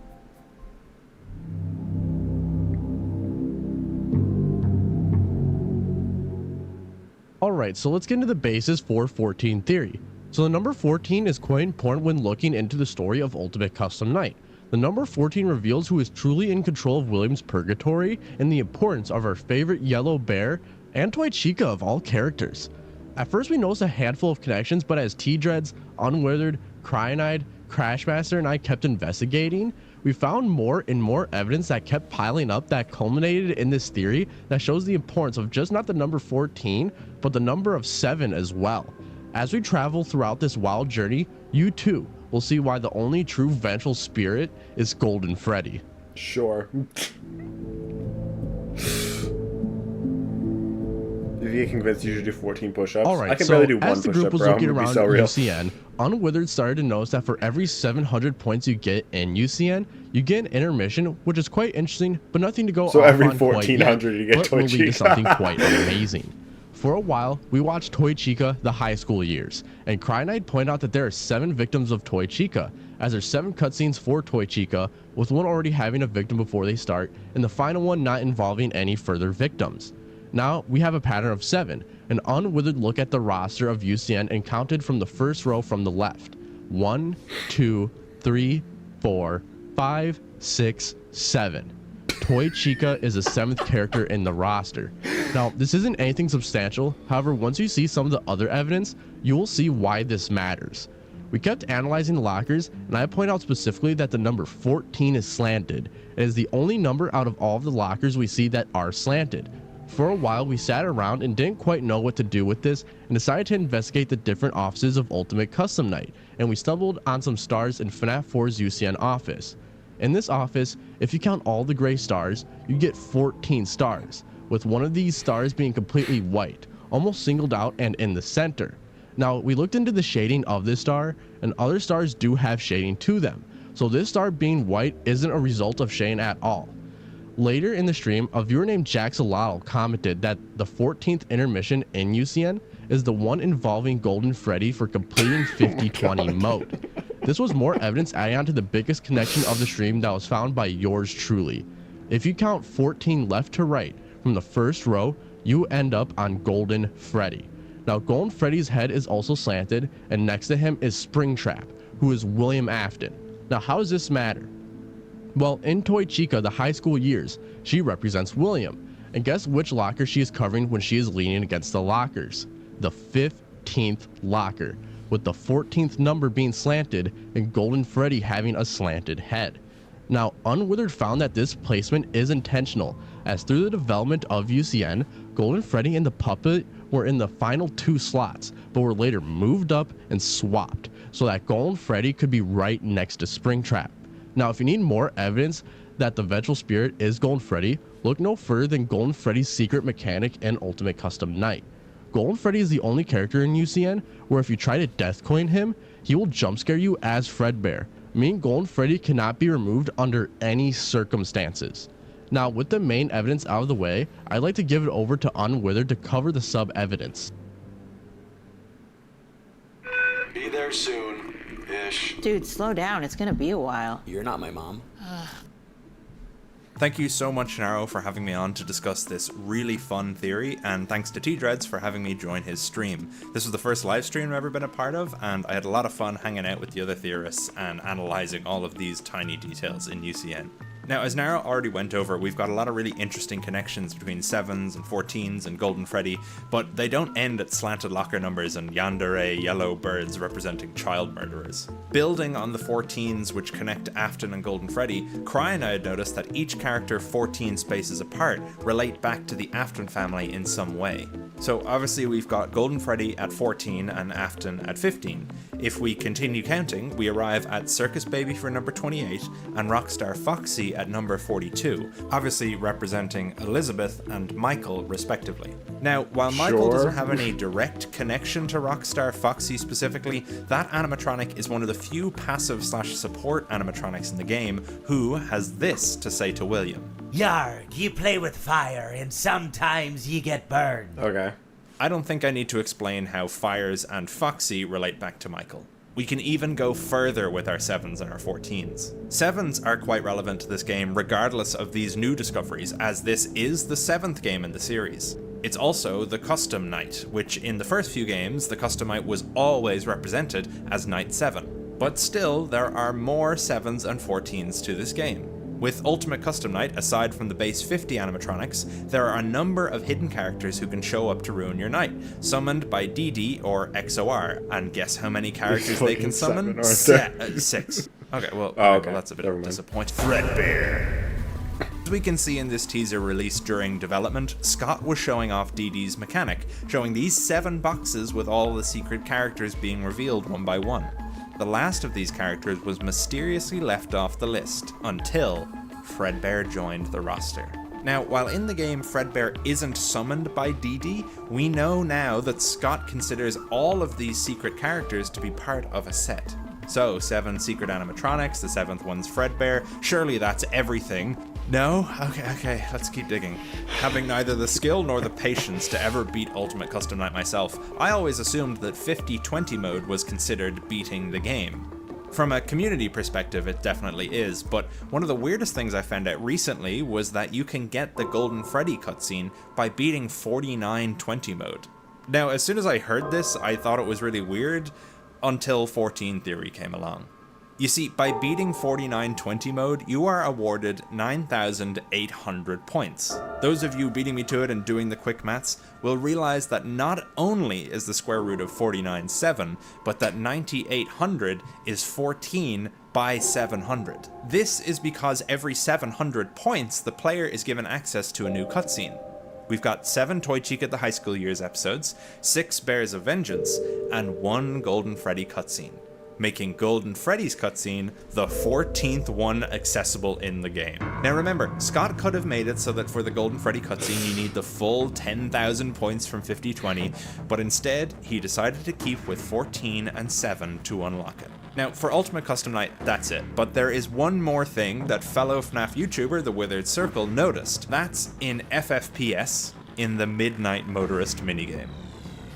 Alright, so let's get into the basis for 14 theory. So the number 14 is quite important when looking into the story of Ultimate Custom Night. The number 14 reveals who is truly in control of William's purgatory and the importance of our favorite yellow bear and Toy Chica of all characters. At first we noticed a handful of connections, but as T-Dreads, Unwithered, Cryonide, Crashmaster, and I kept investigating, we found more and more evidence that kept piling up that culminated in this theory that shows the importance of just not the number 14, but the number of 7 as well. As we travel throughout this wild journey, you too will see why the only true vengeful spirit is Golden Freddy. Sure. If you get convinced you should do 14 push-ups. Alright, I can so barely do one as the group push-up, was bro. looking I'm gonna around be so real. UCN, Unwithered started to notice that for every 700 points you get in UCN, you get an intermission, which is quite interesting, but nothing to go so off every on quite 1400 yet, you get but Toy will lead to Chica. something quite amazing. For a while, we watched Toy Chica the high school years, and Cryonide pointed out that there are 7 victims of Toy Chica, as there's 7 cutscenes for Toy Chica, with one already having a victim before they start, and the final one not involving any further victims. Now, we have a pattern of 7. An Unwithered look at the roster of UCN and counted from the first row from the left. 1, 2, 3, 4, 5, 6, 7. Toy Chica is the 7th character in the roster. Now, this isn't anything substantial, however, once you see some of the other evidence, you will see why this matters. We kept analyzing the lockers, and I point out specifically that the number 14 is slanted. It is the only number out of all of the lockers we see that are slanted. For a while, we sat around and didn't quite know what to do with this, and decided to investigate the different offices of Ultimate Custom Night, and we stumbled on some stars in FNAF 4's UCN office. In this office, if you count all the gray stars, you get 14 stars, with one of these stars being completely white, almost singled out and in the center. Now, we looked into the shading of this star, and other stars do have shading to them, so this star being white isn't a result of shading at all. Later in the stream, a viewer named Jaxalotl commented that the 14th intermission in UCN is the one involving Golden Freddy for completing 50-20 mode. This was more evidence adding on to the biggest connection of the stream that was found by yours truly. If you count 14 left to right from the first row, you end up on Golden Freddy. Now, Golden Freddy's head is also slanted, and next to him is Springtrap, who is William Afton. Now, how does this matter? Well, in Toy Chica, the high school years, she represents William. And guess which locker she is covering when she is leaning against the lockers? The 15th locker, with the 14th number being slanted and Golden Freddy having a slanted head. Now, Unwithered found that this placement is intentional, as through the development of UCN, Golden Freddy and the puppet were in the final 2 slots, but were later moved up and swapped, so that Golden Freddy could be right next to Springtrap. Now, if you need more evidence that the vengeful spirit is Golden Freddy, look no further than Golden Freddy's secret mechanic in Ultimate Custom Night. Golden Freddy is the only character in UCN where if you try to death coin him, he will jump scare you as Fredbear, meaning Golden Freddy cannot be removed under any circumstances. Now, with the main evidence out of the way, I'd like to give it over to Unwithered to cover the sub-evidence. Be there soon-ish. Dude, slow down. It's gonna be a while. You're not my mom. Thank you so much, Naro, for having me on to discuss this really fun theory, and thanks to T-Dreads for having me join his stream. This was the first live stream I've ever been a part of, and I had a lot of fun hanging out with the other theorists and analysing all of these tiny details in UCN. Now, as Naro already went over, we've got a lot of really interesting connections between 7s and 14s and Golden Freddy, but they don't end at slanted locker numbers and yandere yellow birds representing child murderers. Building on the 14s which connect Afton and Golden Freddy, Cry and I had noticed that each character 14 spaces apart relate back to the Afton family in some way. So obviously we've got Golden Freddy at 14 and Afton at 15. If we continue counting, we arrive at Circus Baby for number 28 and Rockstar Foxy at number 42, obviously representing Elizabeth and Michael respectively. Now, while Michael doesn't have any direct connection to Rockstar Foxy specifically, that animatronic is one of the few passive/support animatronics in the game who has this to say to William. Yarg, you play with fire and sometimes you get burned. Okay. I don't think I need to explain how Fires and Foxy relate back to Michael. We can even go further with our 7s and our 14s. 7s are quite relevant to this game regardless of these new discoveries, as this is the 7th game in the series. It's also the Custom Night, which in the first few games, the Custom Night was always represented as Night 7. But still, there are more 7s and 14s to this game. With Ultimate Custom Night, aside from the base 50 animatronics, there are a number of hidden characters who can show up to ruin your night, summoned by DD or XOR, and guess how many characters they can summon? 6. Okay, well, well, that's a bit of a disappointment. Fredbear. As we can see in this teaser released during development, Scott was showing off DD's mechanic, showing these 7 boxes with all the secret characters being revealed one by one. The last of these characters was mysteriously left off the list, until Fredbear joined the roster. Now, while in the game Fredbear isn't summoned by DD, we know now that Scott considers all of these secret characters to be part of a set. So, 7 secret animatronics, the 7th one's Fredbear, surely that's everything. No? Okay, let's keep digging. Having neither the skill nor the patience to ever beat Ultimate Custom Night myself, I always assumed that 50-20 mode was considered beating the game. From a community perspective, it definitely is, but one of the weirdest things I found out recently was that you can get the Golden Freddy cutscene by beating 49-20 mode. Now, as soon as I heard this, I thought it was really weird, until 14 Theory came along. You see, by beating 4920 mode, you are awarded 9,800 points. Those of you beating me to it and doing the quick maths will realize that not only is the square root of 49.7, but that 9,800 is 14 by 700. This is because every 700 points, the player is given access to a new cutscene. We've got 7 Toy Cheek at the High School Years episodes, 6 Bears of Vengeance, and 1 Golden Freddy cutscene, making Golden Freddy's cutscene the 14th one accessible in the game. Now remember, Scott could have made it so that for the Golden Freddy cutscene you need the full 10,000 points from 5020, but instead he decided to keep with 14 and 7 to unlock it. Now, for Ultimate Custom Night, that's it, but there is one more thing that fellow FNAF YouTuber, The Withered Circle, noticed. That's in FFPS, in the Midnight Motorist minigame.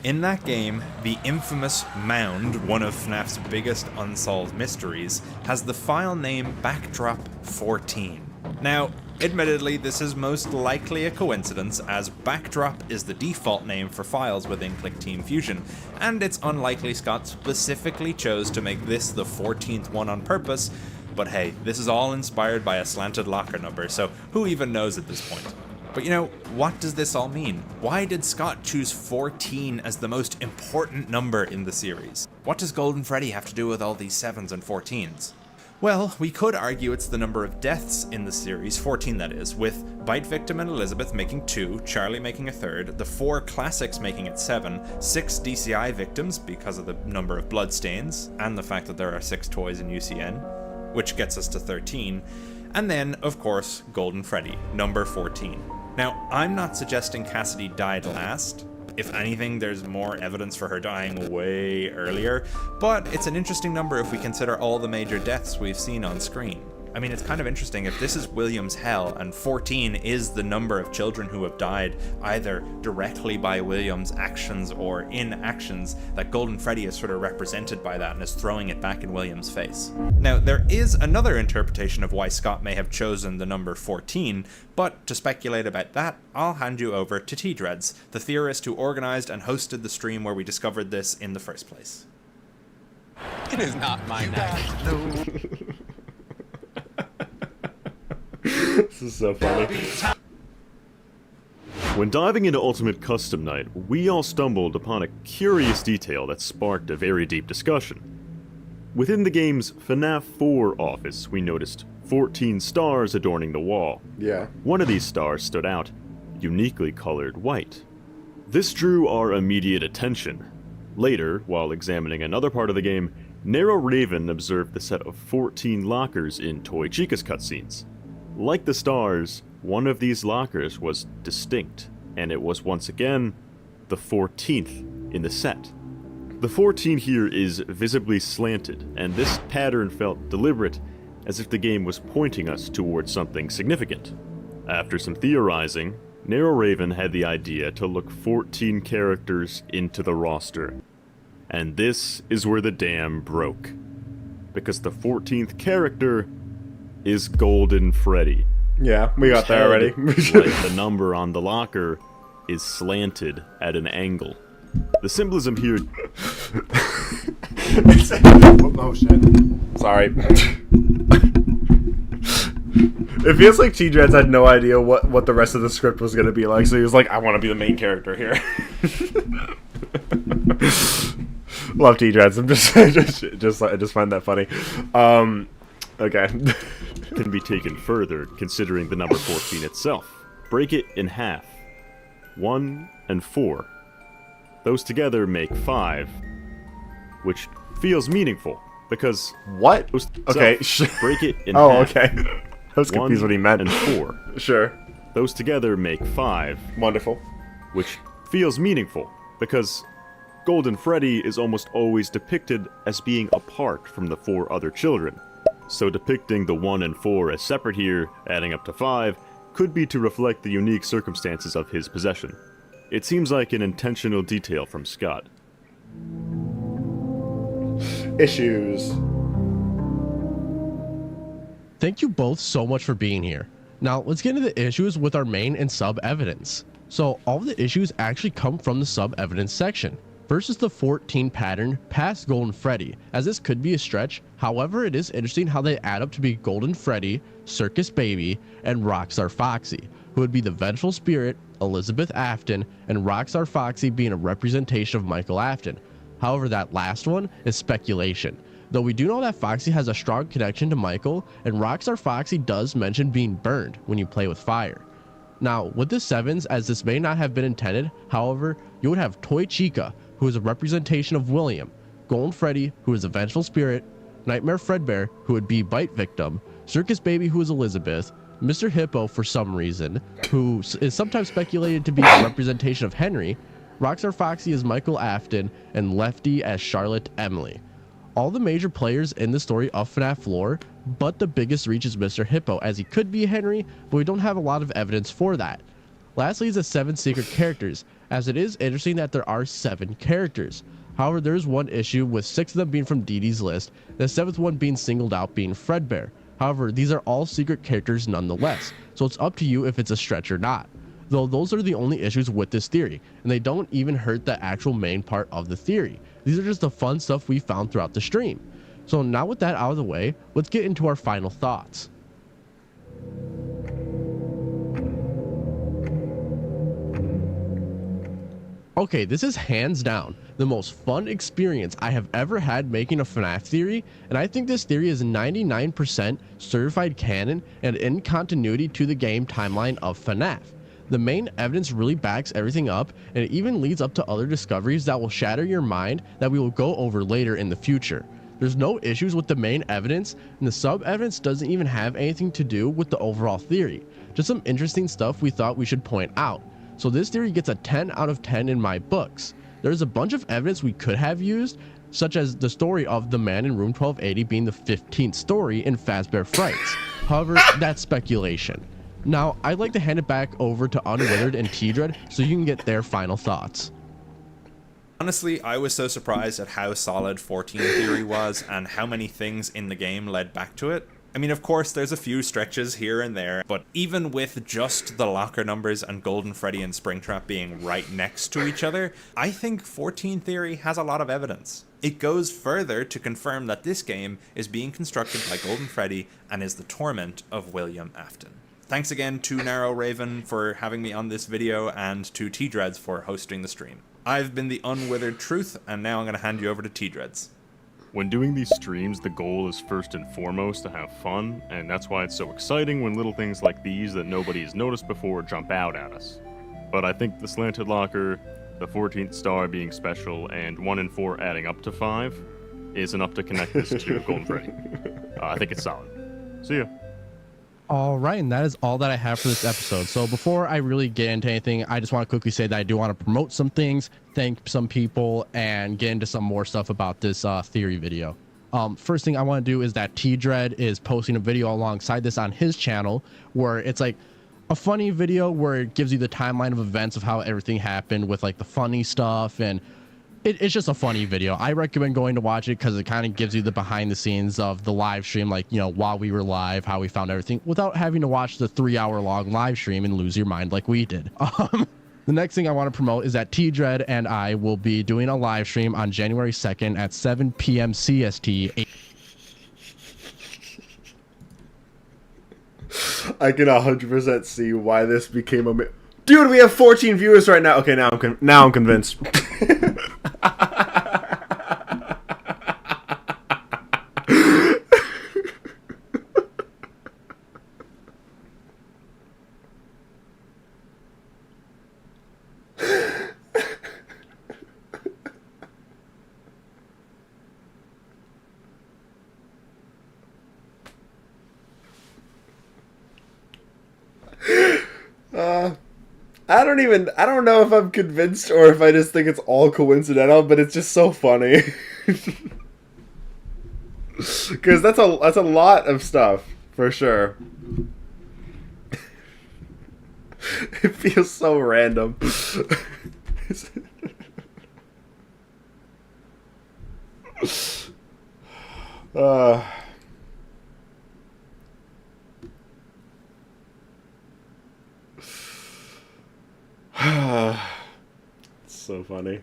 In that game, the infamous Mound, one of FNAF's biggest unsolved mysteries, has the file name Backdrop 14. Now, admittedly, this is most likely a coincidence, as Backdrop is the default name for files within Click Team Fusion, and it's unlikely Scott specifically chose to make this the 14th one on purpose, but hey, this is all inspired by a slanted locker number, so who even knows at this point? But you know, what does this all mean? Why did Scott choose 14 as the most important number in the series? What does Golden Freddy have to do with all these 7s and 14s? Well, we could argue it's the number of deaths in the series, 14 that is, with Bite Victim and Elizabeth making 2, Charlie making a 3rd, the 4 classics making it 7, 6 DCI victims because of the number of bloodstains, and the fact that there are 6 toys in UCN, which gets us to 13, and then, of course, Golden Freddy, number 14. Now, I'm not suggesting Cassidy died last. If anything, there's more evidence for her dying way earlier, but it's an interesting number if we consider all the major deaths we've seen on screen. I mean, it's kind of interesting if this is William's hell and 14 is the number of children who have died either directly by William's actions or inactions, that Golden Freddy is sort of represented by that and is throwing it back in William's face. Now, there is another interpretation of why Scott may have chosen the number 14, but to speculate about that, I'll hand you over to T-Dreads, the theorist who organized and hosted the stream where we discovered this in the first place. It is not my night. This is so funny. When diving into Ultimate Custom Night, we all stumbled upon a curious detail that sparked a very deep discussion. Within the game's FNAF 4 office, we noticed 14 stars adorning the wall. Yeah. One of these stars stood out, uniquely colored white. This drew our immediate attention. Later, while examining another part of the game, Narrow Raven observed the set of 14 lockers in Toy Chica's cutscenes. Like the stars, one of these lockers was distinct, and it was once again the 14th in the set. The 14 here is visibly slanted, and this pattern felt deliberate, as if the game was pointing us towards something significant. After some theorizing, Narrow Raven had the idea to look 14 characters into the roster. And this is where the dam broke. Because the 14th character is Golden Freddy. Yeah, we got that already. Like the number on the locker is slanted at an angle. The symbolism here... Oh shit. Sorry. It feels like T-Dreads had no idea what the rest of the script was going to be like, so he was like, I want to be the main character here. Love T-Dreads. I just find that funny. Okay. Can be taken further, considering the number 14 itself. Break it in half. 1 and 4. Those together make 5, which feels meaningful, because... What? Okay. Break it in half. Oh, okay. I was confused what he meant. And 4. Sure. Those together make 5. Wonderful. Which feels meaningful, because Golden Freddy is almost always depicted as being apart from the 4 other children. So depicting the 1 and 4 as separate here, adding up to 5, could be to reflect the unique circumstances of his possession. It seems like an intentional detail from Scott. Issues. Thank you both so much for being here. Now, let's get into the issues with our main and sub evidence. So, all of the issues actually come from the sub evidence section. versus the 14 pattern past Golden Freddy, as this could be a stretch. However, it is interesting how they add up to be Golden Freddy, Circus Baby, and Rockstar Foxy, who would be the Vengeful Spirit, Elizabeth Afton, and Rockstar Foxy being a representation of Michael Afton. However, that last one is speculation, though we do know that Foxy has a strong connection to Michael, and Rockstar Foxy does mention being burned when you play with fire. Now, with the 7s, as this may not have been intended, however, you would have Toy Chica, who is a representation of William, Golden Freddy, who is a Vengeful Spirit, Nightmare Fredbear, who would be Bite Victim, Circus Baby, who is Elizabeth, Mr. Hippo, for some reason, who is sometimes speculated to be a representation of Henry, Rockstar Foxy as Michael Afton, and Lefty as Charlotte Emily. All the major players in the story of FNAF lore, but the biggest reach is Mr. Hippo, as he could be Henry, but we don't have a lot of evidence for that. Lastly is the 7 secret characters, as it is interesting that there are 7 characters. However, there is one issue with 6 of them being from Dee Dee's list, the 7th one being singled out being Fredbear. However, these are all secret characters nonetheless, so it's up to you if it's a stretch or not. Though those are the only issues with this theory, and they don't even hurt the actual main part of the theory. These are just the fun stuff we found throughout the stream. So now with that out of the way, let's get into our final thoughts. Okay, this is hands down the most fun experience I have ever had making a FNAF theory, and I think this theory is 99% certified canon and in continuity to the game timeline of FNAF. The main evidence really backs everything up, and it even leads up to other discoveries that will shatter your mind that we will go over later in the future. There's no issues with the main evidence, and the sub-evidence doesn't even have anything to do with the overall theory. Just some interesting stuff we thought we should point out. So this theory gets a 10 out of 10 in my books. There's a bunch of evidence we could have used, such as the story of the man in room 1280 being the 15th story in Fazbear Frights. However, that's speculation. Now, I'd like to hand it back over to Unwithered and T-Dread so you can get their final thoughts. Honestly, I was so surprised at how solid 14 theory was and how many things in the game led back to it. I mean, of course, there's a few stretches here and there, but even with just the locker numbers and Golden Freddy and Springtrap being right next to each other, I think 14 theory has a lot of evidence. It goes further to confirm that this game is being constructed by Golden Freddy and is the torment of William Afton. Thanks again to Narrow Raven for having me on this video and to T-Dreads for hosting the stream. I've been the Unwithered Truth, and now I'm going to hand you over to T-Dreads. When doing these streams, the goal is first and foremost to have fun, and that's why it's so exciting when little things like these that nobody has noticed before jump out at us. But I think the slanted locker, the 14th star being special, and 1 in 4 adding up to 5 is enough to connect this to Golden Freddy. I think it's solid. See ya. All right, and that is all that I have for this episode. So before I really get into anything, I just want to quickly say that I do want to promote some things, thank some people, and get into some more stuff about this theory video. First thing I want to do is that T-Dread is posting a video alongside this on his channel where it's like a funny video where it gives you the timeline of events of how everything happened with like the funny stuff, and it's just a funny video. I recommend going to watch it because it kind of gives you the behind the scenes of the live stream, like, you know, while we were live, how we found everything without having to watch the 3-hour long live stream and lose your mind like we did. The next thing I want to promote is that T-Dread and I will be doing a live stream on January 2nd at 7 p.m. CST. I can 100% see why this became a... Dude, we have 14 viewers right now. Okay, now I'm convinced. I don't know if I'm convinced or if I just think it's all coincidental, but it's just so funny. Because that's a lot of stuff, for sure. It feels so random. It's so funny.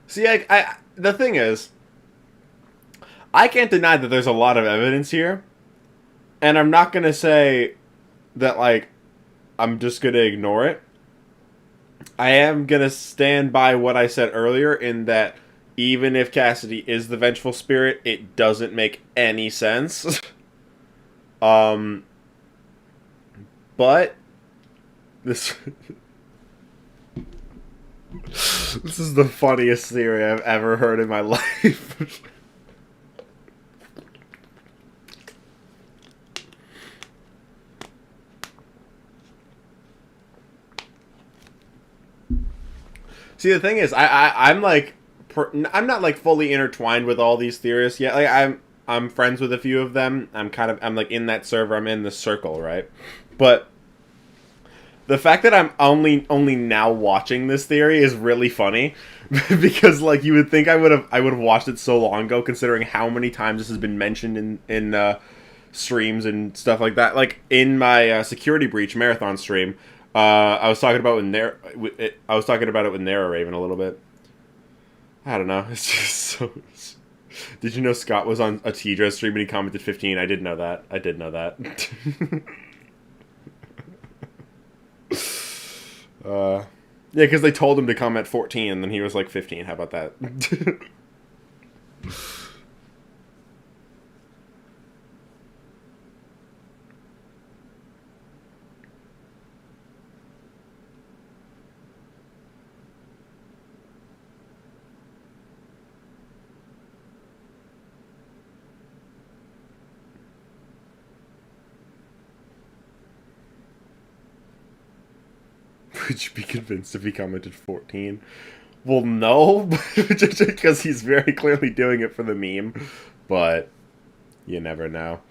See, the thing is, I can't deny that there's a lot of evidence here, and I'm not gonna say that, like, I'm just gonna ignore it. I am gonna stand by what I said earlier in that even if Cassidy is the vengeful spirit, it doesn't make any sense. But this this is the funniest theory I've ever heard in my life. See, the thing is, I'm like, I'm not like fully intertwined with all these theorists yet. Like, I'm friends with a few of them. I'm like in that server. I'm in the circle, right? But the fact that I'm only now watching this theory is really funny, because like you would think I would have watched it so long ago, considering how many times this has been mentioned in streams and stuff like that. Like in my security breach marathon stream. I was talking about I was talking about it with Nara Raven a little bit. I don't know. It's just so. Did you know Scott was on a TJOC stream and he commented 15? I did know that. I did know that. Yeah, because they told him to comment 14, and then he was like 15. How about that? Would you be convinced if he commented 14? Well, no, just because he's very clearly doing it for the meme. But you never know.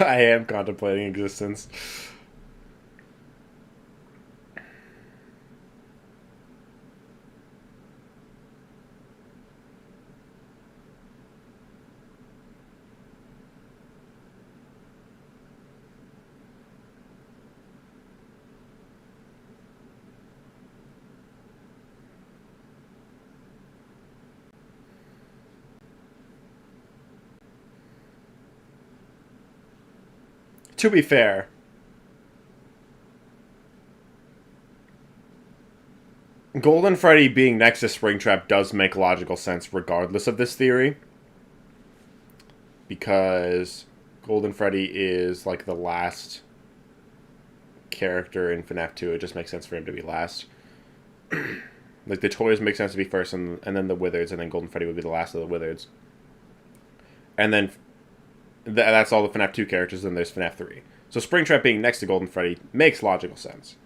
I am contemplating existence. to be fair, Golden Freddy being next to Springtrap does make logical sense regardless of this theory. Because Golden Freddy is like the last character in FNAF 2. It just makes sense for him to be last. Like the toys make sense to be first, and then the Wizards, and then Golden Freddy would be the last of the Wizards. And then that's all the FNAF 2 characters, and there's FNAF 3. So Springtrap being next to Golden Freddy makes logical sense.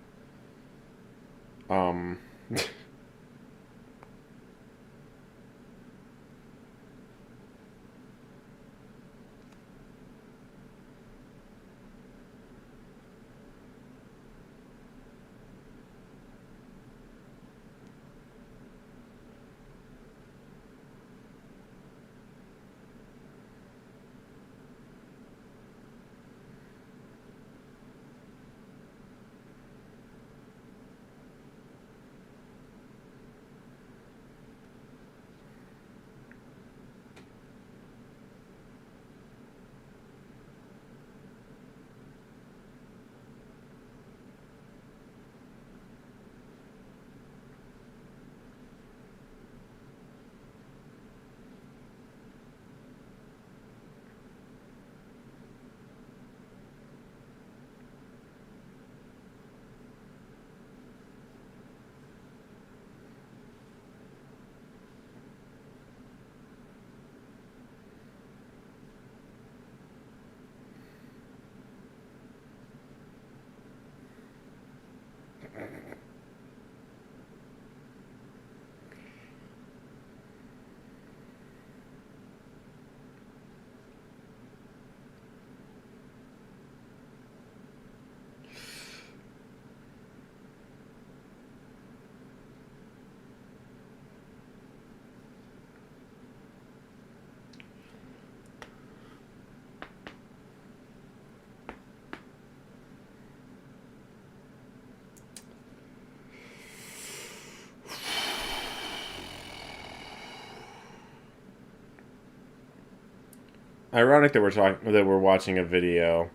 Ironic that we're watching a video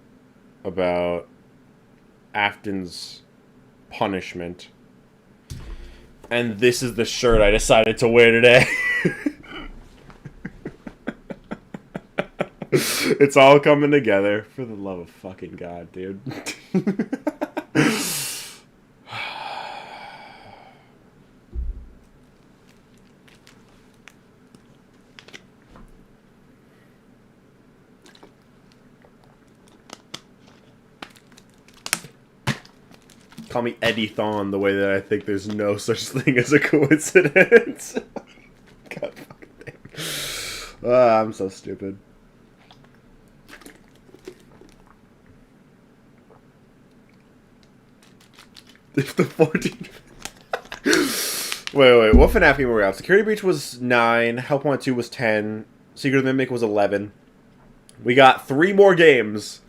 about Afton's punishment, and this is the shirt I decided to wear today. It's all coming together. For the love of fucking God, dude. Call me Eddie Thawne the way that I think there's no such thing as a coincidence. God fucking damn. I'm so stupid. If the 14... Wait, what FNAF game were we on? Security Breach was 9, Help Wanted 2 was 10, Secret of the Mimic was 11. We got 3 more games,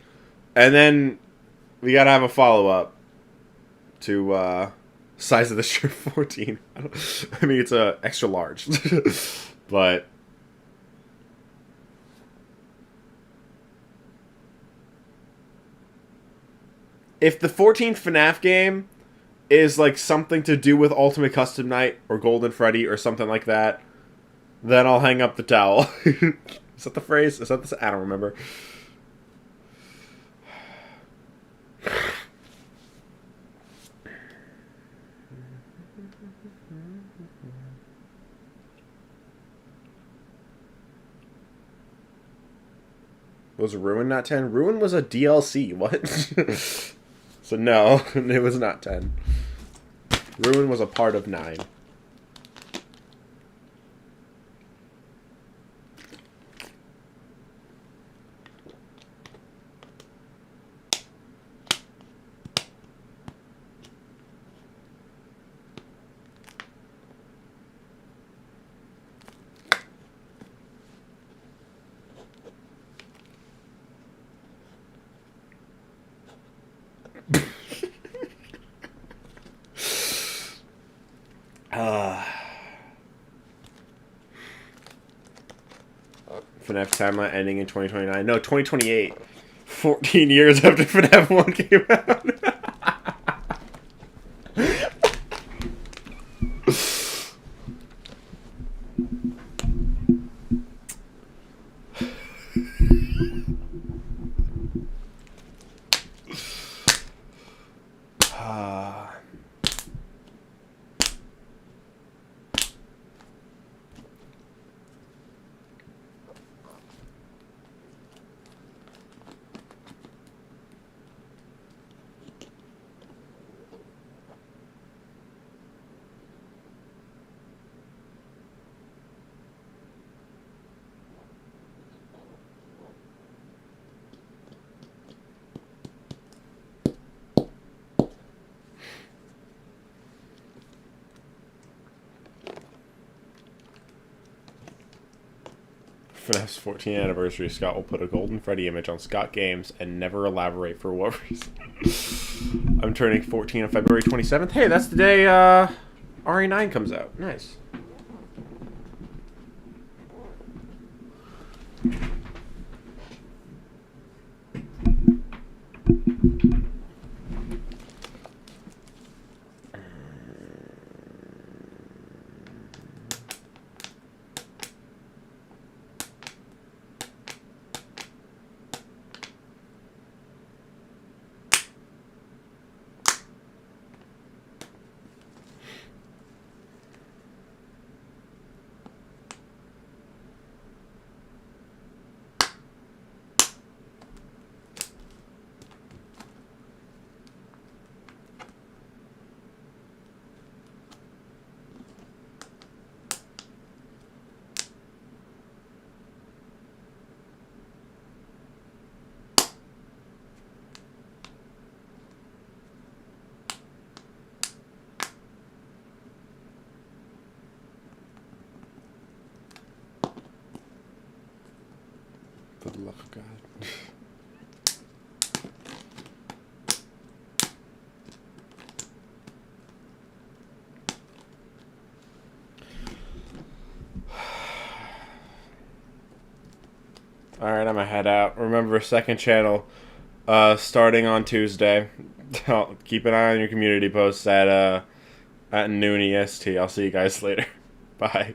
and then we gotta have a follow-up to size of the shirt 14. I mean, it's a extra large, but if the 14th FNAF game is like something to do with Ultimate Custom Night or Golden Freddy or something like that, then I'll hang up the towel. Is that the phrase? Is that the... I don't remember. Was Ruin not 10? Ruin was a DLC. What? So no, it was not 10. Ruin was a part of 9. FNAF timeline ending in 2029. No, 2028. 14 years after FNAF 1 came out. FNAF's 14th anniversary, Scott will put a Golden Freddy image on Scott Games and never elaborate for what reason. I'm turning 14 on February 27th. Hey, that's the day RE9 comes out. Nice. For the love of God. Alright, I'm gonna head out. Remember, second channel starting on Tuesday. Keep an eye on your community posts at noon EST. I'll see you guys later. Bye.